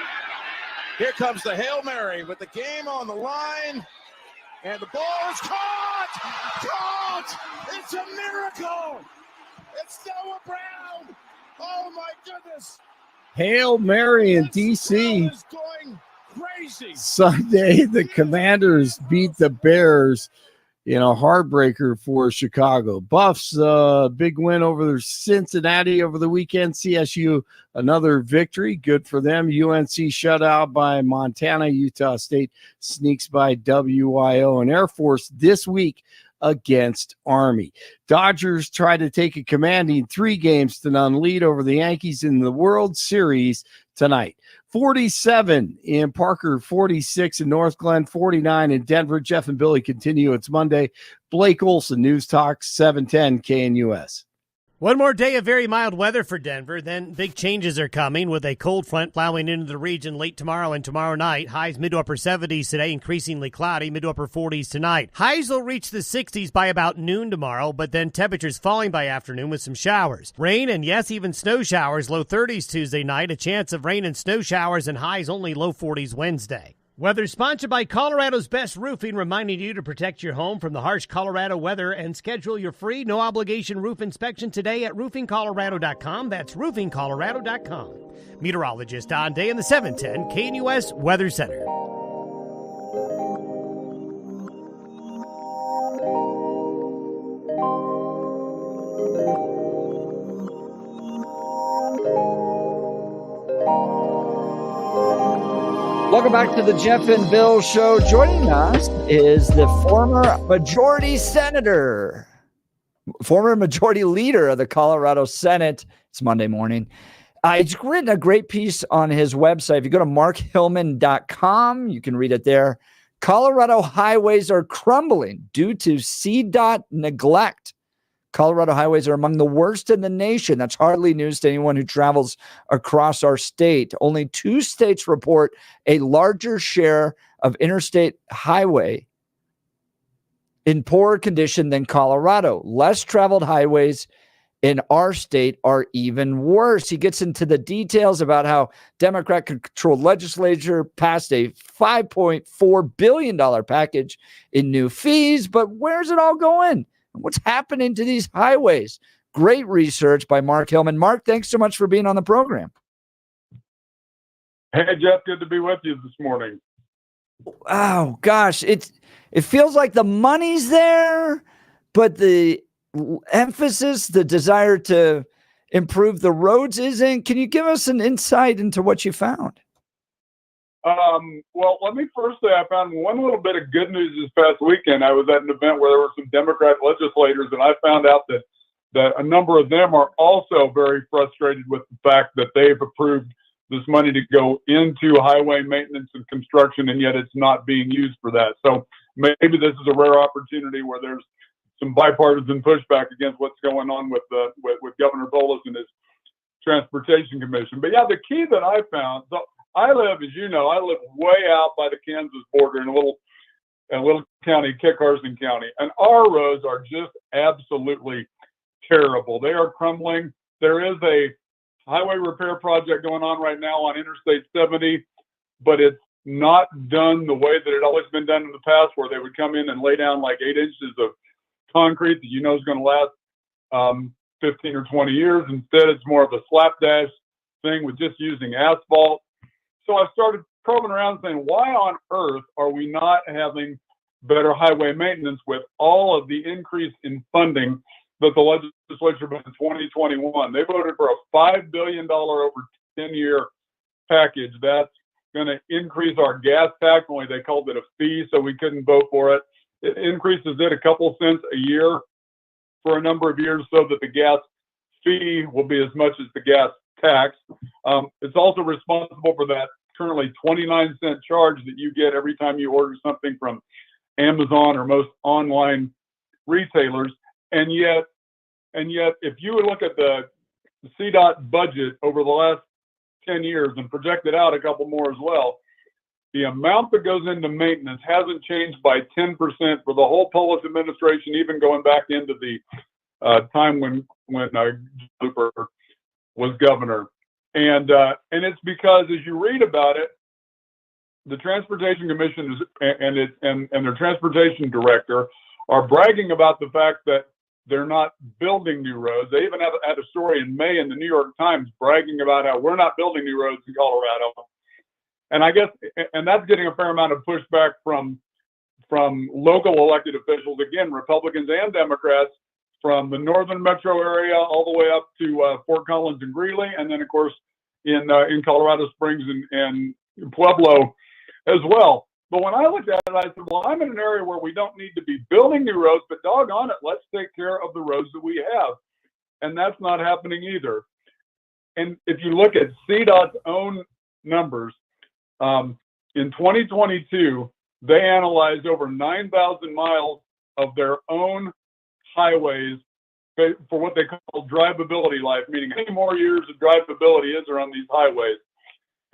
Here comes the Hail Mary with the game on the line. And the ball is caught! Caught! It's a miracle! It's Noah Brown! Oh, my goodness! Hail Mary in D.C. Is going crazy. Sunday, the Commanders beat the Bears in a heartbreaker for Chicago. Buffs, big win over Cincinnati over the weekend. CSU, another victory. Good for them. UNC shut out by Montana. Utah State sneaks by WIO. And Air Force this week against Army. Dodgers try to take a commanding 3-0 lead over the Yankees in the World Series tonight. 47 in Parker, 46 in North Glen, 49 in Denver. Jeff and Billy continue. It's Monday. Blake Olson, News Talk 710 KNUS. One more day of very mild weather for Denver, then big changes are coming with a cold front plowing into the region late tomorrow and tomorrow night. Highs mid to upper 70s today, increasingly cloudy, mid to upper 40s tonight. Highs will reach the 60s by about noon tomorrow, but then temperatures falling by afternoon with some showers. Rain and yes, even snow showers, low 30s Tuesday night. A chance of rain and snow showers and highs only low 40s Wednesday. Weather sponsored by Colorado's Best Roofing, reminding you to protect your home from the harsh Colorado weather and schedule your free no-obligation roof inspection today at roofingcolorado.com. That's roofingcolorado.com. Meteorologist Don Day in the 710 KNUS Weather Center. Welcome back to the Jeff and Bill Show. Joining us is the former majority leader of the Colorado Senate. It's Monday morning. He's written a great piece on his website. If you go to markhillman.com, you can read it there. Colorado highways are crumbling due to CDOT neglect. Colorado highways are among the worst in the nation. That's hardly news to anyone who travels across our state. Only 2 states report a larger share of interstate highway in poorer condition than Colorado. Less traveled highways in our state are even worse. He gets into the details about how Democrat-controlled legislature passed a $5.4 billion package in new fees, but where's it all going? What's happening to these highways? Great research by Mark Hillman. Mark, thanks so much for being on the program. Hey, Jeff, good to be with you this morning. Oh, gosh. It feels like the money's there, but the emphasis, the desire to improve the roads isn't. Can you give us an insight into what you found? Well, let me first say I found one little bit of good news this past weekend. I was at an event where there were some Democrat legislators, and I found out that a number of them are also very frustrated with the fact that they've approved this money to go into highway maintenance and construction, and yet it's not being used for that. So maybe this is a rare opportunity where there's some bipartisan pushback against what's going on with Governor Polis and his Transportation Commission. But yeah, the key that I found, so I live, as you know, way out by the Kansas border in a little county, Kit Carson County, and our roads are just absolutely terrible. They are crumbling. There is a highway repair project going on right now on Interstate 70, but it's not done the way that it always been done in the past, where they would come in and lay down like 8 inches of concrete that you know is going to last 15 or 20 years. Instead, it's more of a slapdash thing with just using asphalt. So I started probing around saying, why on earth are we not having better highway maintenance with all of the increase in funding that the legislature put in 2021? They voted for a $5 billion over 10-year package. That's going to increase our gas tax. Only they called it a fee, so we couldn't vote for it. It increases it a couple cents a year for a number of years so that the gas fee will be as much as the gas tax. It's also responsible for that currently 29-cent charge that you get every time you order something from Amazon or most online retailers. And yet, if you look at the CDOT budget over the last 10 years and project it out a couple more as well, the amount that goes into maintenance hasn't changed by 10% for the whole Polis administration, even going back into the time when Cooper was governor. And it's because, as you read about it, the Transportation Commission and their transportation director are bragging about the fact that they're not building new roads. They even had a story in May in the New York Times bragging about how we're not building new roads in Colorado. And I guess, and that's getting a fair amount of pushback from local elected officials, again, Republicans and Democrats, from the northern metro area all the way up to Fort Collins and Greeley, and then of course in Colorado Springs and Pueblo as well. But when I looked at it, I said, well, I'm in an area where we don't need to be building new roads, but doggone it, let's take care of the roads that we have. And that's not happening either. And if you look at CDOT's own numbers, in 2022, they analyzed over 9,000 miles of their own highways for what they call drivability life, meaning how many more years of drivability is there on these highways.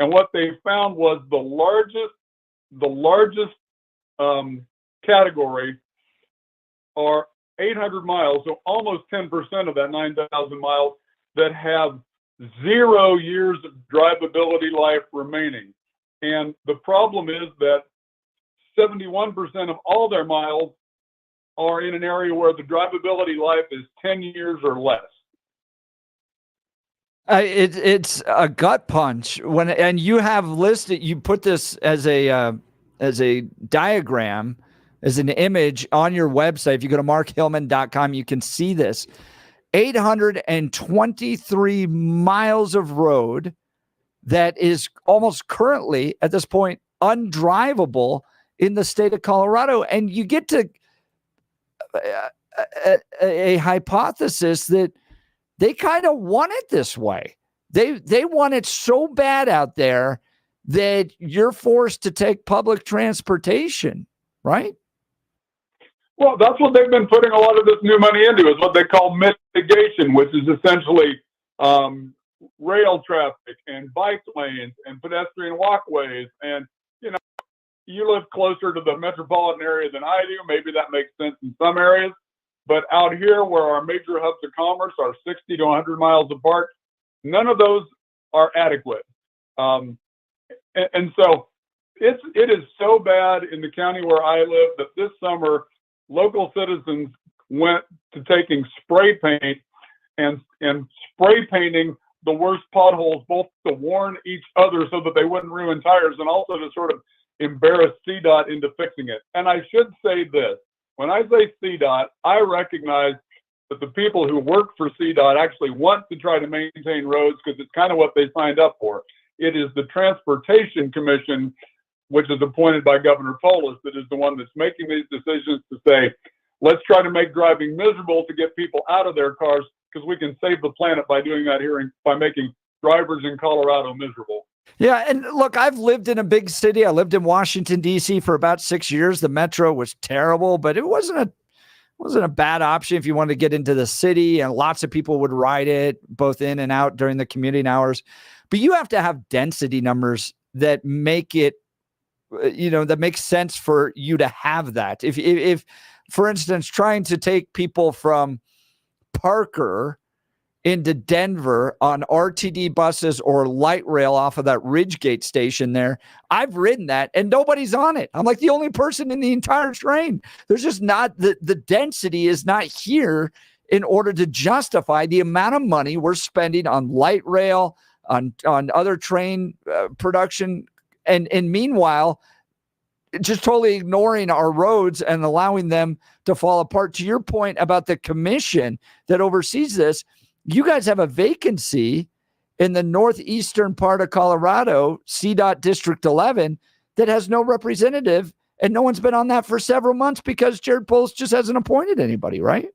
And what they found was the largest category are 800 miles, so almost 10% of that 9,000 miles that have 0 years of drivability life remaining. And the problem is that 71% of all their miles are in an area where the drivability life is 10 years or less. It's a gut punch and you have listed. You put this as a diagram, as an image on your website. If you go to markhillman.com, you can see this. 823 miles of road that is almost currently at this point undrivable in the state of Colorado. And you get to a hypothesis that they kind of want it this way. They want it so bad out there that you're forced to take public transportation, right? Well, that's what they've been putting a lot of this new money into, is what they call mitigation, which is essentially rail traffic and bike lanes and pedestrian walkways. And, you know, you live closer to the metropolitan area than I do. Maybe that makes sense in some areas. But out here where our major hubs of commerce are 60 to 100 miles apart, none of those are adequate. And so it is so bad in the county where I live that this summer, local citizens went to taking spray paint and spray painting the worst potholes, both to warn each other so that they wouldn't ruin tires, and also to sort of embarrass CDOT into fixing it. And I should say this, when I say CDOT, I recognize that the people who work for CDOT actually want to try to maintain roads because it's kind of what they signed up for. It is the Transportation Commission, which is appointed by Governor Polis, that is the one that's making these decisions to say, let's try to make driving miserable to get people out of their cars, because we can save the planet by doing that here, by making drivers in Colorado miserable. Yeah, and look, I've lived in a big city. I lived in Washington, D.C. for about 6 years. The metro was terrible, but it wasn't a bad option if you wanted to get into the city, and lots of people would ride it both in and out during the commuting hours. But you have to have density numbers that make it, that makes sense for you to have that. If for instance, trying to take people from Parker into Denver on RTD buses or light rail off of that Ridgegate station there, I've ridden that and nobody's on it. I'm like the only person in the entire train. There's just not, the density is not here in order to justify the amount of money we're spending on light rail, on other train production, and meanwhile, just totally ignoring our roads and allowing them to fall apart. To your point about the commission that oversees this, you guys have a vacancy in the northeastern part of Colorado, CDOT District 11, that has no representative, and no one's been on that for several months because Jared Polis just hasn't appointed anybody, right?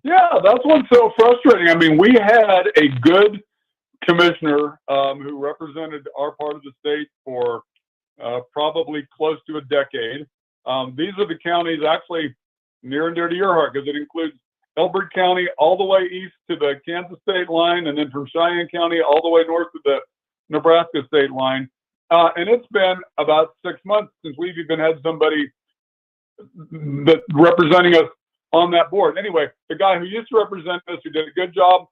Yeah, that's what's so frustrating. I mean, we had a good commissioner who represented our part of the state for probably close to a decade. These are the counties actually near and dear to your heart, because it includes Elbert County all the way east to the Kansas state line, and then from Cheyenne County all the way north to the Nebraska state line. And it's been about 6 months since we've even had somebody that representing us on that board. Anyway, the guy who used to represent us, who did a good job,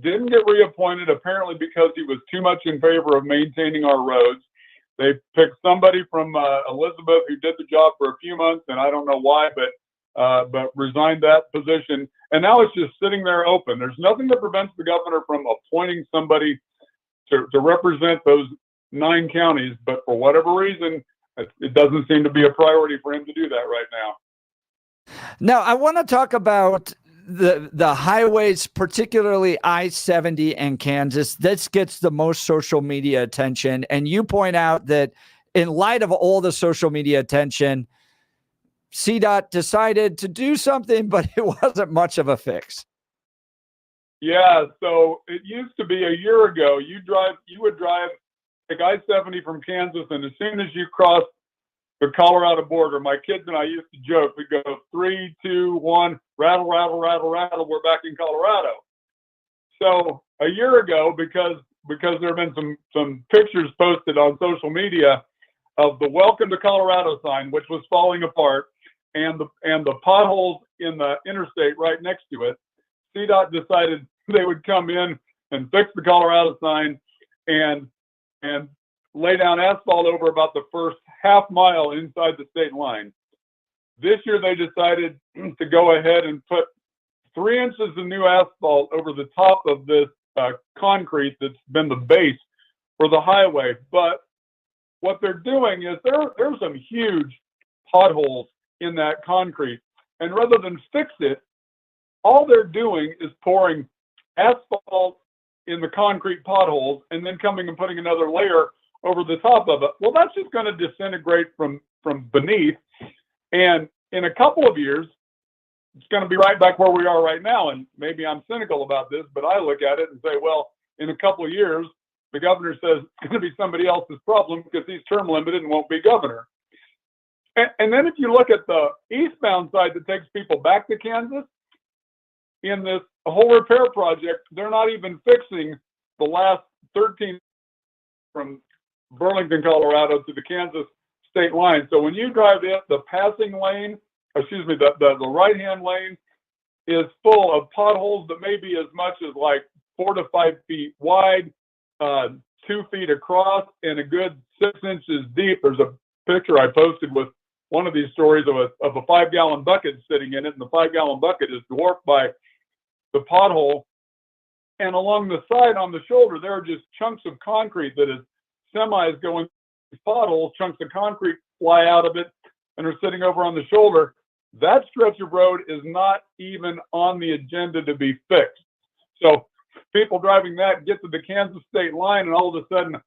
didn't get reappointed, apparently because he was too much in favor of maintaining our roads. They picked somebody from Elizabeth who did the job for a few months, and I don't know why, but resigned that position. And now it's just sitting there open. There's nothing that prevents the governor from appointing somebody to represent those 9 counties, but for whatever reason, it doesn't seem to be a priority for him to do that right now. Now, I want to talk about the highways, particularly I-70 and Kansas. This gets the most social media attention. And you point out that in light of all the social media attention, CDOT decided to do something, but it wasn't much of a fix. Yeah, so it used to be a year ago, you would drive like I-70 from Kansas, and as soon as you cross the Colorado border, my kids and I used to joke, we'd go 3, 2, 1, rattle, rattle, rattle, rattle, we're back in Colorado. So a year ago, because there have been some pictures posted on social media of the Welcome to Colorado sign, which was falling apart, and the potholes in the interstate right next to it, CDOT decided they would come in and fix the Colorado sign and lay down asphalt over about the first half mile inside the state line. This year they decided to go ahead and put 3 inches of new asphalt over the top of this concrete that's been the base for the highway. But what they're doing is there's some huge potholes in that concrete. And rather than fix it, all they're doing is pouring asphalt in the concrete potholes and then coming and putting another layer over the top of it. Well, that's just going to disintegrate from beneath. And in a couple of years, it's going to be right back where we are right now. And maybe I'm cynical about this, but I look at it and say, well, in a couple of years, the governor says it's going to be somebody else's problem because he's term limited and won't be governor. And then if you look at the eastbound side that takes people back to Kansas, in this whole repair project, they're not even fixing the last 13 from Burlington, Colorado to the Kansas state line. So when you drive in, the passing lane, the right-hand lane is full of potholes that may be as much as like 4 to 5 feet wide, 2 feet across, and a good 6 inches deep. There's a picture I posted with one of these stories of a 5-gallon bucket sitting in it, and the 5-gallon bucket is dwarfed by the pothole. And along the side on the shoulder, there are just chunks of concrete that is semis going through potholes, chunks of concrete fly out of it and are sitting over on the shoulder. That stretch of road is not even on the agenda to be fixed. So people driving that get to the Kansas state line, and all of a sudden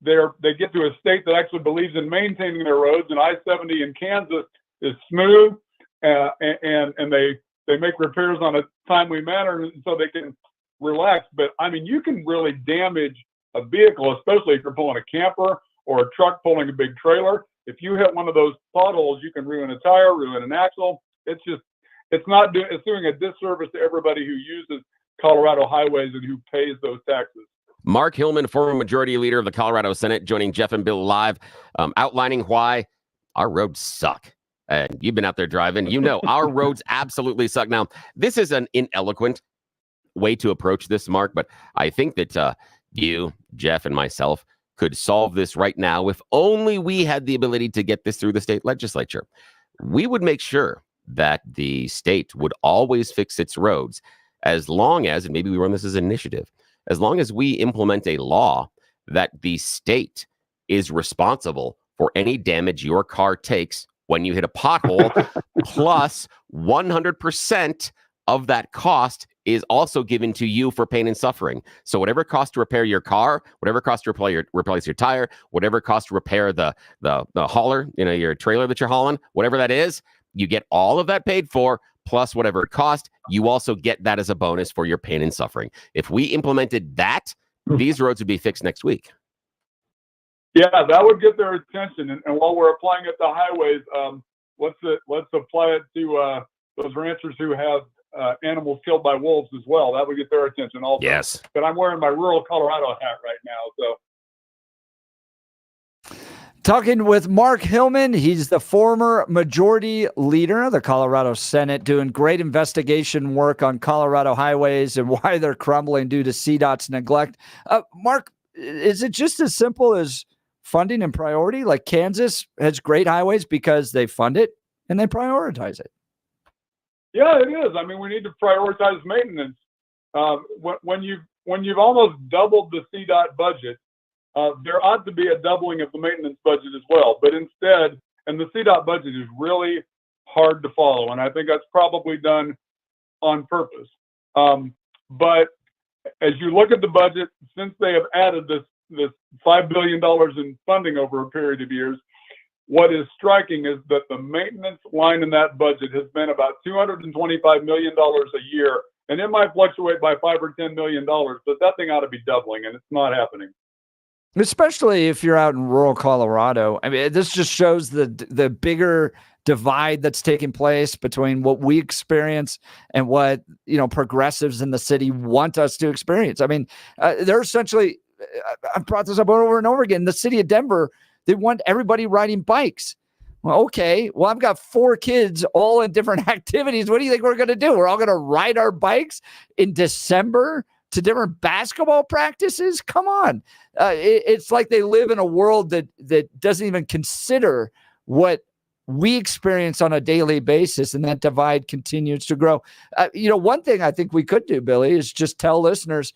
they get to a state that actually believes in maintaining their roads, and I-70 in Kansas is smooth, and they make repairs on a timely manner so they can relax. But I mean, you can really damage a vehicle, especially if you're pulling a camper or a truck pulling a big trailer. If you hit one of those potholes, you can ruin a tire, ruin an axle. It's doing a disservice to everybody who uses Colorado highways and who pays those taxes. Mark Hillman, former majority leader of the Colorado Senate, joining Jeff and Bill live, outlining why our roads suck. And you've been out there driving. You know, our roads absolutely suck. Now, this is an ineloquent way to approach this, Mark, but I think that you, Jeff, and myself could solve this right now if only we had the ability to get this through the state legislature. We would make sure that the state would always fix its roads as long as, and maybe we run this as an initiative, as long as we implement a law that the state is responsible for any damage your car takes when you hit a pothole, plus 100% of that cost is also given to you for pain and suffering. So whatever it costs to repair your car, whatever it costs to replace your tire, whatever it costs to repair the hauler, your trailer that you're hauling, whatever that is, you get all of that paid for, plus whatever it costs. You also get that as a bonus for your pain and suffering. If we implemented that, these roads would be fixed next week. Yeah, that would get their attention. And while we're applying it to highways, let's apply it to those ranchers who have animals killed by wolves as well. That would get their attention also. Yes. But I'm wearing my rural Colorado hat right now, so. Talking with Mark Hillman. He's the former majority leader of the Colorado Senate, doing great investigation work on Colorado highways and why they're crumbling due to CDOT's neglect. Mark, is it just as simple as funding and priority? Like Kansas has great highways because they fund it and they prioritize it. Yeah, it is. I mean, we need to prioritize maintenance. When you've almost doubled the CDOT budget, there ought to be a doubling of the maintenance budget as well. But instead, and the CDOT budget is really hard to follow, and I think that's probably done on purpose. But as you look at the budget, since they have added this $5 billion in funding over a period of years, what is striking is that the maintenance line in that budget has been about $225 million a year, and it might fluctuate by $5 or $10 million, but that thing ought to be doubling, and it's not happening. Especially if you're out in rural Colorado. I mean, this just shows the bigger divide that's taking place between what we experience and what, progressives in the city want us to experience. I mean, they're essentially, I've brought this up over and over again, the city of Denver, they want everybody riding bikes. Well, okay. Well, I've got 4 kids all in different activities. What do you think we're going to do? We're all going to ride our bikes in December to different basketball practices? Come on. It's like they live in a world that doesn't even consider what we experience on a daily basis, and that divide continues to grow. One thing I think we could do, Billy, is just tell listeners,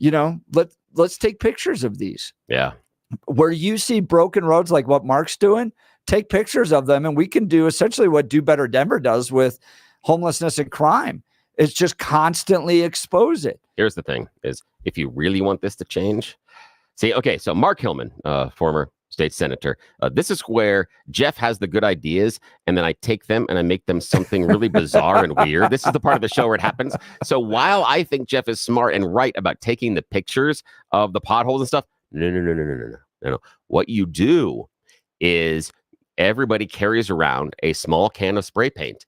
let's take pictures of these. Yeah. Where you see broken roads like what Mark's doing, take pictures of them, and we can do essentially what Do Better Denver does with homelessness and crime. It's just constantly expose it. Here's the thing is, if you really want this to change, so Mark Hillman, former state senator. This is where Jeff has the good ideas, and then I take them and I make them something really bizarre and weird. This is the part of the show where it happens. So while I think Jeff is smart and right about taking the pictures of the potholes and stuff, no. What you do is everybody carries around a small can of spray paint,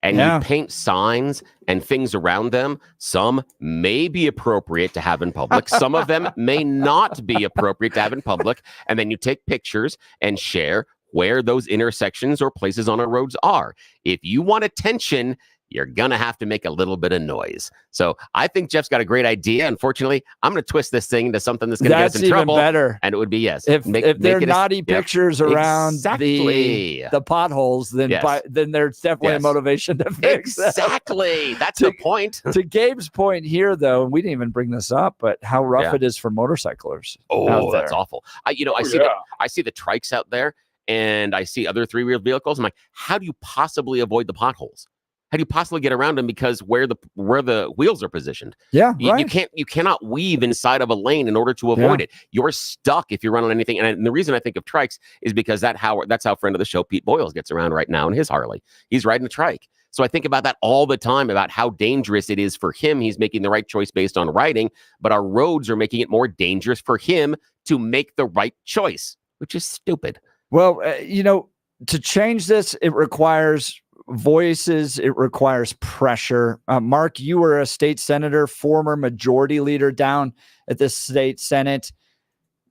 and you paint signs and things around them. Some may be appropriate to have in public. Some of them may not be appropriate to have in public. And then you take pictures and share where those intersections or places on our roads are. If you want attention, you're going to have to make a little bit of noise. So I think Jeff's got a great idea. Unfortunately, I'm going to twist this thing into something that's going to get us in trouble. That's even better. And it would be, yes. If they're naughty pictures around exactly. the potholes, then then there's definitely a motivation to fix them. Exactly. That's the point. To Gabe's point here, though, and we didn't even bring this up, but how rough it is for motorcyclers. Oh, that's awful. I see the trikes out there, and I see other three-wheeled vehicles. I'm like, how do you possibly avoid the potholes? How do you possibly get around them? Because where the wheels are positioned, you cannot weave inside of a lane in order to avoid it. You're stuck if you run on anything. And the reason I think of trikes is because that's how friend of the show Pete Boyles gets around right now in his Harley. He's riding a trike. So I think about that all the time, about how dangerous it is for him. He's making the right choice based on riding, but our roads are making it more dangerous for him to make the right choice, which is stupid. Well, to change this, it requires voices, it requires pressure. Mark, you were a state senator, former majority leader down at the state Senate.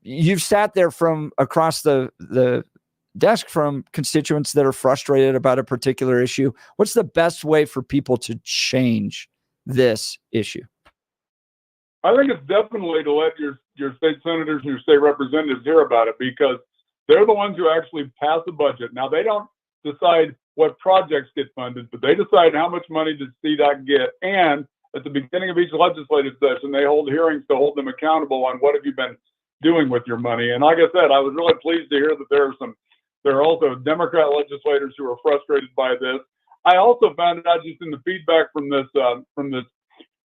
You've sat there from across the desk from constituents that are frustrated about a particular issue. What's the best way for people to change this issue? I think it's definitely to let your state senators and your state representatives hear about it, because they're the ones who actually pass the budget. Now, they don't decide what projects get funded, but they decide how much money does CDOT get. And at the beginning of each legislative session, they hold hearings to hold them accountable on what have you been doing with your money. And like I said, I was really pleased to hear that there are also Democrat legislators who are frustrated by this. I also found out just in the feedback from this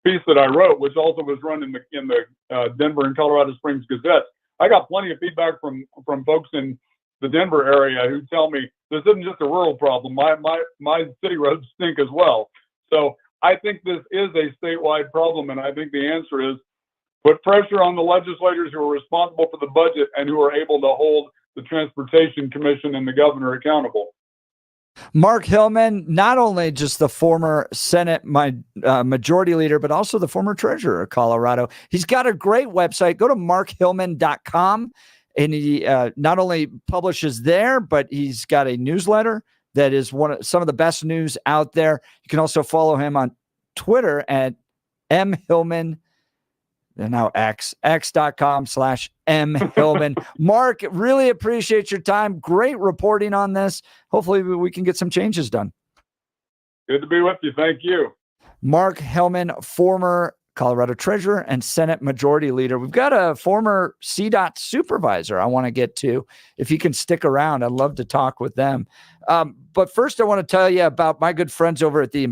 piece that I wrote, which also was run in the Denver and Colorado Springs Gazette. I got plenty of feedback from folks in the Denver area who tell me this isn't just a rural problem. My city roads stink as well. So I think this is a statewide problem, and I think the answer is put pressure on the legislators who are responsible for the budget and who are able to hold the Transportation Commission and the governor accountable. Mark Hillman, not only just the former Senate majority leader, but also the former treasurer of Colorado. He's got a great website. Go to markhillman.com. And he not only publishes there, but he's got a newsletter that is some of the best news out there. You can also follow him on Twitter at mhillman. And now x.com/mhillman. Mark, really appreciate your time. Great reporting on this. Hopefully we can get some changes done. Good to be with you. Thank you. Mark Hillman, former Colorado treasurer and Senate majority leader. We've got a former CDOT supervisor I want to get to. If you can stick around, I'd love to talk with them. But first, I want to tell you about my good friends over at the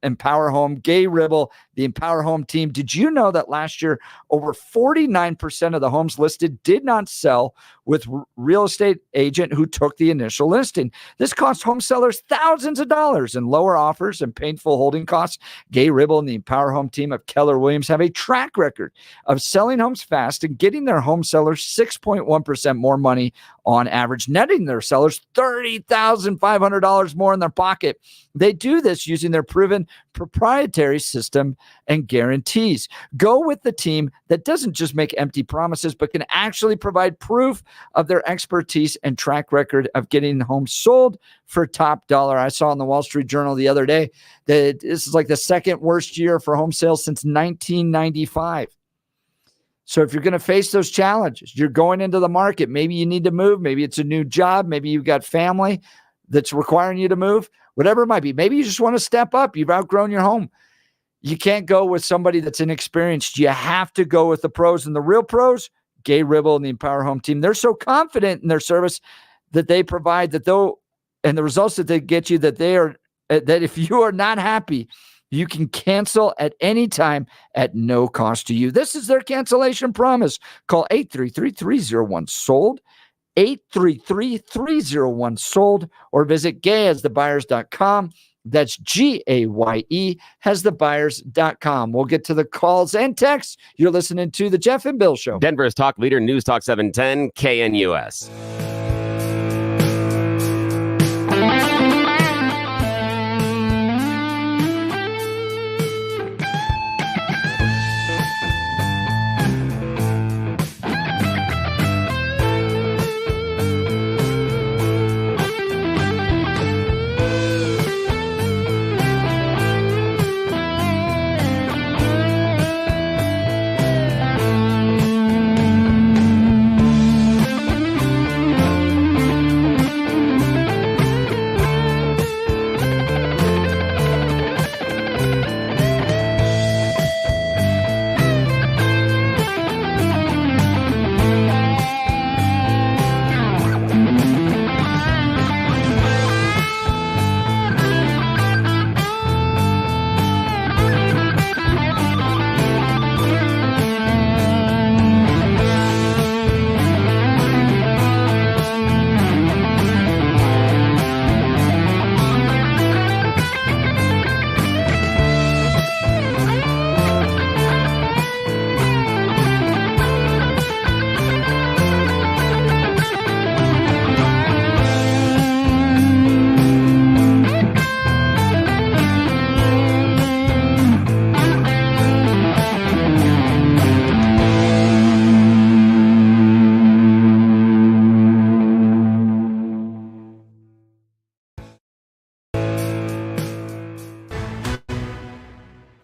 Empower Home, Gay Ribble, the Empower Home team. Did you know that last year, over 49% of the homes listed did not sell with real estate agent who took the initial listing? This cost home sellers thousands of dollars in lower offers and painful holding costs. Gay Ribble and the Empower Home team of Keller Williams have a track record of selling homes fast and getting their home sellers 6.1% more money on average, netting their sellers $30,500 more in their pocket. They do this using their proven proprietary system and guarantees. Go with the team that doesn't just make empty promises, but can actually provide proof of their expertise and track record of getting homes sold for top dollar. I saw in the Wall Street Journal the other day that this is like the second worst year for home sales since 1995. So if you're going to face those challenges, you're going into the market, maybe you need to move, maybe it's a new job, maybe you've got family that's requiring you to move, whatever it might be. Maybe you just want to step up. You've outgrown your home. You can't go with somebody that's inexperienced. You have to go with the pros, and the real pros, Gay Ribble and the Empower Home team. They're so confident in their service that they provide and the results that they get you, that if you are not happy, you can cancel at any time at no cost to you. This is their cancellation promise. Call 833-301-SOLD, 833-301-SOLD, or visit gayasthebuyers.com. That's GAYE hasthebuyers.com. We'll get to the calls and texts. You're listening to the Jeff and Bill Show. Denver's talk leader, News Talk 710, KNUS.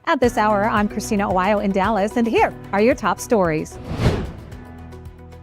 At this hour, I'm Christina Ohio in Dallas, and here are your top stories.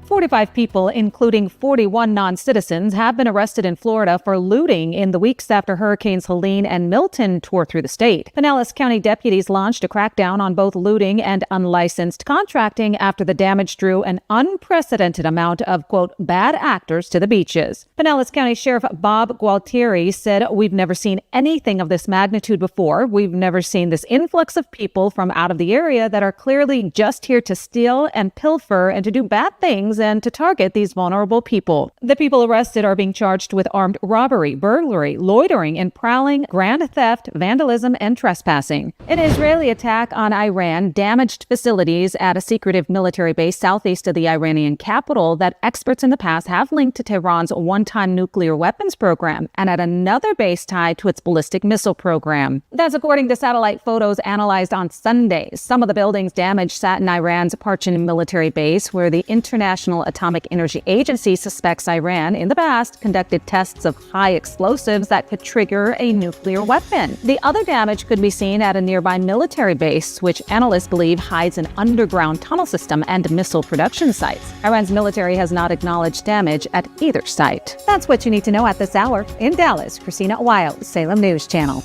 45 people, including 41 non-citizens, have been arrested in Florida for looting in the weeks after Hurricanes Helene and Milton tore through the state. Pinellas County deputies launched a crackdown on both looting and unlicensed contracting after the damage drew an unprecedented amount of, quote, bad actors to the beaches. Pinellas County Sheriff Bob Gualtieri said, "We've never seen anything of this magnitude before. We've never seen this influx of people from out of the area that are clearly just here to steal and pilfer and to do bad things and to target these vulnerable people." The people arrested are being charged with armed robbery, burglary, loitering and prowling, grand theft, vandalism, and trespassing. An Israeli attack on Iran damaged facilities at a secretive military base southeast of the Iranian capital that experts in the past have linked to Tehran's one-time nuclear weapons program, and at another base tied to its ballistic missile program. That's according to satellite photos analyzed on Sunday. Some of the buildings damaged sat in Iran's Parchin military base, where the International Atomic Energy Agency suspects Iran in the past conducted tests of high explosives that could trigger a nuclear weapon. The other damage could be seen at a nearby military base, which analysts believe hides an underground tunnel system and missile production sites. Iran's military has not acknowledged damage at either site. That's what you need to know at this hour. In Dallas, Christina Wild, Salem News Channel.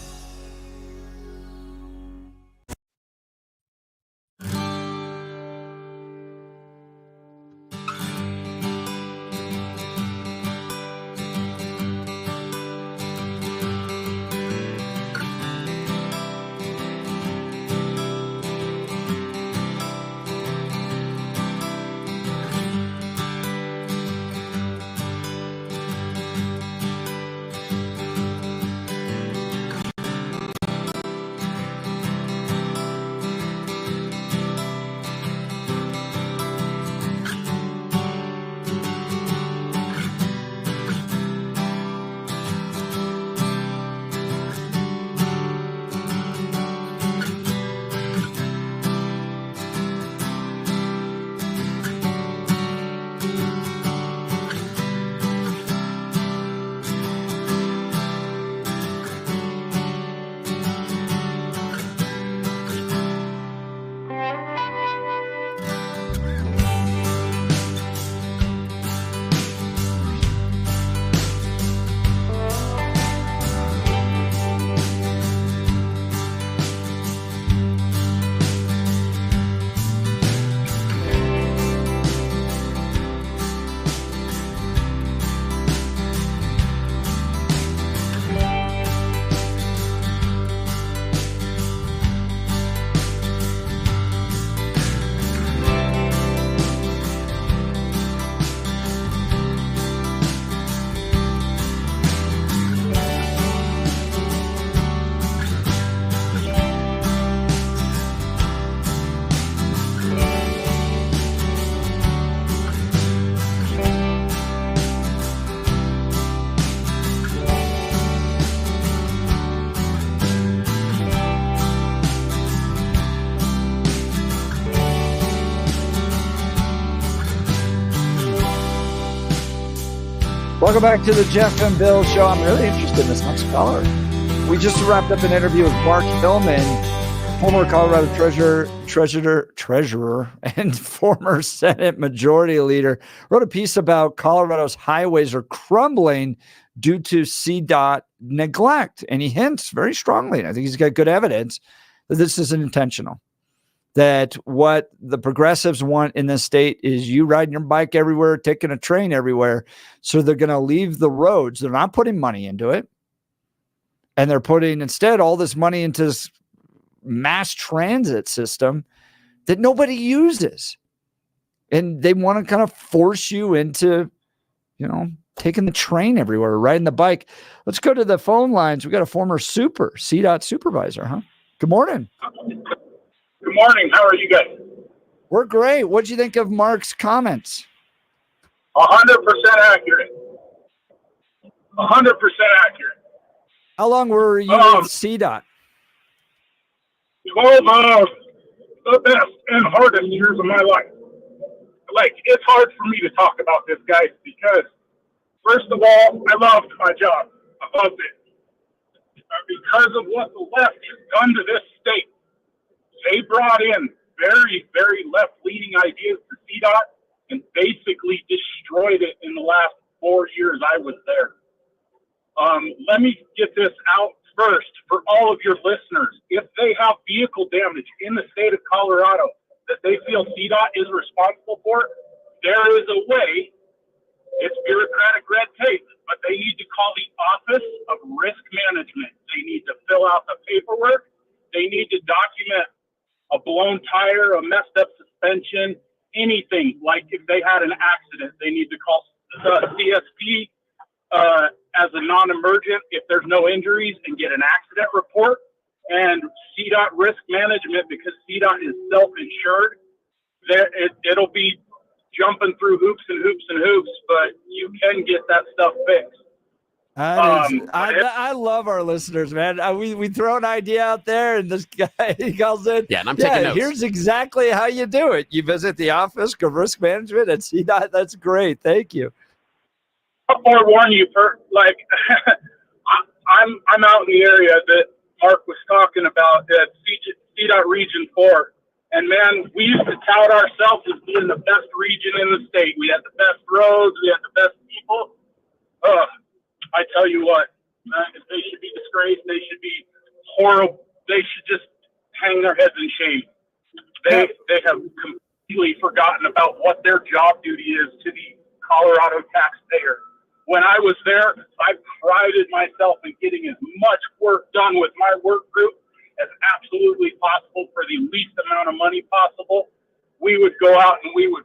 Welcome back to the Jeff and Bill Show. I'm really interested in this next caller. We just wrapped up an interview with Mark Hillman, former Colorado treasurer, and former Senate Majority Leader. Wrote a piece about Colorado's highways are crumbling due to CDOT neglect. And he hints very strongly, and I think he's got good evidence, that this isn't intentional. That what the progressives want in this state is you riding your bike everywhere, taking a train everywhere. So they're going to leave the roads. They're not putting money into it. And they're putting instead all this money into this mass transit system that nobody uses. And they want to kind of force you into, taking the train everywhere, riding the bike. Let's go to the phone lines. We got a former CDOT supervisor, huh? Good morning. Good morning. How are you guys? We're great. What'd you think of Mark's comments? 100% accurate. 100% accurate. How long were you with CDOT? 12 of the best and hardest years of my life. Like, it's hard for me to talk about this, guys, because, first of all, I loved my job. I loved it. Because of what the left has done to this state, they brought in very, very left-leaning ideas to CDOT and basically destroyed it in the last 4 years I was there. Let me get this out first for all of your listeners. If they have vehicle damage in the state of Colorado that they feel CDOT is responsible for, there is a way. It's bureaucratic red tape, but they need to call the Office of Risk Management. They need to fill out the paperwork. They need to document a blown tire, a messed up suspension, anything. Like if they had an accident, they need to call CSP as a non-emergent if there's no injuries and get an accident report. And CDOT risk management, because CDOT is self-insured, it'll be jumping through hoops and hoops and hoops, but you can get that stuff fixed. I love our listeners, man. We throw an idea out there, and this guy he calls in. Yeah, and I'm taking notes. Here's exactly how you do it. You visit the Office of Risk Management at CDOT. That's great. Thank you. I'll forewarn you, I'm out in the area that Mark was talking about at CDOT Region 4. And, man, we used to tout ourselves as being the best region in the state. We had the best roads. We had the best people. I tell you what, they should be disgraced. They should be horrible. They should just hang their heads in shame. They have completely forgotten about what their job duty is to the Colorado taxpayer. When I was there, I prided myself in getting as much work done with my work group as absolutely possible for the least amount of money possible. We would go out and we would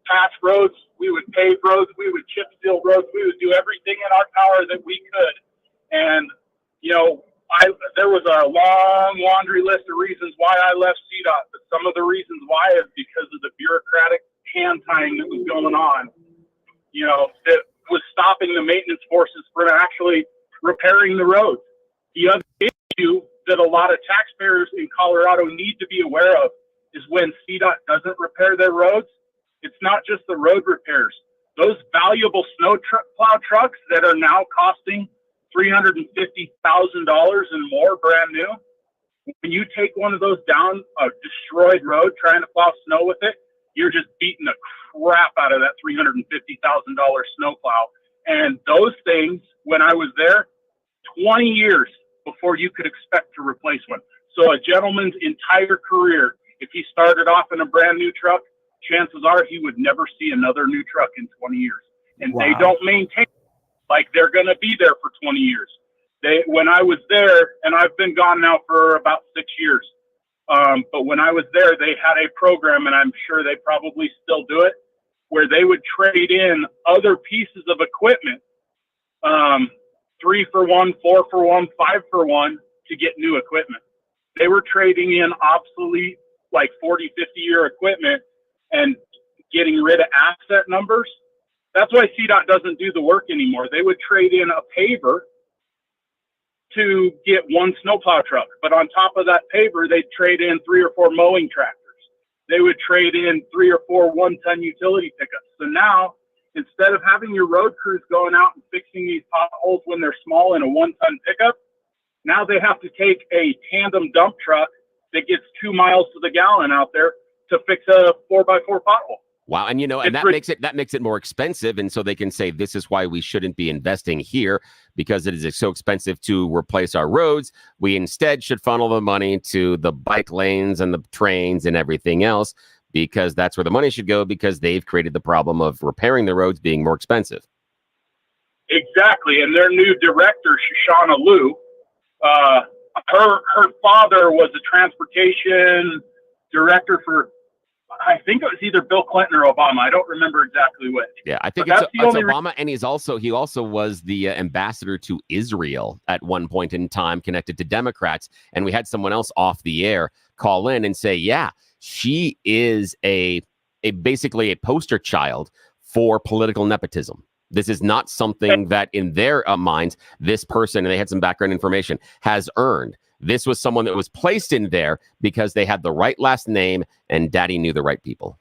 patch roads, we would pave roads, we would chip seal roads, we would do everything in our power that we could. And, there was a long laundry list of reasons why I left CDOT, but some of the reasons why is because of the bureaucratic hand tying that was going on, that was stopping the maintenance forces from actually repairing the roads. The other issue that a lot of taxpayers in Colorado need to be aware of is when CDOT doesn't repair their roads, it's not just the road repairs. Those valuable snow plow trucks that are now costing $350,000 and more brand new, when you take one of those down a destroyed road trying to plow snow with it, you're just beating the crap out of that $350,000 snowplow. And those things, when I was there, 20 years before you could expect to replace one. So a gentleman's entire career, if he started off in a brand new truck, chances are he would never see another new truck in 20 years. And They don't maintain like they're going to be there for 20 years. When I was there, and I've been gone now for about 6 years, but when I was there, they had a program, and I'm sure they probably still do it, where they would trade in other pieces of equipment, 3 for 1, 4 for 1, 5 for 1, to get new equipment. They were trading in obsolete, like 40, 50-year equipment and getting rid of asset numbers. That's why CDOT doesn't do the work anymore. They would trade in a paver to get one snowplow truck. But on top of that paver, they'd trade in 3 or 4 mowing tractors. They would trade in 3 or 4 one-ton utility pickups. So now, instead of having your road crews going out and fixing these potholes when they're small in a 1-ton pickup, now they have to take a tandem dump truck that gets 2 miles to the gallon out there to fix a 4x4 pothole. Wow. And, and that makes it more expensive. And so they can say, this is why we shouldn't be investing here, because it is so expensive to replace our roads. We instead should funnel the money to the bike lanes and the trains and everything else, because that's where the money should go, because they've created the problem of repairing the roads being more expensive. Exactly. And their new director, Shoshana Liu, her father was a transportation director for, I think it was either Bill Clinton or Obama. I don't remember exactly which. Yeah, I think it's Obama, and he also was the ambassador to Israel at one point in time, connected to Democrats. And we had someone else off the air call in and say, yeah, she is basically a poster child for political nepotism. This is not something that in their minds, this person, and they had some background information, has earned. This was someone that was placed in there because they had the right last name and daddy knew the right people.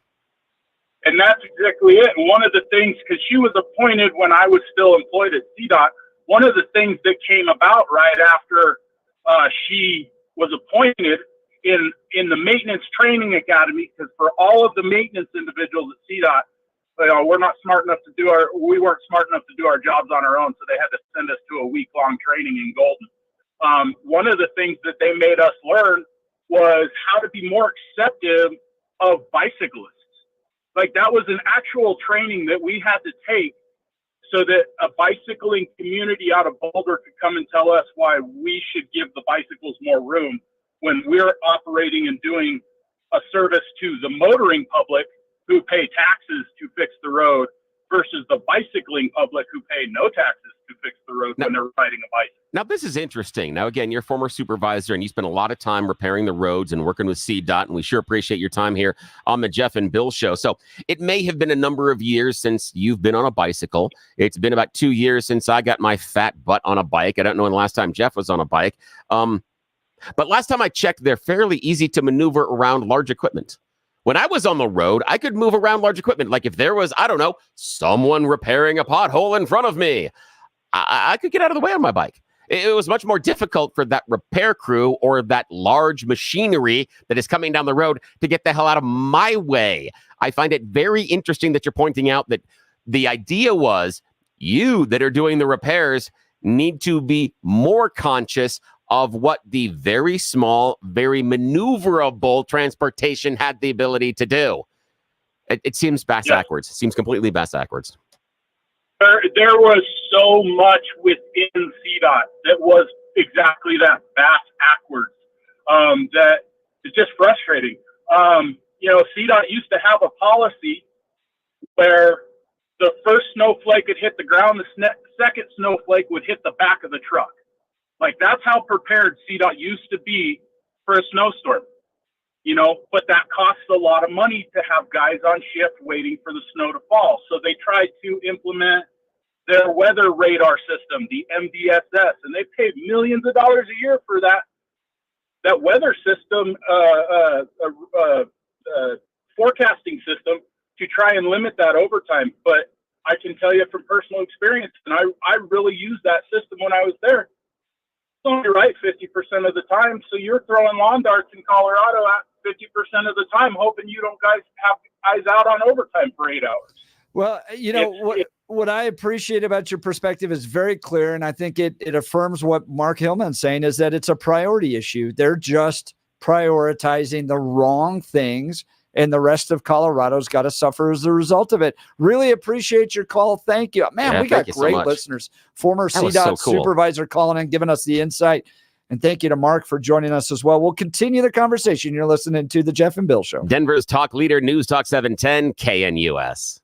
And that's exactly it. And one of the things, because she was appointed when I was still employed at CDOT, one of the things that came about right after she was appointed in the maintenance training academy, because for all of the maintenance individuals at CDOT, we weren't smart enough to do our jobs on our own, so they had to send us to a week-long training in Golden. One of the things that they made us learn was how to be more accepting of bicyclists. Like, that was an actual training that we had to take so that a bicycling community out of Boulder could come and tell us why we should give the bicycles more room when we're operating and doing a service to the motoring public who pay taxes to fix the road versus the bicycling public who pay no taxes to fix the road when they're riding a bike. Now, this is interesting. Now, again, you're a former supervisor and you spent a lot of time repairing the roads and working with CDOT, and we sure appreciate your time here on the Jeff and Bill Show. So it may have been a number of years since you've been on a bicycle. It's been about 2 years since I got my fat butt on a bike. I don't know when the last time Jeff was on a bike. But last time I checked, they're fairly easy to maneuver around large equipment. When I was on the road, I could move around large equipment. Like if there was, I don't know, someone repairing a pothole in front of me, I could get out of the way on my bike. It was much more difficult for that repair crew or that large machinery that is coming down the road to get the hell out of my way. I find it very interesting that you're pointing out that the idea was you that are doing the repairs need to be more conscious of what the very small, very maneuverable transportation had the ability to do. It seems backwards. It seems completely backwards. There was so much within CDOT that was exactly that backwards. That is just frustrating. CDOT used to have a policy where the first snowflake would hit the ground, the second snowflake would hit the back of the truck. Like, that's how prepared CDOT used to be for a snowstorm, but that costs a lot of money to have guys on shift waiting for the snow to fall. So they tried to implement their weather radar system, the MDSS, and they paid millions of dollars a year for that weather system, forecasting system to try and limit that overtime. But I can tell you from personal experience, and I really used that system when I was there. It's only right 50% of the time, so you're throwing lawn darts in Colorado at 50% of the time, hoping you don't guys have guys out on overtime for 8 hours. Well, what I appreciate about your perspective is very clear, and I think it affirms what Mark Hillman's saying, is that it's a priority issue. They're just prioritizing the wrong things, and the rest of Colorado's got to suffer as a result of it. Really appreciate your call. Thank you. Man, we got great listeners. Former CDOT supervisor calling and giving us the insight. And thank you to Mark for joining us as well. We'll continue the conversation. You're listening to the Jeff and Bill Show. Denver's talk leader, News Talk 710, KNUS.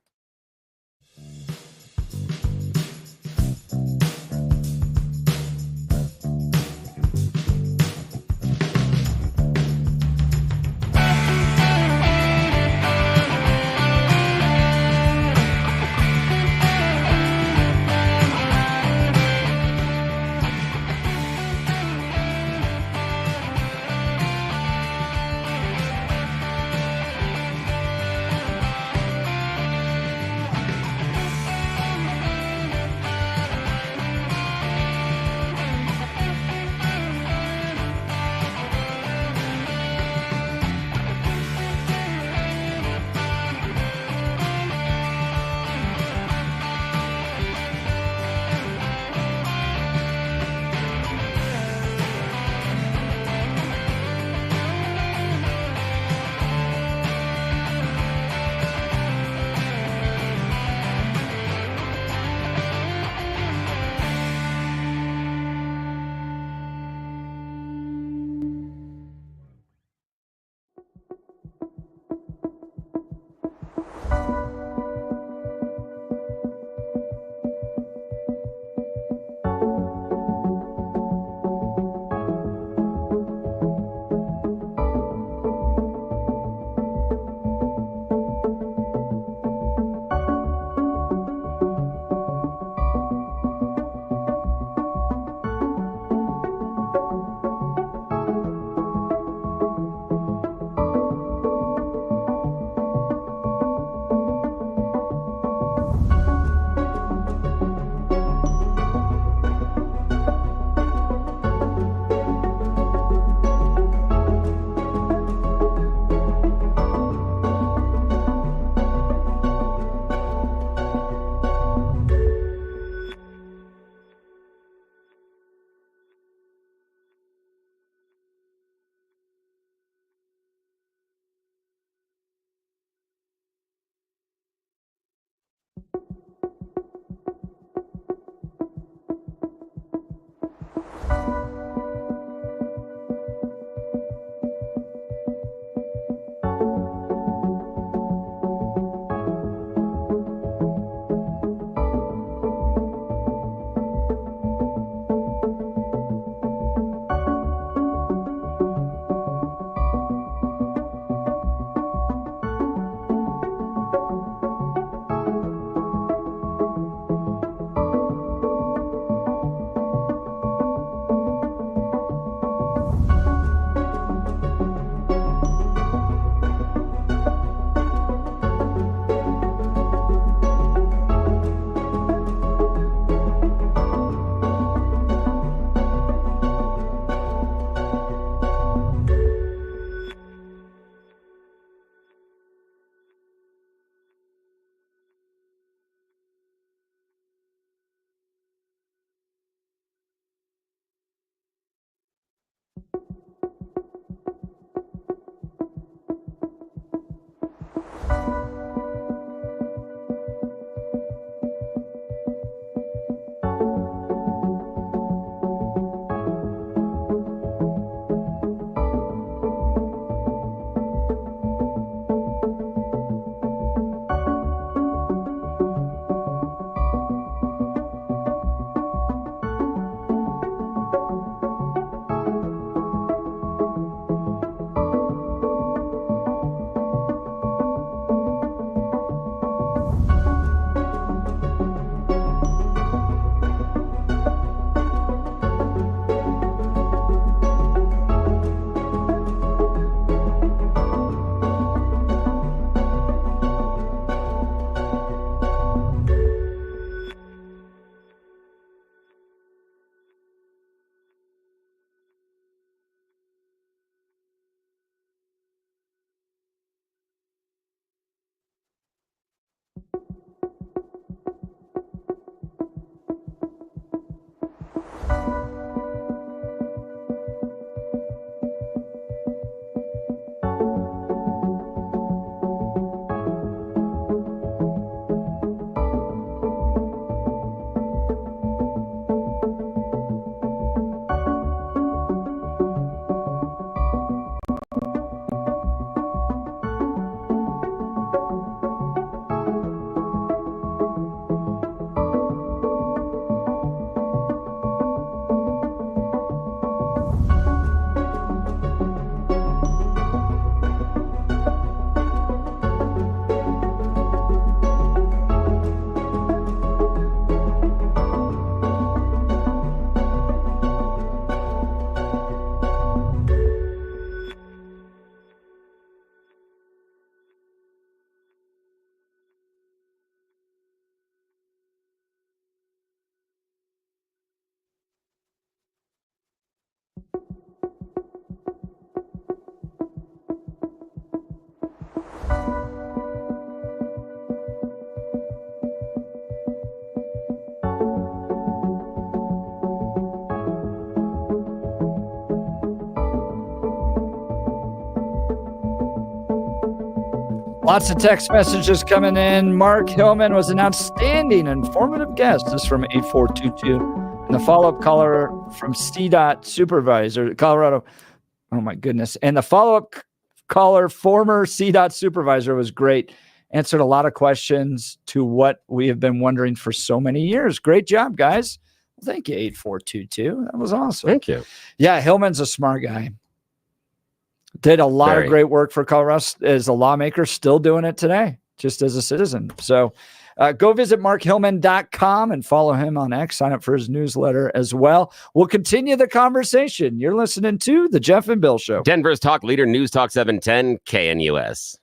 Lots of text messages coming in. Mark Hillman was an outstanding, informative guest. This is from 8422. And the follow-up caller from CDOT Supervisor, Colorado. Oh, my goodness. And the follow-up caller, former CDOT Supervisor, was great. Answered a lot of questions to what we have been wondering for so many years. Great job, guys. Well, thank you, 8422. That was awesome. Thank you. Yeah, Hillman's a smart guy. Did a lot of great work for Colorado as a lawmaker, still doing it today, just as a citizen. So go visit markhillman.com and follow him on X. Sign up for his newsletter as well. We'll continue the conversation. You're listening to The Jeff and Bill Show. Denver's talk leader, News Talk 710, KNUS.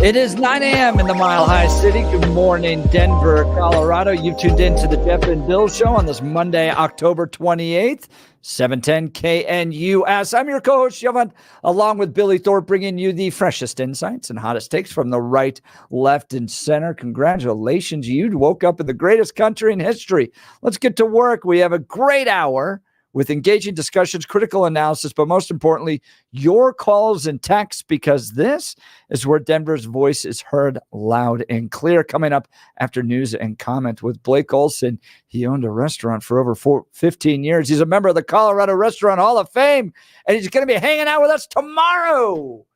It is 9 a.m. in the Mile High City. Good morning, Denver, Colorado. You've tuned in to the Jeff and Bill Show on this Monday, October 28th, 710 KNUS. I'm your co-host, Yvonne, along with Billy Thorpe, bringing you the freshest insights and hottest takes from the right, left, and center. Congratulations. You woke up in the greatest country in history. Let's get to work. We have a great hour with engaging discussions, critical analysis, but most importantly, your calls and texts, because this is where Denver's voice is heard loud and clear. Coming up after news and comment with Blake Olson. He owned a restaurant for over 15 years. He's a member of the Colorado Restaurant Hall of Fame, and he's going to be hanging out with us tomorrow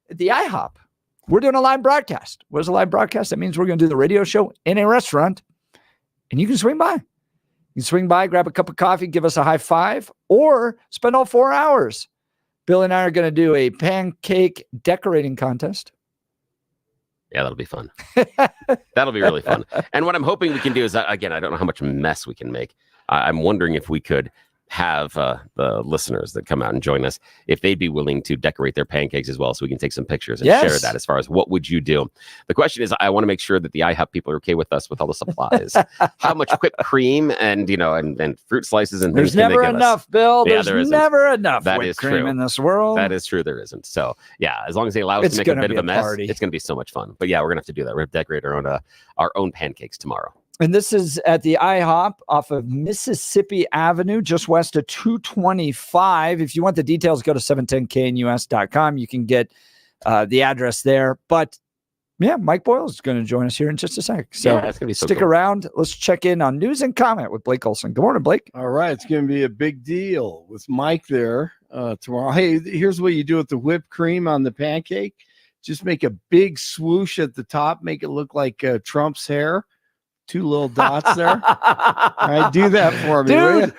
at the IHOP. We're doing a live broadcast. What is a live broadcast? That means we're going to do the radio show in a restaurant, and you can swing by. You can swing by, grab a cup of coffee, give us a high five, or spend all 4 hours. Bill and I are going to do a pancake decorating contest. Yeah, that'll be fun. That'll be really fun. And what I'm hoping we can do is, again, I don't know how much mess we can make. I'm wondering if we could have the listeners that come out and join us, if they'd be willing to decorate their pancakes as well, so we can take some pictures and share that as far as what would you do. The question is, I want to make sure that the IHOP people are okay with us with all the supplies. How much whipped cream and, and fruit slices and things. There's never enough, Bill. There's never enough that whipped is cream true. in this world. That is true. There isn't. So yeah, as long as they allow us to make a bit of a mess, it's going to be so much fun. But yeah, we're going to have to do that. We're going to decorate our own pancakes tomorrow. And this is at the IHOP off of Mississippi Avenue, just west of 225. If you want the details, go to 710knus.com. You can get the address there. But yeah, Mike Boyle is going to join us here in just a sec. So yeah, it's gonna be so stick cool. around. Let's check in on news and comment with Blake Olson. Good morning, Blake. All right. It's going to be a big deal with Mike there tomorrow. Hey, here's what you do with the whipped cream on the pancake. Just make a big swoosh at the top. Make it look like Trump's hair. 2 little dots there. All right, do that for me, dude.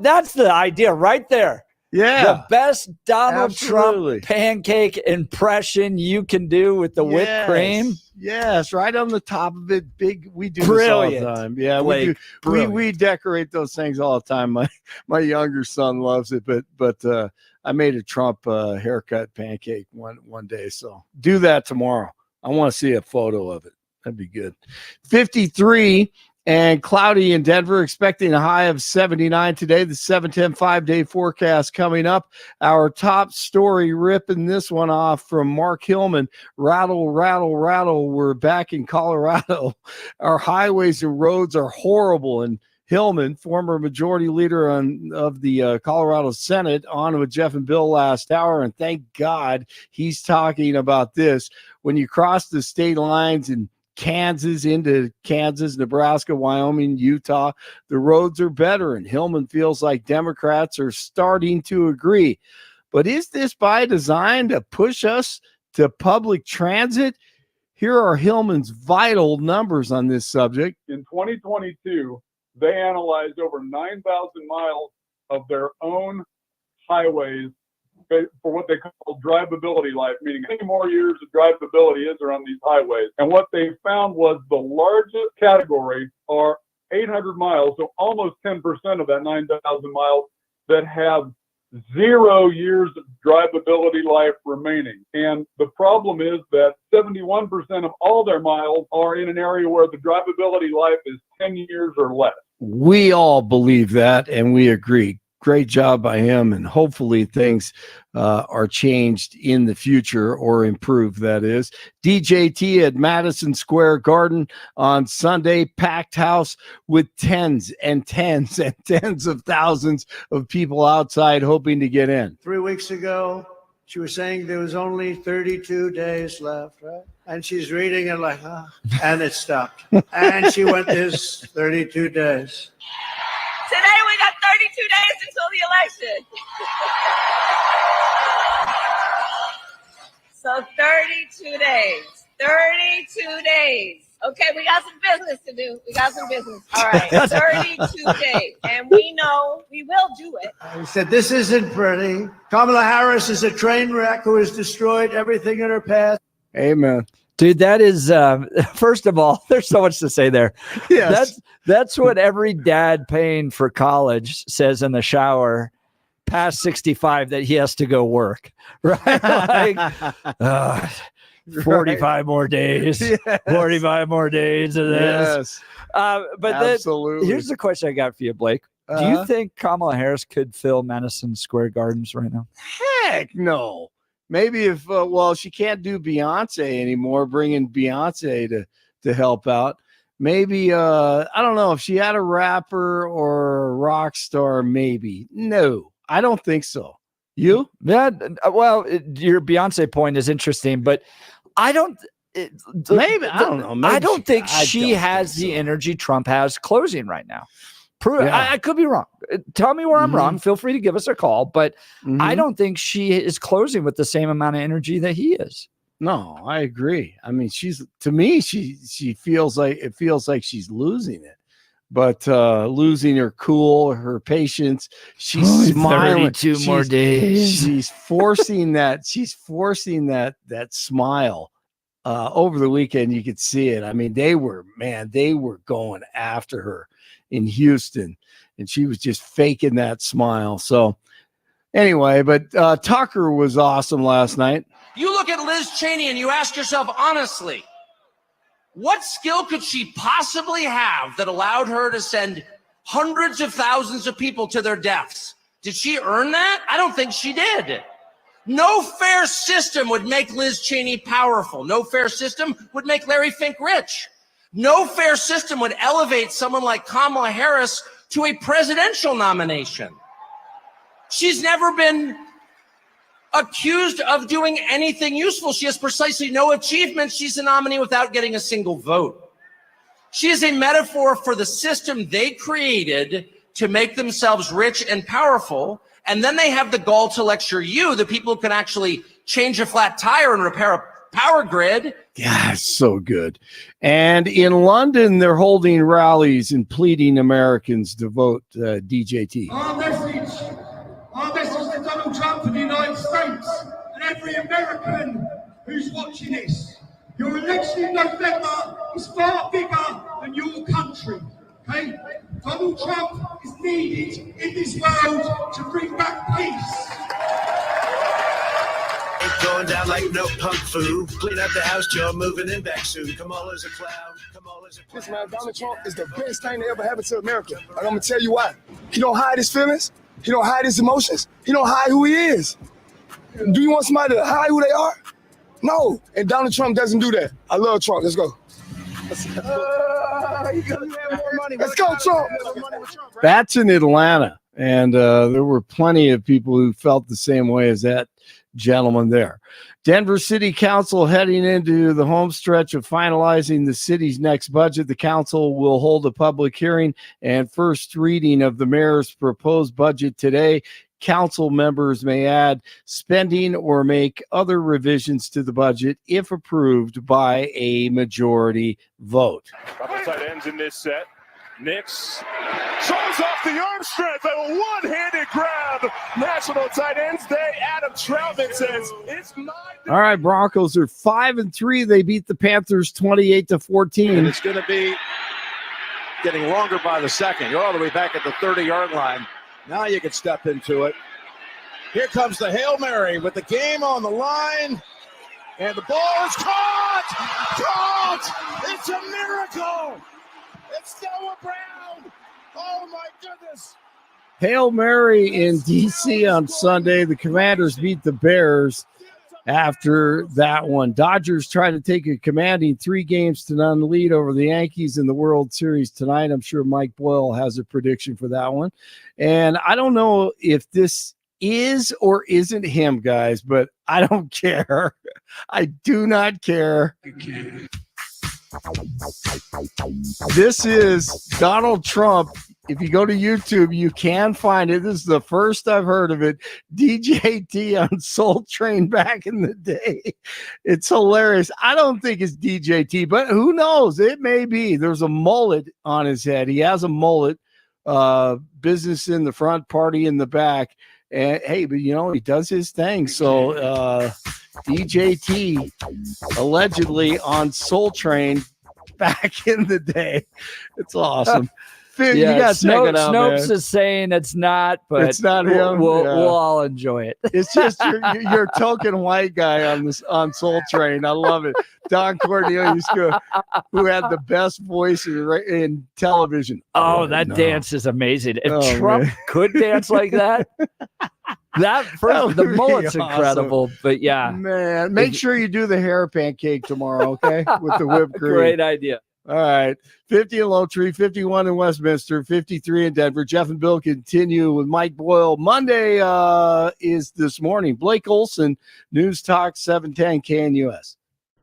That's the idea right there. Yeah, the best Donald Trump pancake impression you can do with the whipped cream. Yes, right on the top of it. Big. We do Brilliant. this all the time. Yeah, Blake, we decorate those things all the time. My younger son loves it, but I made a Trump haircut pancake one day. So do that tomorrow. I want to see a photo of it. That'd be good. 53 and cloudy in Denver, expecting a high of 79 today. The 7-10 5-day forecast coming up. Our top story, ripping this one off from Mark Hillman. Rattle, rattle, rattle. We're back in Colorado. Our highways and roads are horrible. And Hillman, former majority leader of the Colorado Senate, on with Jeff and Bill last hour. And thank God he's talking about this. When you cross the state lines and Kansas into Kansas, Nebraska, Wyoming, Utah, the roads are better, and Hillman feels like Democrats are starting to agree. But is this by design to push us to public transit? Here are Hillman's vital numbers on this subject. In 2022, they analyzed over 9,000 miles of their own highways for what they call drivability life, meaning how many more years of drivability is there on these highways. And what they found was the largest category are 800 miles, so almost 10% of that 9,000 miles that have 0 years of drivability life remaining. And the problem is that 71% of all their miles are in an area where the drivability life is 10 years or less. We all believe that, and we agree. Great job by him, and hopefully things are changed in the future, or improved, that is. DJT at Madison Square Garden on Sunday, packed house with tens and tens and tens of thousands of people outside hoping to get in. 3 weeks ago, she was saying there was only 32 days left, right? And she's reading it like, and it stopped. And she went, there's 32 days. Today we got 32 days until the election. So 32 days. 32 days. Okay, we got some business to do. All right, 32 days. And we know we will do it. He said, this isn't pretty. Kamala Harris is a train wreck who has destroyed everything in her path. Amen. Dude, that is, first of all, there's so much to say there. Yes. That's what every dad paying for college says in the shower past 65 that he has to go work, right? Like, 45 more days, Yes. 45 more days of this. Yes. But absolutely. Here's the question I got for you, Blake. Do you think Kamala Harris could fill Madison Square Gardens right now? Heck no. Maybe if, she can't do Beyonce anymore, bring in Beyonce to help out. Maybe I don't know if she had a rapper or a rock star. Maybe no, I don't think so. You? Yeah. Well, your Beyonce point is interesting, but I don't. Maybe I don't know. Maybe I don't think I she don't has think the so. energy Trump has closing right now. Yeah. I could be wrong. Tell me where I'm wrong. Feel free to give us a call, but I don't think she is closing with the same amount of energy that he is. No, I agree. I mean, to me, she feels like she's losing it, but losing her cool, her patience. She's smiling. 32 more days. She's forcing that. She's forcing that smile. Over the weekend, you could see it. I mean, they were going after her in Houston, and she was just faking that smile. So anyway, but Tucker was awesome last night. You look at Liz Cheney and you ask yourself honestly, what skill could she possibly have that allowed her to send hundreds of thousands of people to their deaths? Did she earn that? I don't think she did. No fair system would make Liz Cheney powerful. No fair system would make Larry Fink rich. No fair system would elevate someone like Kamala Harris to a presidential nomination. She's never been accused of doing anything useful. She has precisely no achievements. She's a nominee without getting a single vote. She is a metaphor for the system they created to make themselves rich and powerful. And then they have the gall to lecture you, the people who can actually change a flat tire and repair a power grid. Yeah, it's so good. And in London, they're holding rallies and pleading Americans to vote DJT. Our message to Donald Trump and the United States and every American who's watching this. Your election in November is far bigger than your country, okay? Donald Trump is needed in this world to bring back peace. Going down like no punk fu. Clean up the house, Joe, moving in back soon. Kamala's a clown. Kamala's a clown. Listen, man, Donald Trump is the best thing that ever happened to America. And I'm going to tell you why. He don't hide his feelings. He don't hide his emotions. He don't hide who he is. Do you want somebody to hide who they are? No. And Donald Trump doesn't do that. I love Trump. Let's go. Let's go, Trump. That's in Atlanta. And there were plenty of people who felt the same way as that gentleman there. Denver City Council heading into the home stretch of finalizing the city's next budget. The council will hold a public hearing and first reading of the mayor's proposed budget today. Council members may add spending or make other revisions to the budget if approved by a majority vote. Couple tight ends in this set. Nix shows off the arm strength and a one-handed grab. National tight ends day. Adam Troutman says it's my. All right, Broncos are 5-3. They beat the Panthers 28-14. And it's going to be getting longer by the second. You're all the way back at the 30-yard line. Now you can step into it. Here comes the Hail Mary with the game on the line. And the ball is caught! Caught! It's a miracle! It's Noah Brown! Oh, my goodness! Hail Mary in D.C. on Sunday. The Commanders beat the Bears after that one. Dodgers try to take a commanding 3-0 lead over the Yankees in the World Series tonight. I'm sure Mike Boyle has a prediction for that one. And I don't know if this is or isn't him, guys, but I don't care. I do not care. This is Donald Trump. If you go to YouTube, you can find it. This is the first I've heard of it. DJT on Soul Train back in the day. It's hilarious. I don't think it's DJT, but who knows? It may be. There's a mullet on his head. He has a mullet. Business in the front, party in the back. And hey, but you know, he does his thing. So DJT allegedly on Soul Train back in the day. It's awesome. Finn, yeah, you got to check it out, Snopes man. is saying it's not, but It's not him? We'll Yeah. all enjoy it. It's just your token white guy on Soul Train. I love it. Don Cornelius, who had the best voice in television. Oh, that dance is amazing. If Trump man. could dance like that, That the would be mullet's awesome. incredible. But yeah, Man, make sure you do the hair pancake tomorrow, okay? With the whipped cream. Great idea. All right. 50 in Lone Tree, 51 in Westminster, 53 in Denver. Jeff and Bill continue with Mike Boyle. Monday is this morning. Blake Olson, News Talk 710 KNUS.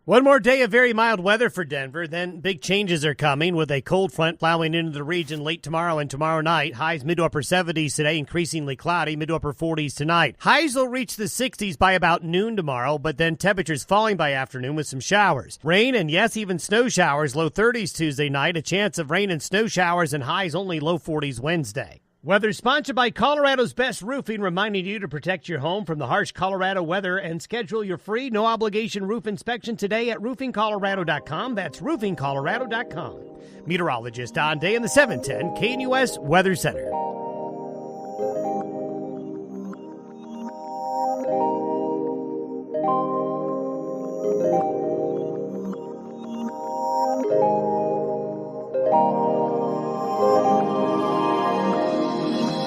One more day of very mild weather for Denver, then big changes are coming with a cold front plowing into the region late tomorrow and tomorrow night. Highs mid to upper 70s today, increasingly cloudy, mid to upper 40s tonight. Highs will reach the 60s by about noon tomorrow, but then temperatures falling by afternoon with some showers. Rain and yes, even snow showers, low 30s Tuesday night. A chance of rain and snow showers and highs only low 40s Wednesday. Weather sponsored by Colorado's Best Roofing, reminding you to protect your home from the harsh Colorado weather and schedule your free, no-obligation roof inspection today at roofingcolorado.com. That's roofingcolorado.com. Meteorologist Don Day in the 710 KNUS Weather Center.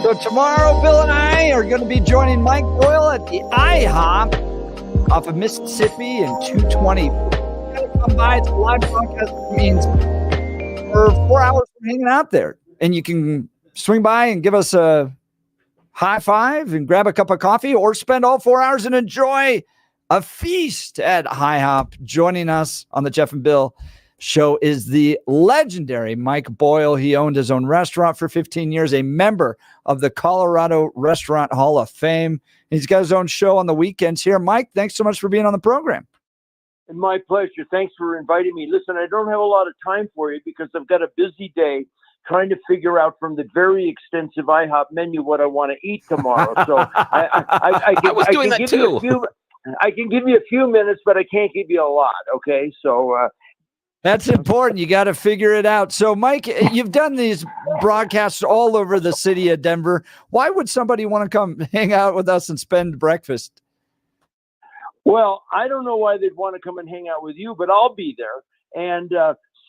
So tomorrow, Bill and I are going to be joining Mike Boyle at the IHOP off of Mississippi and 220. Come by. It's a live broadcast. It means for 4 hours we're hanging out there. And you can swing by and give us a high five and grab a cup of coffee or spend all 4 hours and enjoy a feast at IHOP. Joining us on the Jeff and Bill show is the legendary Mike Boyle. He owned his own restaurant for 15 years, a member of the Colorado Restaurant Hall of Fame. He's got his own show on the weekends here. Mike, thanks so much for being on the program. My pleasure. Thanks for inviting me. Listen, I don't have a lot of time for you because I've got a busy day trying to figure out from the very extensive IHOP menu what I want to eat tomorrow. So I can give you a few minutes, but I can't give you a lot. Okay, so. That's important. You got to figure it out. So, Mike, you've done these broadcasts all over the city of Denver. Why would somebody want to come hang out with us and spend breakfast? Well, I don't know why they'd want to come and hang out with you, but I'll be there. And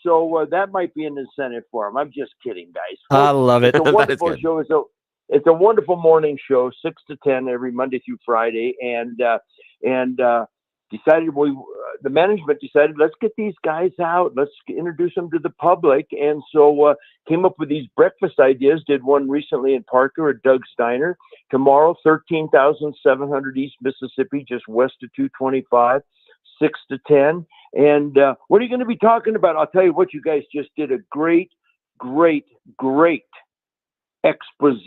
so that might be an incentive for them. I'm just kidding, guys. I love it. It's a wonderful show. It's a wonderful morning show, 6 to 10 every Monday through Friday. And the management decided, let's get these guys out. Let's introduce them to the public. And so came up with these breakfast ideas. Did one recently in Parker at Doug's Diner. Tomorrow, 13,700 East Mississippi, just west of 225, 6 to 10. And what are you going to be talking about? I'll tell you what, you guys just did a great expose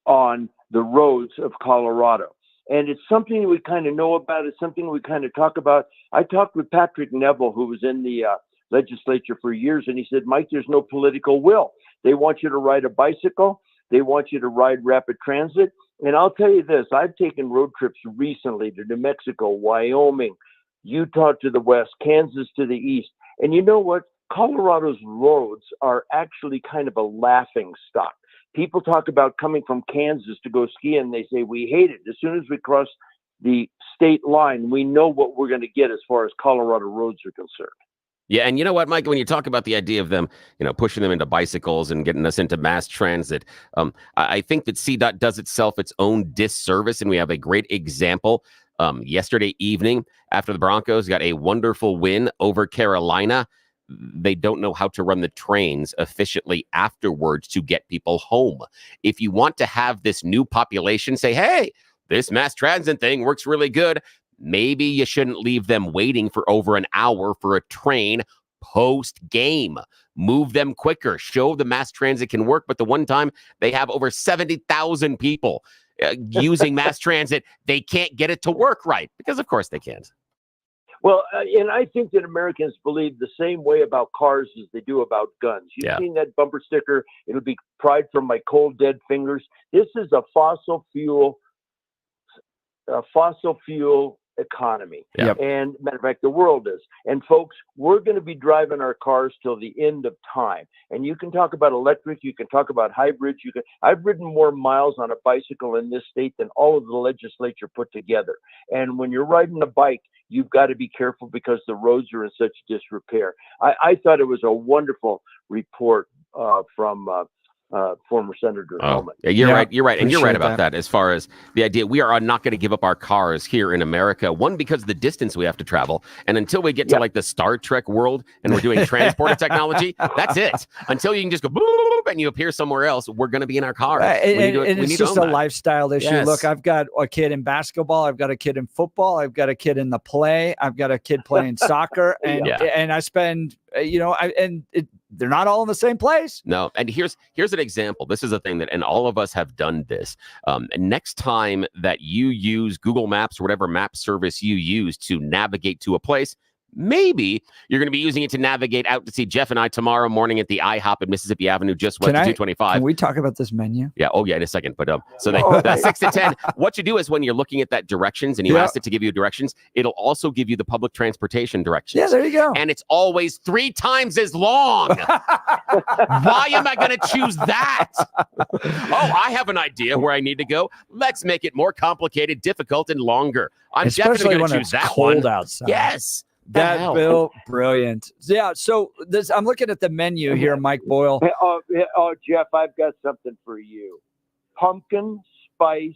on the roads of Colorado. And it's something we kind of know about. It's something we kind of talk about. I talked with Patrick Neville, who was in the legislature for years, and he said, Mike, there's no political will. They want you to ride a bicycle. They want you to ride rapid transit. And I'll tell you this, I've taken road trips recently to New Mexico, Wyoming, Utah to the west, Kansas to the east. And you know what? Colorado's roads are actually kind of a laughing stock. People talk about coming from Kansas to go ski, and they say, we hate it. As soon as we cross the state line, we know what we're going to get as far as Colorado roads are concerned. Yeah, and you know what, Mike, when you talk about the idea of them, pushing them into bicycles and getting us into mass transit, I think that CDOT does itself its own disservice, and we have a great example. Yesterday evening, after the Broncos got a wonderful win over Carolina, they don't know how to run the trains efficiently afterwards to get people home. If you want to have this new population say, hey, this mass transit thing works really good, maybe you shouldn't leave them waiting for over an hour for a train post-game. Move them quicker. Show the mass transit can work. But the one time they have over 70,000 people using mass transit, they can't get it to work right because, of course, they can't. Well, and I think that Americans believe the same way about cars as they do about guns. You've seen that bumper sticker. It'll be "Pride from my cold, dead fingers." This is a fossil fuel economy. Yep. And matter of fact, the world is. And folks, we're going to be driving our cars till the end of time. And you can talk about electric, you can talk about hybrids. I've ridden more miles on a bicycle in this state than all of the legislature put together. And when you're riding a bike, you've got to be careful because the roads are in such disrepair. I thought it was a wonderful report from former Senator Oh, Hellman. yeah, you're right. You're right. And you're right Appreciate about that. As far as the idea, we are not going to give up our cars here in America. One, because of the distance we have to travel. And until we get to like the Star Trek world and we're doing transporter technology, that's it. Until you can just go boop and you appear somewhere else, we're going to be in our cars. And it's just a lifestyle issue. Yes. Look, I've got a kid in basketball. I've got a kid in football. I've got a kid in the play. I've got a kid playing soccer. And I spend, they're not all in the same place. No, and here's an example. This is a thing that, and all of us have done this. Next time that you use Google Maps or whatever map service you use to navigate to a place, maybe you're going to be using it to navigate out to see Jeff and I tomorrow morning at the IHOP at Mississippi Avenue, just west of 225. Can we talk about this menu? Yeah. Oh, yeah. In a second. But so they 6 to 10. What you do is when you're looking at that directions and you ask it to give you directions, it'll also give you the public transportation directions. Yeah, there you go. And it's always 3 times as long. Why am I going to choose that? Oh, I have an idea where I need to go. Let's make it more complicated, difficult, and longer. I'm Especially definitely going when to it's choose that cold one. outside. Yes. That Bill, brilliant. Yeah. So I'm looking at the menu here, Mike Boyle. Oh, Jeff, I've got something for you. Pumpkin spice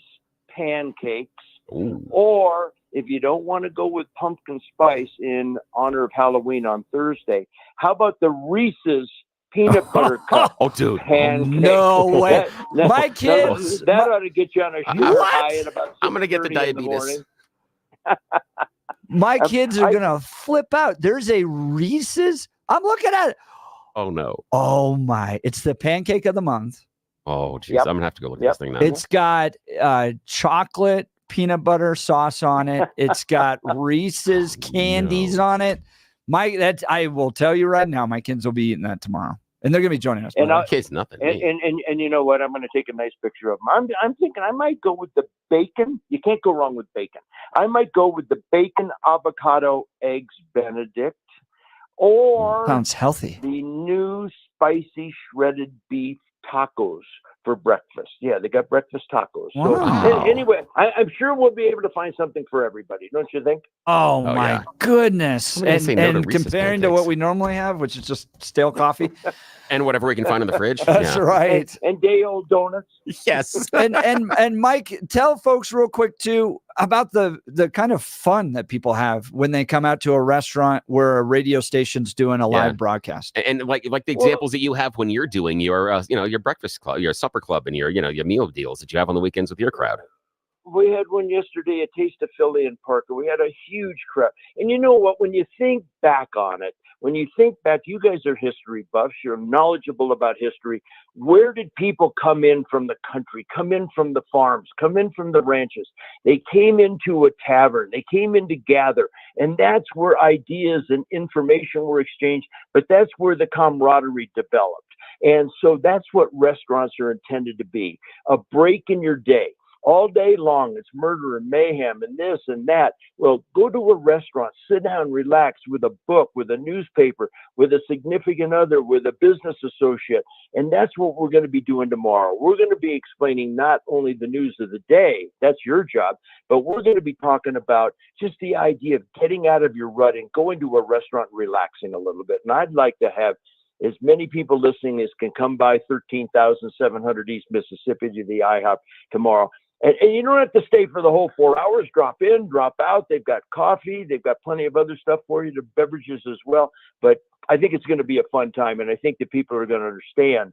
pancakes. Ooh. Or if you don't want to go with pumpkin spice in honor of Halloween on Thursday, how about the Reese's peanut butter cup? Oh, dude. Pancake? No way. My kids. That ought to get you on a sugar high at about I'm going to get the 6:30 in the diabetes. morning. My kids are going to flip out. There's a Reese's. I'm looking at it. Oh, no. Oh, my. It's the pancake of the month. Oh, geez. I'm going to have to go look at this thing now. It's got chocolate peanut butter sauce on it. It's got Reese's candies on it. I will tell you right now, my kids will be eating that tomorrow. And they're going to be joining us. And Case nothing. And you know what? I'm going to take a nice picture of them. I'm thinking I might go with the bacon. You can't go wrong with bacon. I might go with the bacon avocado eggs Benedict, or sounds healthy. The new spicy shredded beef tacos for breakfast. Yeah, they got breakfast tacos. Wow. So anyway, I'm sure we'll be able to find something for everybody. Don't you think? Oh my goodness. Somebody say no to And Reese's comparing to what we normally have, which is just stale coffee. And whatever we can find in the fridge. That's right. And day-old donuts. Yes. and Mike, tell folks real quick too about the kind of fun that people have when they come out to a restaurant where a radio station's doing a live broadcast. And like the examples that you have when you're doing your your breakfast club, your supper club, and your your meal deals that you have on the weekends with your crowd. We had one yesterday, a Taste of Philly in Parker. We had a huge crowd. And you know what? When you think back on it, when you think back, you guys are history buffs. You're knowledgeable about history. Where did people come in from the country, come in from the farms, come in from the ranches? They came into a tavern. They came in to gather. And that's where ideas and information were exchanged. But that's where the camaraderie developed. And so that's what restaurants are intended to be, a break in your day. All day long, it's murder and mayhem and this and that. Well, go to a restaurant, sit down, relax with a book, with a newspaper, with a significant other, with a business associate. And that's what we're going to be doing tomorrow. We're going to be explaining not only the news of the day, that's your job, but we're going to be talking about just the idea of getting out of your rut and going to a restaurant and relaxing a little bit. And I'd like to have as many people listening as can come by 13,700 East Mississippi to the IHOP tomorrow. And you don't have to stay for the whole 4 hours. Drop in, drop out. They've got coffee. They've got plenty of other stuff for you, the beverages as well. But I think it's going to be a fun time. And I think that people are going to understand,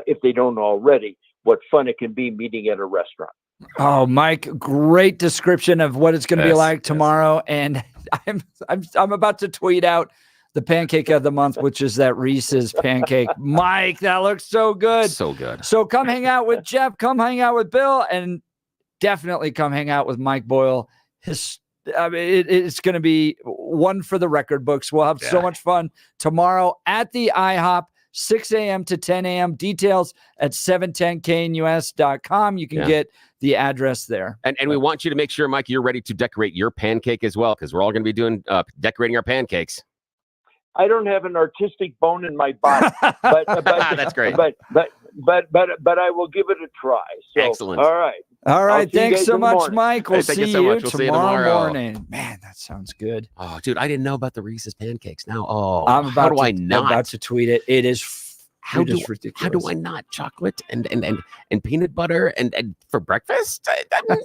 if they don't already, what fun it can be meeting at a restaurant. Oh, Mike, great description of what it's going to be like tomorrow. And I'm about to tweet out the pancake of the month, which is that Reese's pancake. Mike, that looks so good. So good. So come hang out with Jeff, come hang out with Bill, and definitely come hang out with Mike Boyle. It's going to be one for the record books. We'll have so much fun tomorrow at the IHOP, 6 a.m. to 10 a.m. Details at 710knus.com. You can get the address there. And we want you to make sure, Mike, you're ready to decorate your pancake as well, because we're all going to be doing decorating our pancakes. I don't have an artistic bone in my body, but that's great. But I will give it a try. So, excellent. All right. All right. Thanks so much, Mike. We'll see you tomorrow morning. Man, that sounds good. Oh, dude, I didn't know about the Reese's pancakes. Now, how do I not? I'm about to tweet it. It is How do I not chocolate and peanut butter and for breakfast?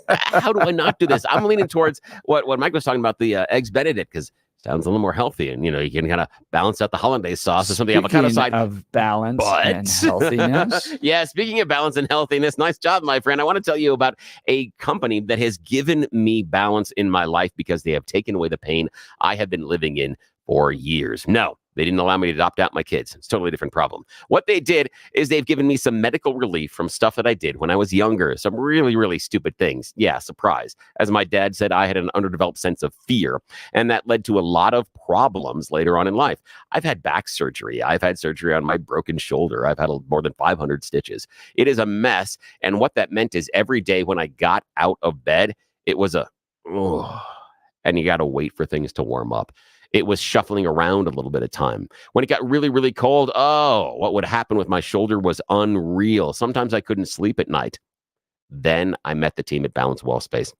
How do I not do this? I'm leaning towards what Mike was talking about, the eggs Benedict, because sounds a little more healthy, and you can kind of balance out the hollandaise sauce or something avocado side of balance and healthiness. Yeah, speaking of balance and healthiness, nice job, my friend. I want to tell you about a company that has given me balance in my life because they have taken away the pain I have been living in for years. No, they didn't allow me to adopt out my kids. It's a totally different problem. What they did is they've given me some medical relief from stuff that I did when I was younger. Some really, really stupid things. Yeah, surprise. As my dad said, I had an underdeveloped sense of fear, and that led to a lot of problems later on in life. I've had back surgery. I've had surgery on my broken shoulder. I've had more than 500 stitches. It is a mess. And what that meant is every day when I got out of bed, it was and you got to wait for things to warm up. It was shuffling around a little bit of time. When it got really, really cold, what would happen with my shoulder was unreal. Sometimes I couldn't sleep at night. Then I met the team at Balance Wellspace,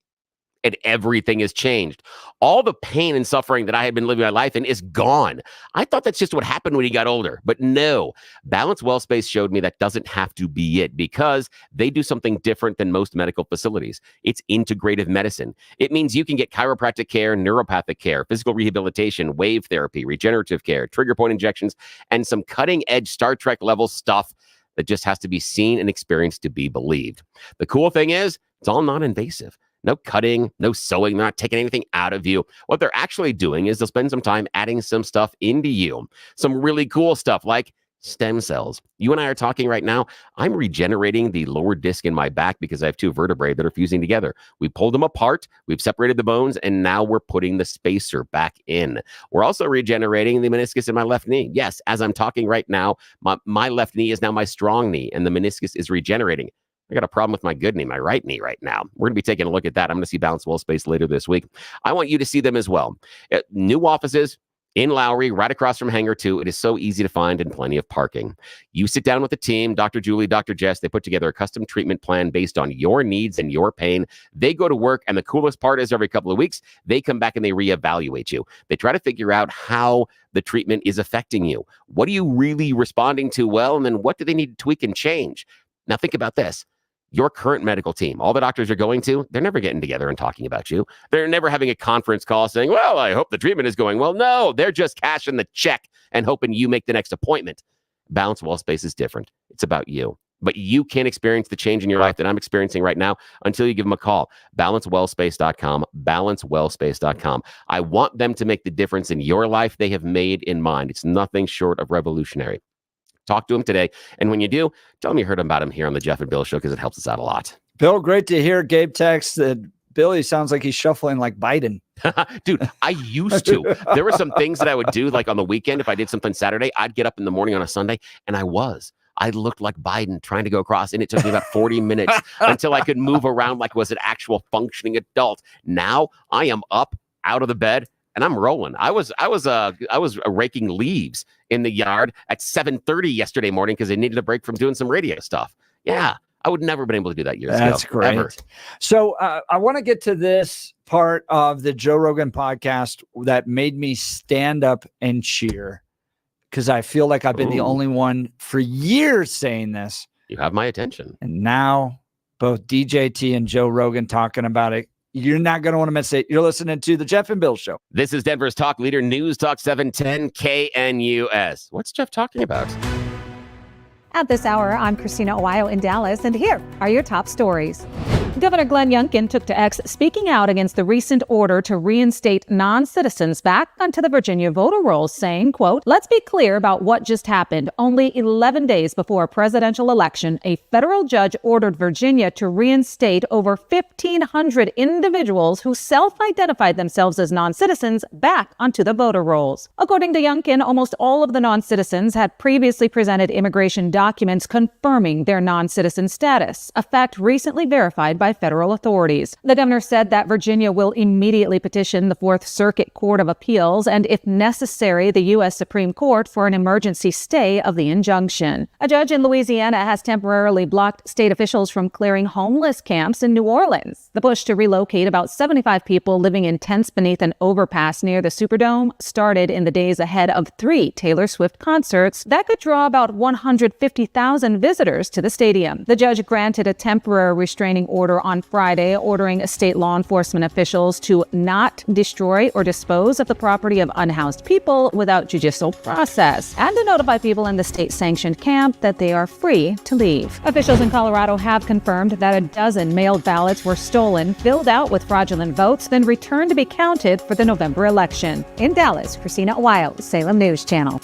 and everything has changed. All the pain and suffering that I had been living my life in is gone. I thought that's just what happened when you got older, but no. Balance Wellspace showed me that doesn't have to be it, because they do something different than most medical facilities. It's integrative medicine. It means you can get chiropractic care, neuropathic care, physical rehabilitation, wave therapy, regenerative care, trigger point injections, and some cutting-edge Star Trek level stuff that just has to be seen and experienced to be believed. The cool thing is, it's all non-invasive. No cutting, no sewing. They're not taking anything out of you. What they're actually doing is they'll spend some time adding some stuff into you. Some really cool stuff like stem cells. You and I are talking right now. I'm regenerating the lower disc in my back because I have two vertebrae that are fusing together. We pulled them apart. We've separated the bones, and now we're putting the spacer back in. We're also regenerating the meniscus in my left knee. Yes, as I'm talking right now, my left knee is now my strong knee, and the meniscus is regenerating. I got a problem with my good knee, my right knee right now. We're going to be taking a look at that. I'm going to see Balance Wellspace later this week. I want you to see them as well. New offices in Lowry, right across from Hangar 2. It is so easy to find and plenty of parking. You sit down with the team, Dr. Julie, Dr. Jess. They put together a custom treatment plan based on your needs and your pain. They go to work, and the coolest part is every couple of weeks, they come back and they reevaluate you. They try to figure out how the treatment is affecting you. What are you really responding to well, and then what do they need to tweak and change? Now think about this. Your current medical team, all the doctors you're going to, they're never getting together and talking about you. They're never having a conference call saying, well, I hope the treatment is going well. No, they're just cashing the check and hoping you make the next appointment. Balance Wellspace is different. It's about you. But you can't experience the change in your life that I'm experiencing right now until you give them a call. BalanceWellspace.com, BalanceWellspace.com. I want them to make the difference in your life they have made in mine. It's nothing short of revolutionary. Talk to him today. And when you do, tell him you heard about him here on the Jeff and Bill Show, because it helps us out a lot. Bill, great to hear. Gabe text that Billy sounds like he's shuffling like Biden. Dude, I used to. There were some things that I would do, like on the weekend. If I did something Saturday, I'd get up in the morning on a Sunday, and I looked like Biden trying to go across, and it took me about 40 minutes until I could move around like was an actual functioning adult. Now I am up out of the bed, and I'm rolling. I was raking leaves in the yard at 7:30 yesterday morning because I needed a break from doing some radio stuff. Yeah, I would never have been able to do that years ago. That's great. Ever. So I want to get to this part of the Joe Rogan podcast that made me stand up and cheer, because I feel like I've been the only one for years saying this. You have my attention. And now both DJT and Joe Rogan talking about it. You're not going to want to miss it. You're listening to the Jeff and Bill Show. This is Denver's talk leader, News Talk 710 KNUS. What's Jeff talking about? At this hour, I'm Christina Owayo in Dallas, and here are your top stories. Governor Glenn Youngkin took to X, speaking out against the recent order to reinstate non-citizens back onto the Virginia voter rolls, saying, quote, "Let's be clear about what just happened. Only 11 days before a presidential election, a federal judge ordered Virginia to reinstate over 1,500 individuals who self-identified themselves as non-citizens back onto the voter rolls." According to Youngkin, almost all of the non-citizens had previously presented immigration documents confirming their non-citizen status, a fact recently verified by by federal authorities. The governor said that Virginia will immediately petition the Fourth Circuit Court of Appeals and, if necessary, the U.S. Supreme Court for an emergency stay of the injunction. A judge in Louisiana has temporarily blocked state officials from clearing homeless camps in New Orleans. The push to relocate about 75 people living in tents beneath an overpass near the Superdome started in the days ahead of 3 Taylor Swift concerts that could draw about 150,000 visitors to the stadium. The judge granted a temporary restraining order on Friday, ordering state law enforcement officials to not destroy or dispose of the property of unhoused people without judicial process, and to notify people in the state-sanctioned camp that they are free to leave. Officials in Colorado have confirmed that a dozen mailed ballots were stolen, filled out with fraudulent votes, then returned to be counted for the November election. In Dallas, Christina Wild, Salem News Channel.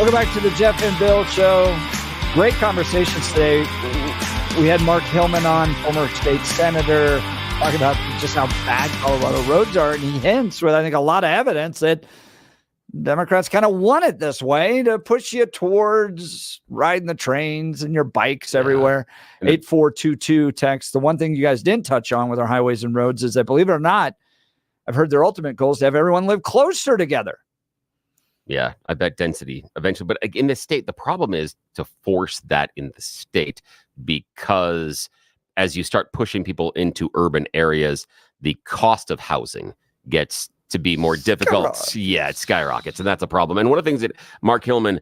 Welcome back to the Jeff and Bill Show. Great conversations today. We had Mark Hillman on, former state senator, talking about just how bad Colorado roads are. And he hints with, I think, a lot of evidence that Democrats kind of want it this way to push you towards riding the trains and your bikes everywhere. 8422 text. The one thing you guys didn't touch on with our highways and roads is that, believe it or not, I've heard their ultimate goal is to have everyone live closer together. Yeah, I bet density eventually. But in the state, the problem is to force that in the state, because as you start pushing people into urban areas, the cost of housing gets to be more difficult. Yeah, it skyrockets, and that's a problem. And one of the things that Mark Hillman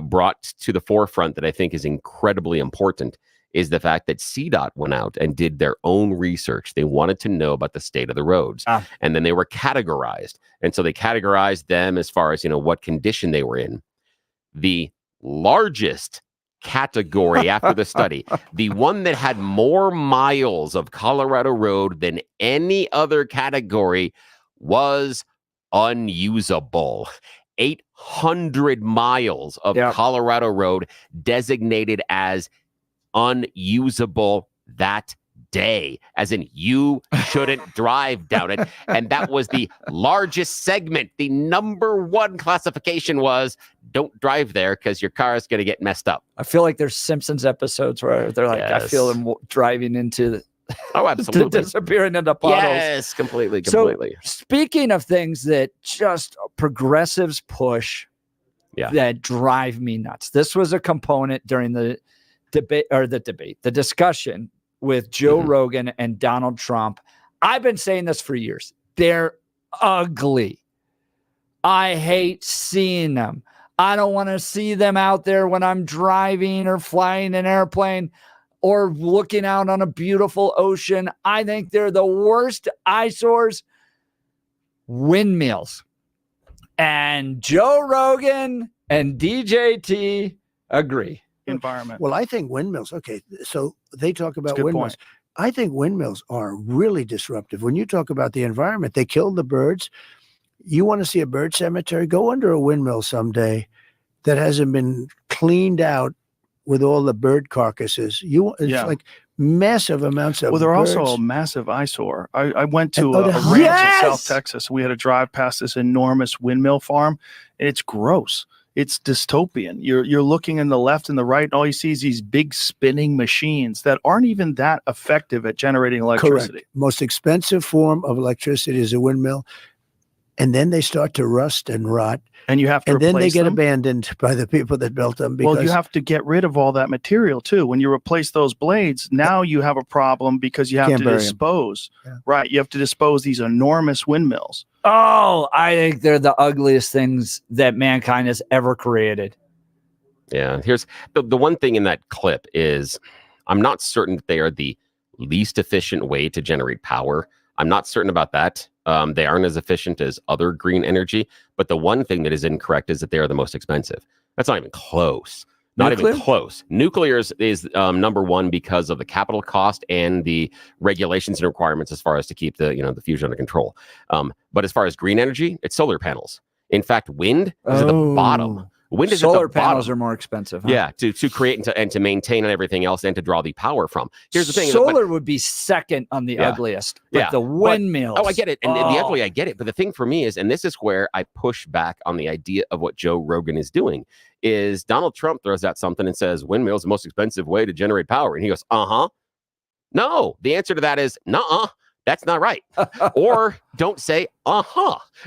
brought to the forefront that I think is incredibly important is the fact that CDOT went out and did their own research. They wanted to know about the state of the roads, and then they were categorized. And so they categorized them as far as, what condition they were in. The largest category after the study, the one that had more miles of Colorado road than any other category, was unusable. 800 miles of Colorado road designated as unusable that day, as in you shouldn't drive down it. And that was the largest segment. The number one classification was don't drive there because your car is going to get messed up. I feel like there's Simpsons episodes where they're like, I feel them driving into the absolutely disappearing into puddles. Yes, completely. So, speaking of things that just progressives push that drive me nuts, this was a component during the discussion with Joe Rogan and Donald Trump. I've been saying this for years. They're ugly. I hate seeing them. I don't want to see them out there when I'm driving or flying an airplane or looking out on a beautiful ocean. I think they're the worst eyesores. Windmills. And Joe Rogan and DJT agree. Environment. Well, I think windmills. Okay, so they talk about windmills. Point. I think windmills are really disruptive. When you talk about the environment, they kill the birds. You want to see a bird cemetery? Go under a windmill someday that hasn't been cleaned out with all the bird carcasses. It's like massive amounts of. Well, they're birds. Also a massive eyesore. I went to a ranch in South Texas. We had to drive past this enormous windmill farm. It's gross. It's dystopian. You're looking in the left and the right, and all you see is these big spinning machines that aren't even that effective at generating electricity. Correct. Most expensive form of electricity is a windmill. And then they start to rust and rot. And you have to replace them. And then they get them. abandoned by the people that built them. Well, you have to get rid of all that material too. When you replace those blades, now you have a problem because you have to dispose. Right. You have to dispose these enormous windmills. Oh, I think they're the ugliest things that mankind has ever created. Yeah. Here's the one thing in that clip is I'm not certain that they are the least efficient way to generate power. I'm not certain about that. They aren't as efficient as other green energy. But the one thing that is incorrect is that they are the most expensive. That's not even close. Not even close. Nuclear is number one because of the capital cost and the regulations and requirements as far as to keep the fusion under control. But as far as green energy, it's solar panels. In fact, wind is at the bottom. Wind is solar at the panels bottom. Are more expensive. Huh? Yeah, to create and to maintain and everything else and to draw the power from. Here's the thing: solar would be second on the ugliest. But the windmills. I get it, and the ugly, I get it. But the thing for me is, and this is where I push back on the idea of what Joe Rogan is doing, is Donald Trump throws out something and says windmills the most expensive way to generate power, and he goes, No, the answer to that is nuh-uh. That's not right. Or don't say,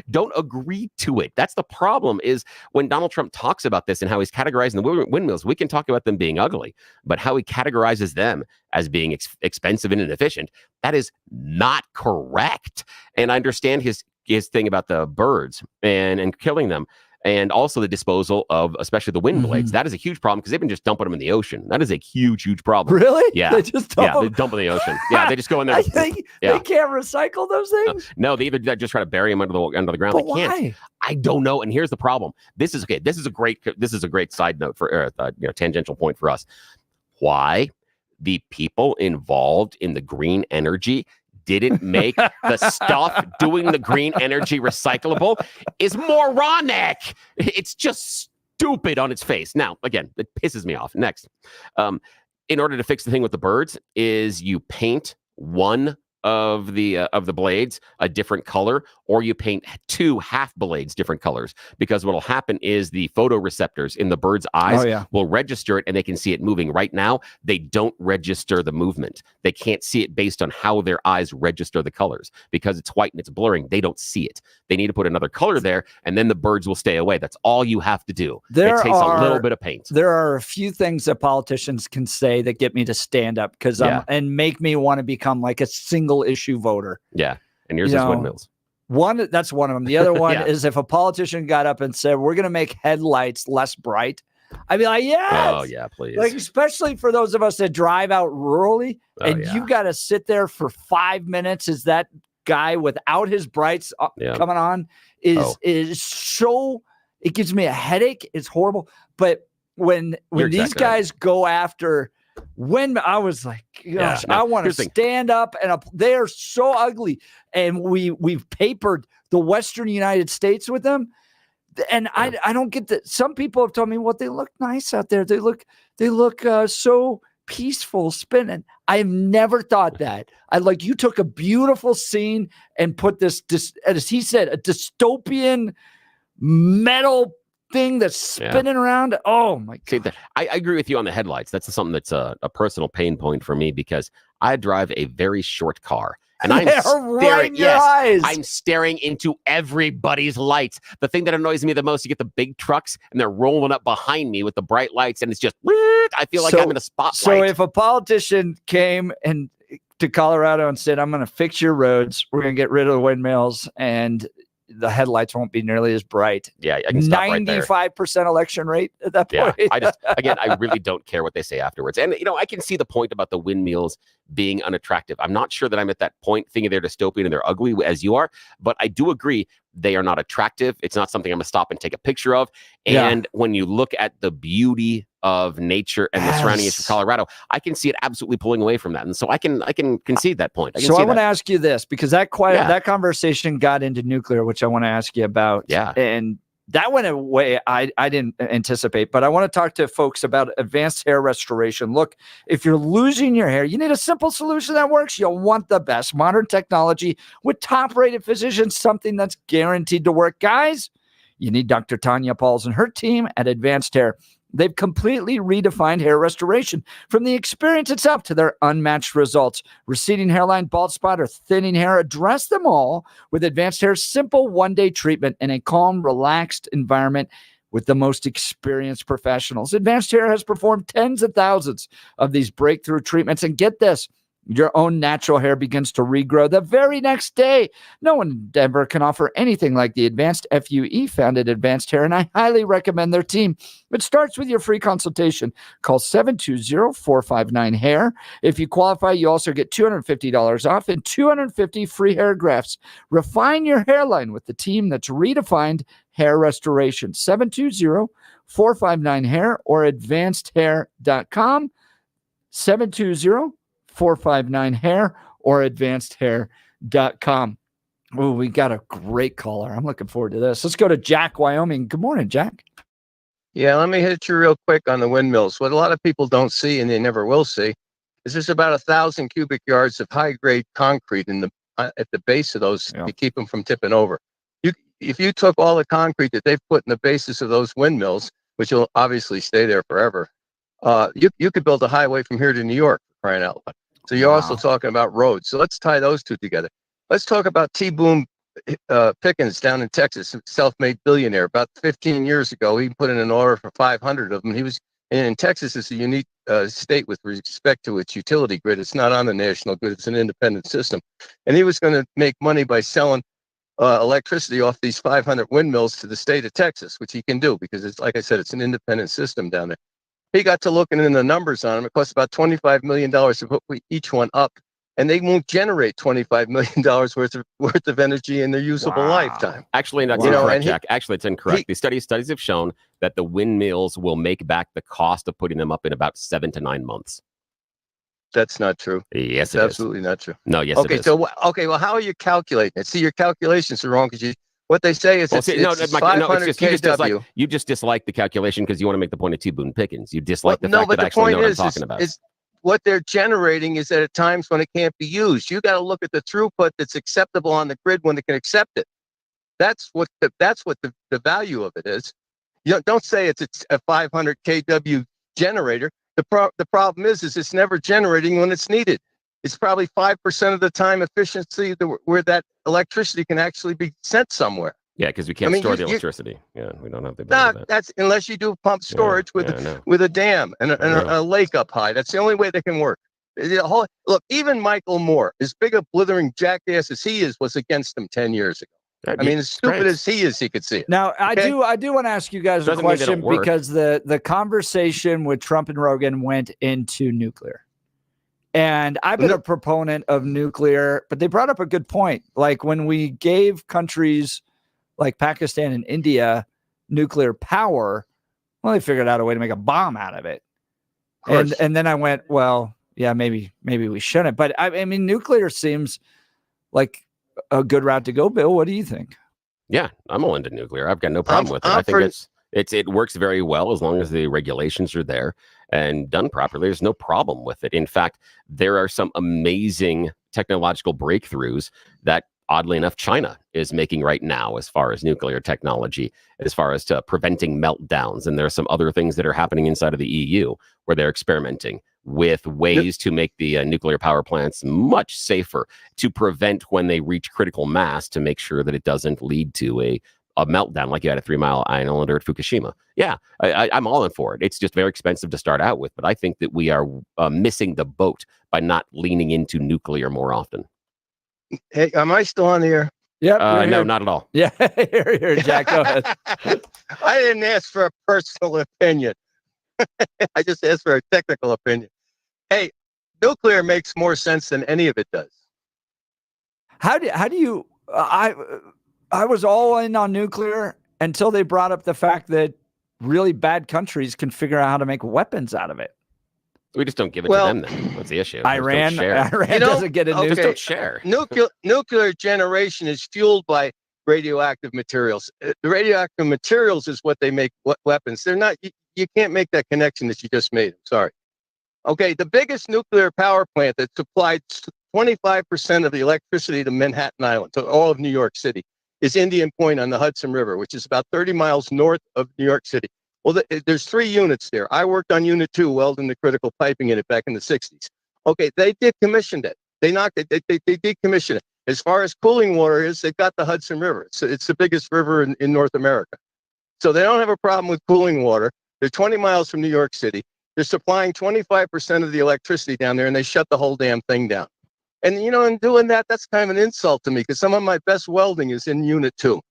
don't agree to it. That's the problem is when Donald Trump talks about this and how he's categorizing the windmills, we can talk about them being ugly, but how he categorizes them as being expensive and inefficient, that is not correct. And I understand his thing about the birds and killing them. And also the disposal of especially the wind blades. That is a huge problem because they've been just dumping them in the ocean. That is a huge, huch problem. Really? Yeah. They just dump them? They dump in the ocean. Yeah, they just go in there. They can't recycle those things? No, they either just try to bury them under the ground. But they can't. Why? I don't know. And here's the problem. This is a great side note for tangential point for us. Why the people involved in the green energy didn't make the stuff doing the green energy recyclable is moronic. It's just stupid on its face. Now, again, it pisses me off. Next, in order to fix the thing with the birds, is you paint one of the blades a different color, or you paint two half blades different colors, because what'll happen is the photoreceptors in the bird's eyes will register it, and they can see it moving. Right now, they don't register the movement. They can't see it based on how their eyes register the colors, because it's white and it's blurring. They don't see it. They need to put another color there, and then the birds will stay away. That's all you have to do. It takes a little bit of paint. There are a few things that politicians can say that get me to stand up and make me want to become like a single issue voter. Yeah. And yours is windmills. That's one of them. The other one is if a politician got up and said, we're going to make headlights less bright, I'd be like, yes. Oh, yeah, please. Like, especially for those of us that drive out rurally you've got to sit there for 5 minutes as that guy without his brights coming on is so, it gives me a headache. It's horrible. But when these guys go after, when I was like, gosh, I want to stand up, and they are so ugly, and we've papered the Western United States with them, and I don't get that. Some people have told me, well, they look nice out there. They look so peaceful spinning. I've never thought that. You took a beautiful scene and put this, as he said, a dystopian metal thing that's spinning around. Oh my God. See, I agree with you on the headlights. That's something that's a personal pain point for me, because I drive a very short car. And I'm staring, I'm staring into everybody's lights. The thing that annoys me the most, you get the big trucks and they're rolling up behind me with the bright lights, and it's just, I feel like I'm in a spotlight. So if a politician came to Colorado and said, I'm going to fix your roads, we're going to get rid of the windmills, and the headlights won't be nearly as bright. Yeah, I can stop right there. 95% election rate at that point. Yeah, I really don't care what they say afterwards. And, I can see the point about the windmills being unattractive. I'm not sure that I'm at that point thinking they're dystopian and they're ugly as you are, but I do agree they are not attractive. It's not something I'm going to stop and take a picture of. And when you look at the beauty of nature and the surrounding areas of Colorado, I can see it absolutely pulling away from that. And so I can concede that point. So I want to ask you this, because that conversation got into nuclear, which I want to ask you about. Yeah. And that went away I didn't anticipate, but I want to talk to folks about advanced hair restoration. Look, if you're losing your hair, you need a simple solution that works. You'll want the best modern technology with top-rated physicians, something that's guaranteed to work. Guys, you need Dr. Tanya Pauls and her team at Advanced Hair. They've completely redefined hair restoration, from the experience itself to their unmatched results. Receding hairline, bald spot, or thinning hair, address them all with Advanced Hair's simple one-day treatment in a calm, relaxed environment with the most experienced professionals. Advanced Hair has performed tens of thousands of these breakthrough treatments, and get this, your own natural hair begins to regrow the very next day. No one in Denver can offer anything like the Advanced FUE found at Advanced Hair, and I highly recommend their team. It starts with your free consultation. Call 720-459-HAIR. If you qualify, you also get $250 off and 250 free hair grafts. Refine your hairline with the team that's redefined hair restoration. 720-459-HAIR or advancedhair.com. 720-459-HAIR or advancedhair.com. Oh, we got a great caller. I'm looking forward to this. Let's go to Jack, Wyoming. Good morning, Jack. Yeah, let me hit you real quick on the windmills. What a lot of people don't see, and they never will see, is there's about 1,000 cubic yards of high-grade concrete in the at the base of those to keep them from tipping over. If you took all the concrete that they've put in the bases of those windmills, which will obviously stay there forever, you could build a highway from here to New York, for crying out loud. So you're also talking about roads. So let's tie those two together. Let's talk about T-Boone Pickens down in Texas, self-made billionaire. About 15 years ago, he put in an order for 500 of them. In Texas is a unique state with respect to its utility grid. It's not on the national grid. It's an independent system. And he was going to make money by selling electricity off these 500 windmills to the state of Texas, which he can do because it's, like I said, it's an independent system down there. He got to looking in the numbers on them. It costs about $25 million to put each one up, and they won't generate $25 million worth of energy in their usable lifetime. Actually, that's incorrect, Jack. Actually, it's incorrect. The studies have shown that the windmills will make back the cost of putting them up in about 7 to 9 months. That's not true. Yes, it's absolutely not true. No, yes, it is. Well, how are you calculating it? See, your calculations are wrong because What they say is it's 500 just, kW. you just dislike the calculation because you want to make the point of T. Boone Pickens. You dislike the fact that I actually know what I'm talking about. What they're generating is at times when it can't be used. You got to look at the throughput that's acceptable on the grid when it can accept it. That's what the value of it is. You don't say it's a 500 kW generator. The problem is it's never generating when it's needed. It's probably 5% of the time efficiency where that electricity can actually be sent somewhere. Yeah, because we can't store the electricity. Yeah, we don't have the ability to that's unless you do pump storage with a dam and a lake up high. That's the only way they can work. Look, even Michael Moore, as big a blithering jackass as he is, was against them 10 years ago. I mean, as stupid as he is, he could see it. Now, I do want to ask you guys a question because the conversation with Trump and Rogan went into nuclear. And I've been a proponent of nuclear, but they brought up a good point. Like when we gave countries like Pakistan and India nuclear power, well, they figured out a way to make a bomb out of it. And then I went, well, yeah, maybe we shouldn't. But I mean, nuclear seems like a good route to go. Bill, what do you think? Yeah, I'm all into nuclear. I've got no problem with it. I think it works very well as long as the regulations are there and done properly. There's no problem with it. In fact, there are some amazing technological breakthroughs that, oddly enough, China is making right now as far as nuclear technology, as far as preventing meltdowns. And there are some other things that are happening inside of the EU where they're experimenting with ways to make the nuclear power plants much safer to prevent when they reach critical mass, to make sure that it doesn't lead to a meltdown like you had at 3 Mile Island or at Fukushima. Yeah, I'm all in for it. It's just very expensive to start out with, but I think that we are missing the boat by not leaning into nuclear more often. Hey, am I still on the air? Yeah. No, not at all. Yeah, here, Jack, go ahead. I didn't ask for a personal opinion. I just asked for a technical opinion. Hey, nuclear makes more sense than any of it does. How do you? I was all in on nuclear until they brought up the fact that really bad countries can figure out how to make weapons out of it. We just don't give it to them then. What's the issue? Iran doesn't get a nuke. Just don't share. Nuclear generation is fueled by radioactive materials. The radioactive materials is what they make weapons. They're not. You can't make that connection that you just made. I'm sorry. Okay, the biggest nuclear power plant that supplied 25% of the electricity to Manhattan Island, to all of New York City, is Indian Point on the Hudson River, which is about 30 miles north of New York City. Well, there's 3 units there. I worked on Unit 2, welding the critical piping in it back in the 60s. Okay, they decommissioned it. They decommissioned it. As far as cooling water is, they've got the Hudson River. It's the biggest river in North America. So they don't have a problem with cooling water. They're 20 miles from New York City. They're supplying 25% of the electricity down there, and they shut the whole damn thing down. And, in doing that, that's kind of an insult to me because some of my best welding is in Unit 2.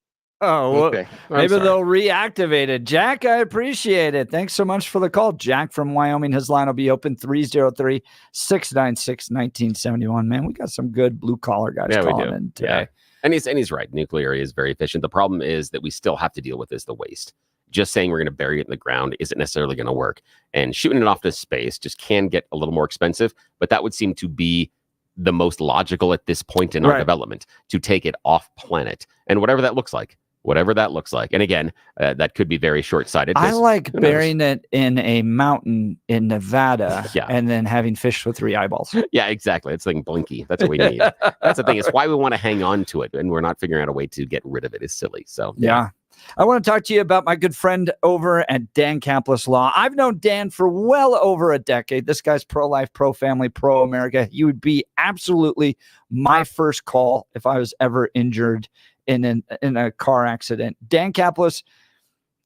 Oh, well, okay. Maybe they'll reactivate it. Jack, I appreciate it. Thanks so much for the call. Jack from Wyoming. His line will be open 303-696-1971. Man, we got some good blue-collar guys calling in today. Yeah. And he's right. Nuclear is very efficient. The problem is that we still have to deal with the waste. Just saying we're going to bury it in the ground isn't necessarily going to work. And shooting it off to space just can get a little more expensive, but that would seem to be the most logical at this point in our development, to take it off planet. And whatever that looks like. And again, that could be very short-sighted. I like burying it in a mountain in Nevada and then having fish with 3 eyeballs. Yeah, exactly. It's like Blinky. That's what we need. That's the thing. It's why we want to hang on to it, and we're not figuring out a way to get rid of it. It's silly. So yeah. I want to talk to you about my good friend over at Dan Campbell's Law. I've known Dan for well over a decade. This guy's pro-life, pro-family, pro-America. He would be absolutely my first call if I was ever injured in a car accident. Dan Kaplis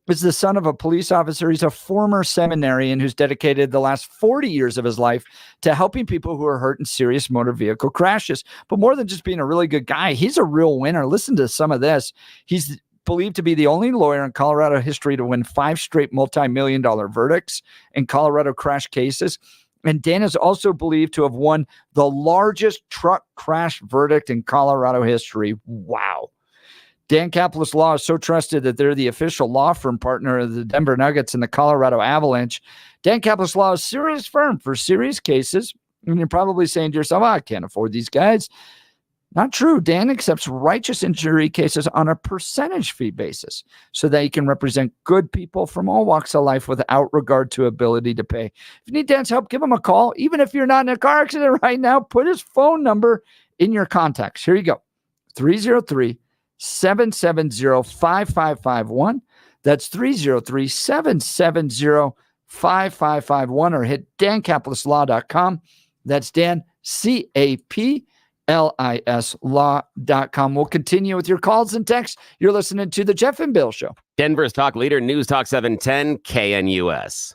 is the son of a police officer. He's a former seminarian who's dedicated the last 40 years of his life to helping people who are hurt in serious motor vehicle crashes. But more than just being a really good guy, he's a real winner. Listen to some of this. He's believed to be the only lawyer in Colorado history to win 5 straight multi-million-dollar verdicts in Colorado crash cases. And Dan is also believed to have won the largest truck crash verdict in Colorado history. Wow. Dan Kaplis Law is so trusted that they're the official law firm partner of the Denver Nuggets and the Colorado Avalanche. Dan Kaplis Law is a serious firm for serious cases. And you're probably saying to yourself, I can't afford these guys. Not true. Dan accepts righteous injury cases on a percentage fee basis so that he can represent good people from all walks of life without regard to ability to pay. If you need Dan's help, give him a call. Even if you're not in a car accident right now, put his phone number in your contacts. Here you go. 303-770-5551. That's 303-770-5551 or hit dancaplisLaw.com. That's Dan, CAPLIS law.com. We'll continue with your calls and texts. You're listening to The Jeff and Bill Show. Denver's talk leader, News Talk 710 KNUS.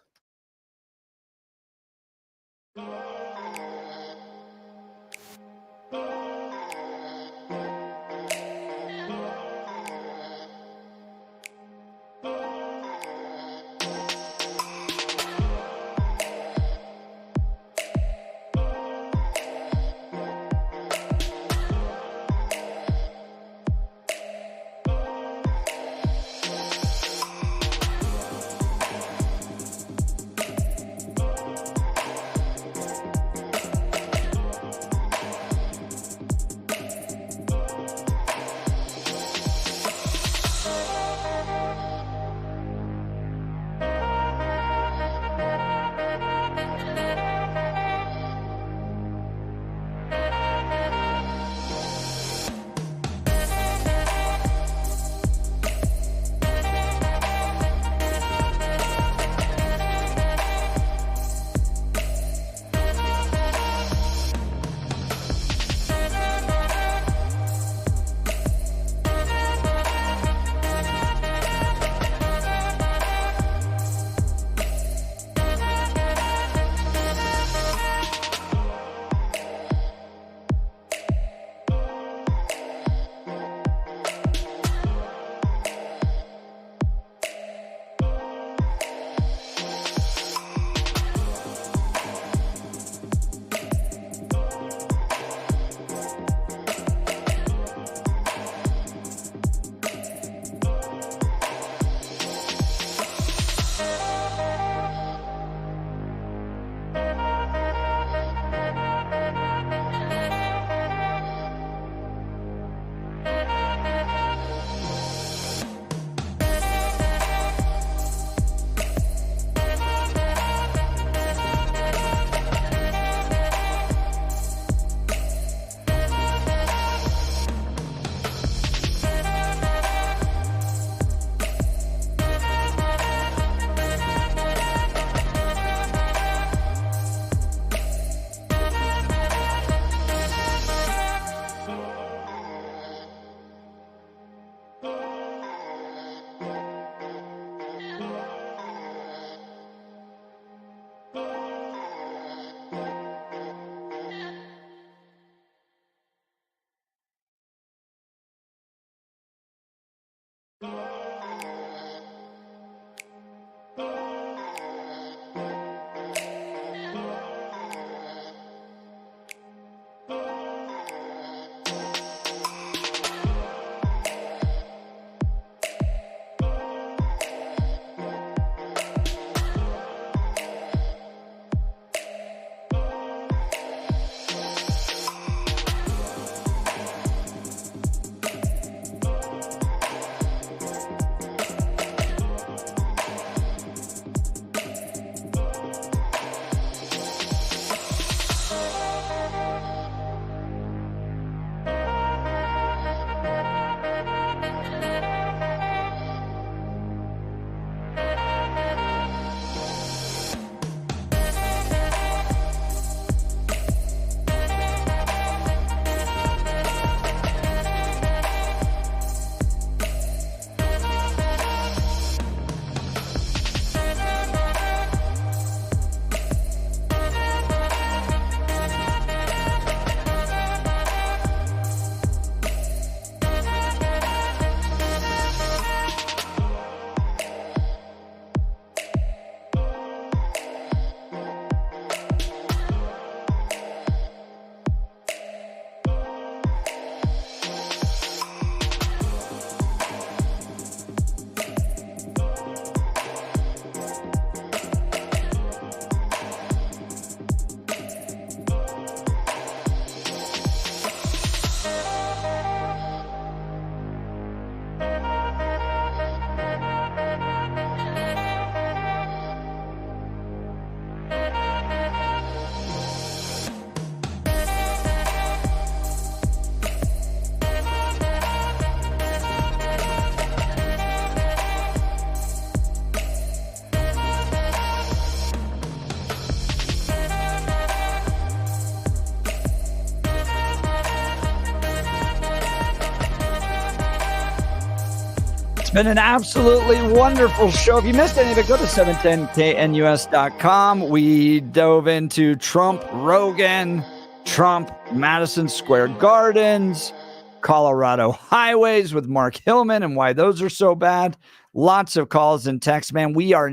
been an absolutely wonderful show. If you missed any of it, go to 710knus.com. We dove into Trump, Rogan, Trump, Madison Square Gardens, Colorado highways with Mark Hillman and why those are so bad. Lots of calls and texts, man. We are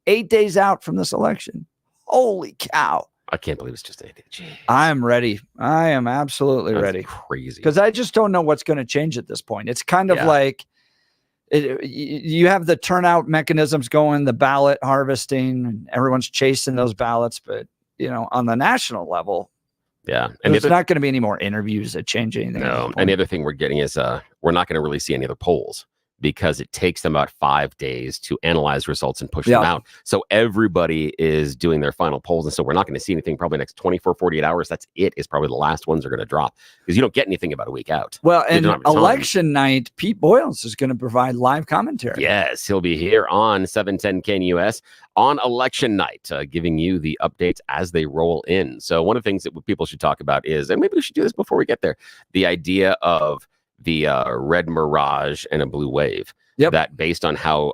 8 days out from this election. Holy cow. I can't believe it's just 8 days. I am ready. I am absolutely That's ready. Crazy. Because I just don't know what's going to change at this point. It's kind of like you have the turnout mechanisms going, the ballot harvesting, and everyone's chasing those ballots. But, on the national level, and there's not going to be any more interviews that change anything. No. And the other thing we're getting is we're not going to really see any other polls, because it takes them about 5 days to analyze results and push them out. So everybody is doing their final polls. And so we're not going to see anything probably next 24, 48 hours. That's it, is probably the last ones are going to drop, because you don't get anything about a week out. Well, and election night, Pete Boyles is going to provide live commentary. Yes, he'll be here on 710 KNUS on election night, giving you the updates as they roll in. So one of the things that people should talk about is, and maybe we should do this before we get there, the idea of the red mirage and a blue wave. That based on how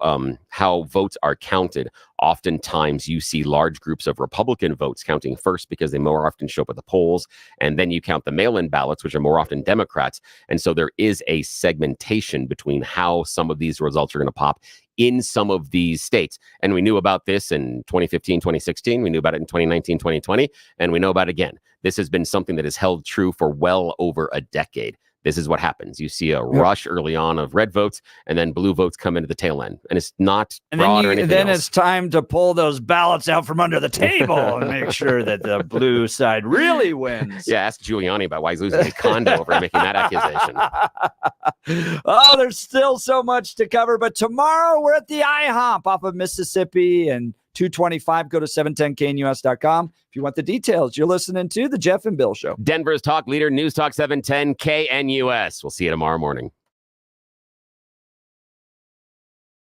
votes are counted, oftentimes you see large groups of Republican votes counting first, because they more often show up at the polls, and then you count the mail-in ballots, which are more often Democrats. And so there is a segmentation between how some of these results are going to pop in some of these states. And we knew about this in 2015, 2016. We knew about it in 2019, 2020, and we know about it again. This has been something that has held true for well over a decade. This is what happens. You see a rush early on of red votes, and then blue votes come into the tail end. And it's not fraud or anything then else. It's time to pull those ballots out from under the table and make sure that the blue side really wins. Yeah, ask Giuliani about why he's losing his condo over making that accusation. Oh, there's still so much to cover. But tomorrow we're at the IHOP off of Mississippi and 225. Go to 710knus.com if you want the details. You're listening to The Jeff and Bill Show. Denver's talk leader, News Talk 710 KNUS. We'll see you tomorrow morning.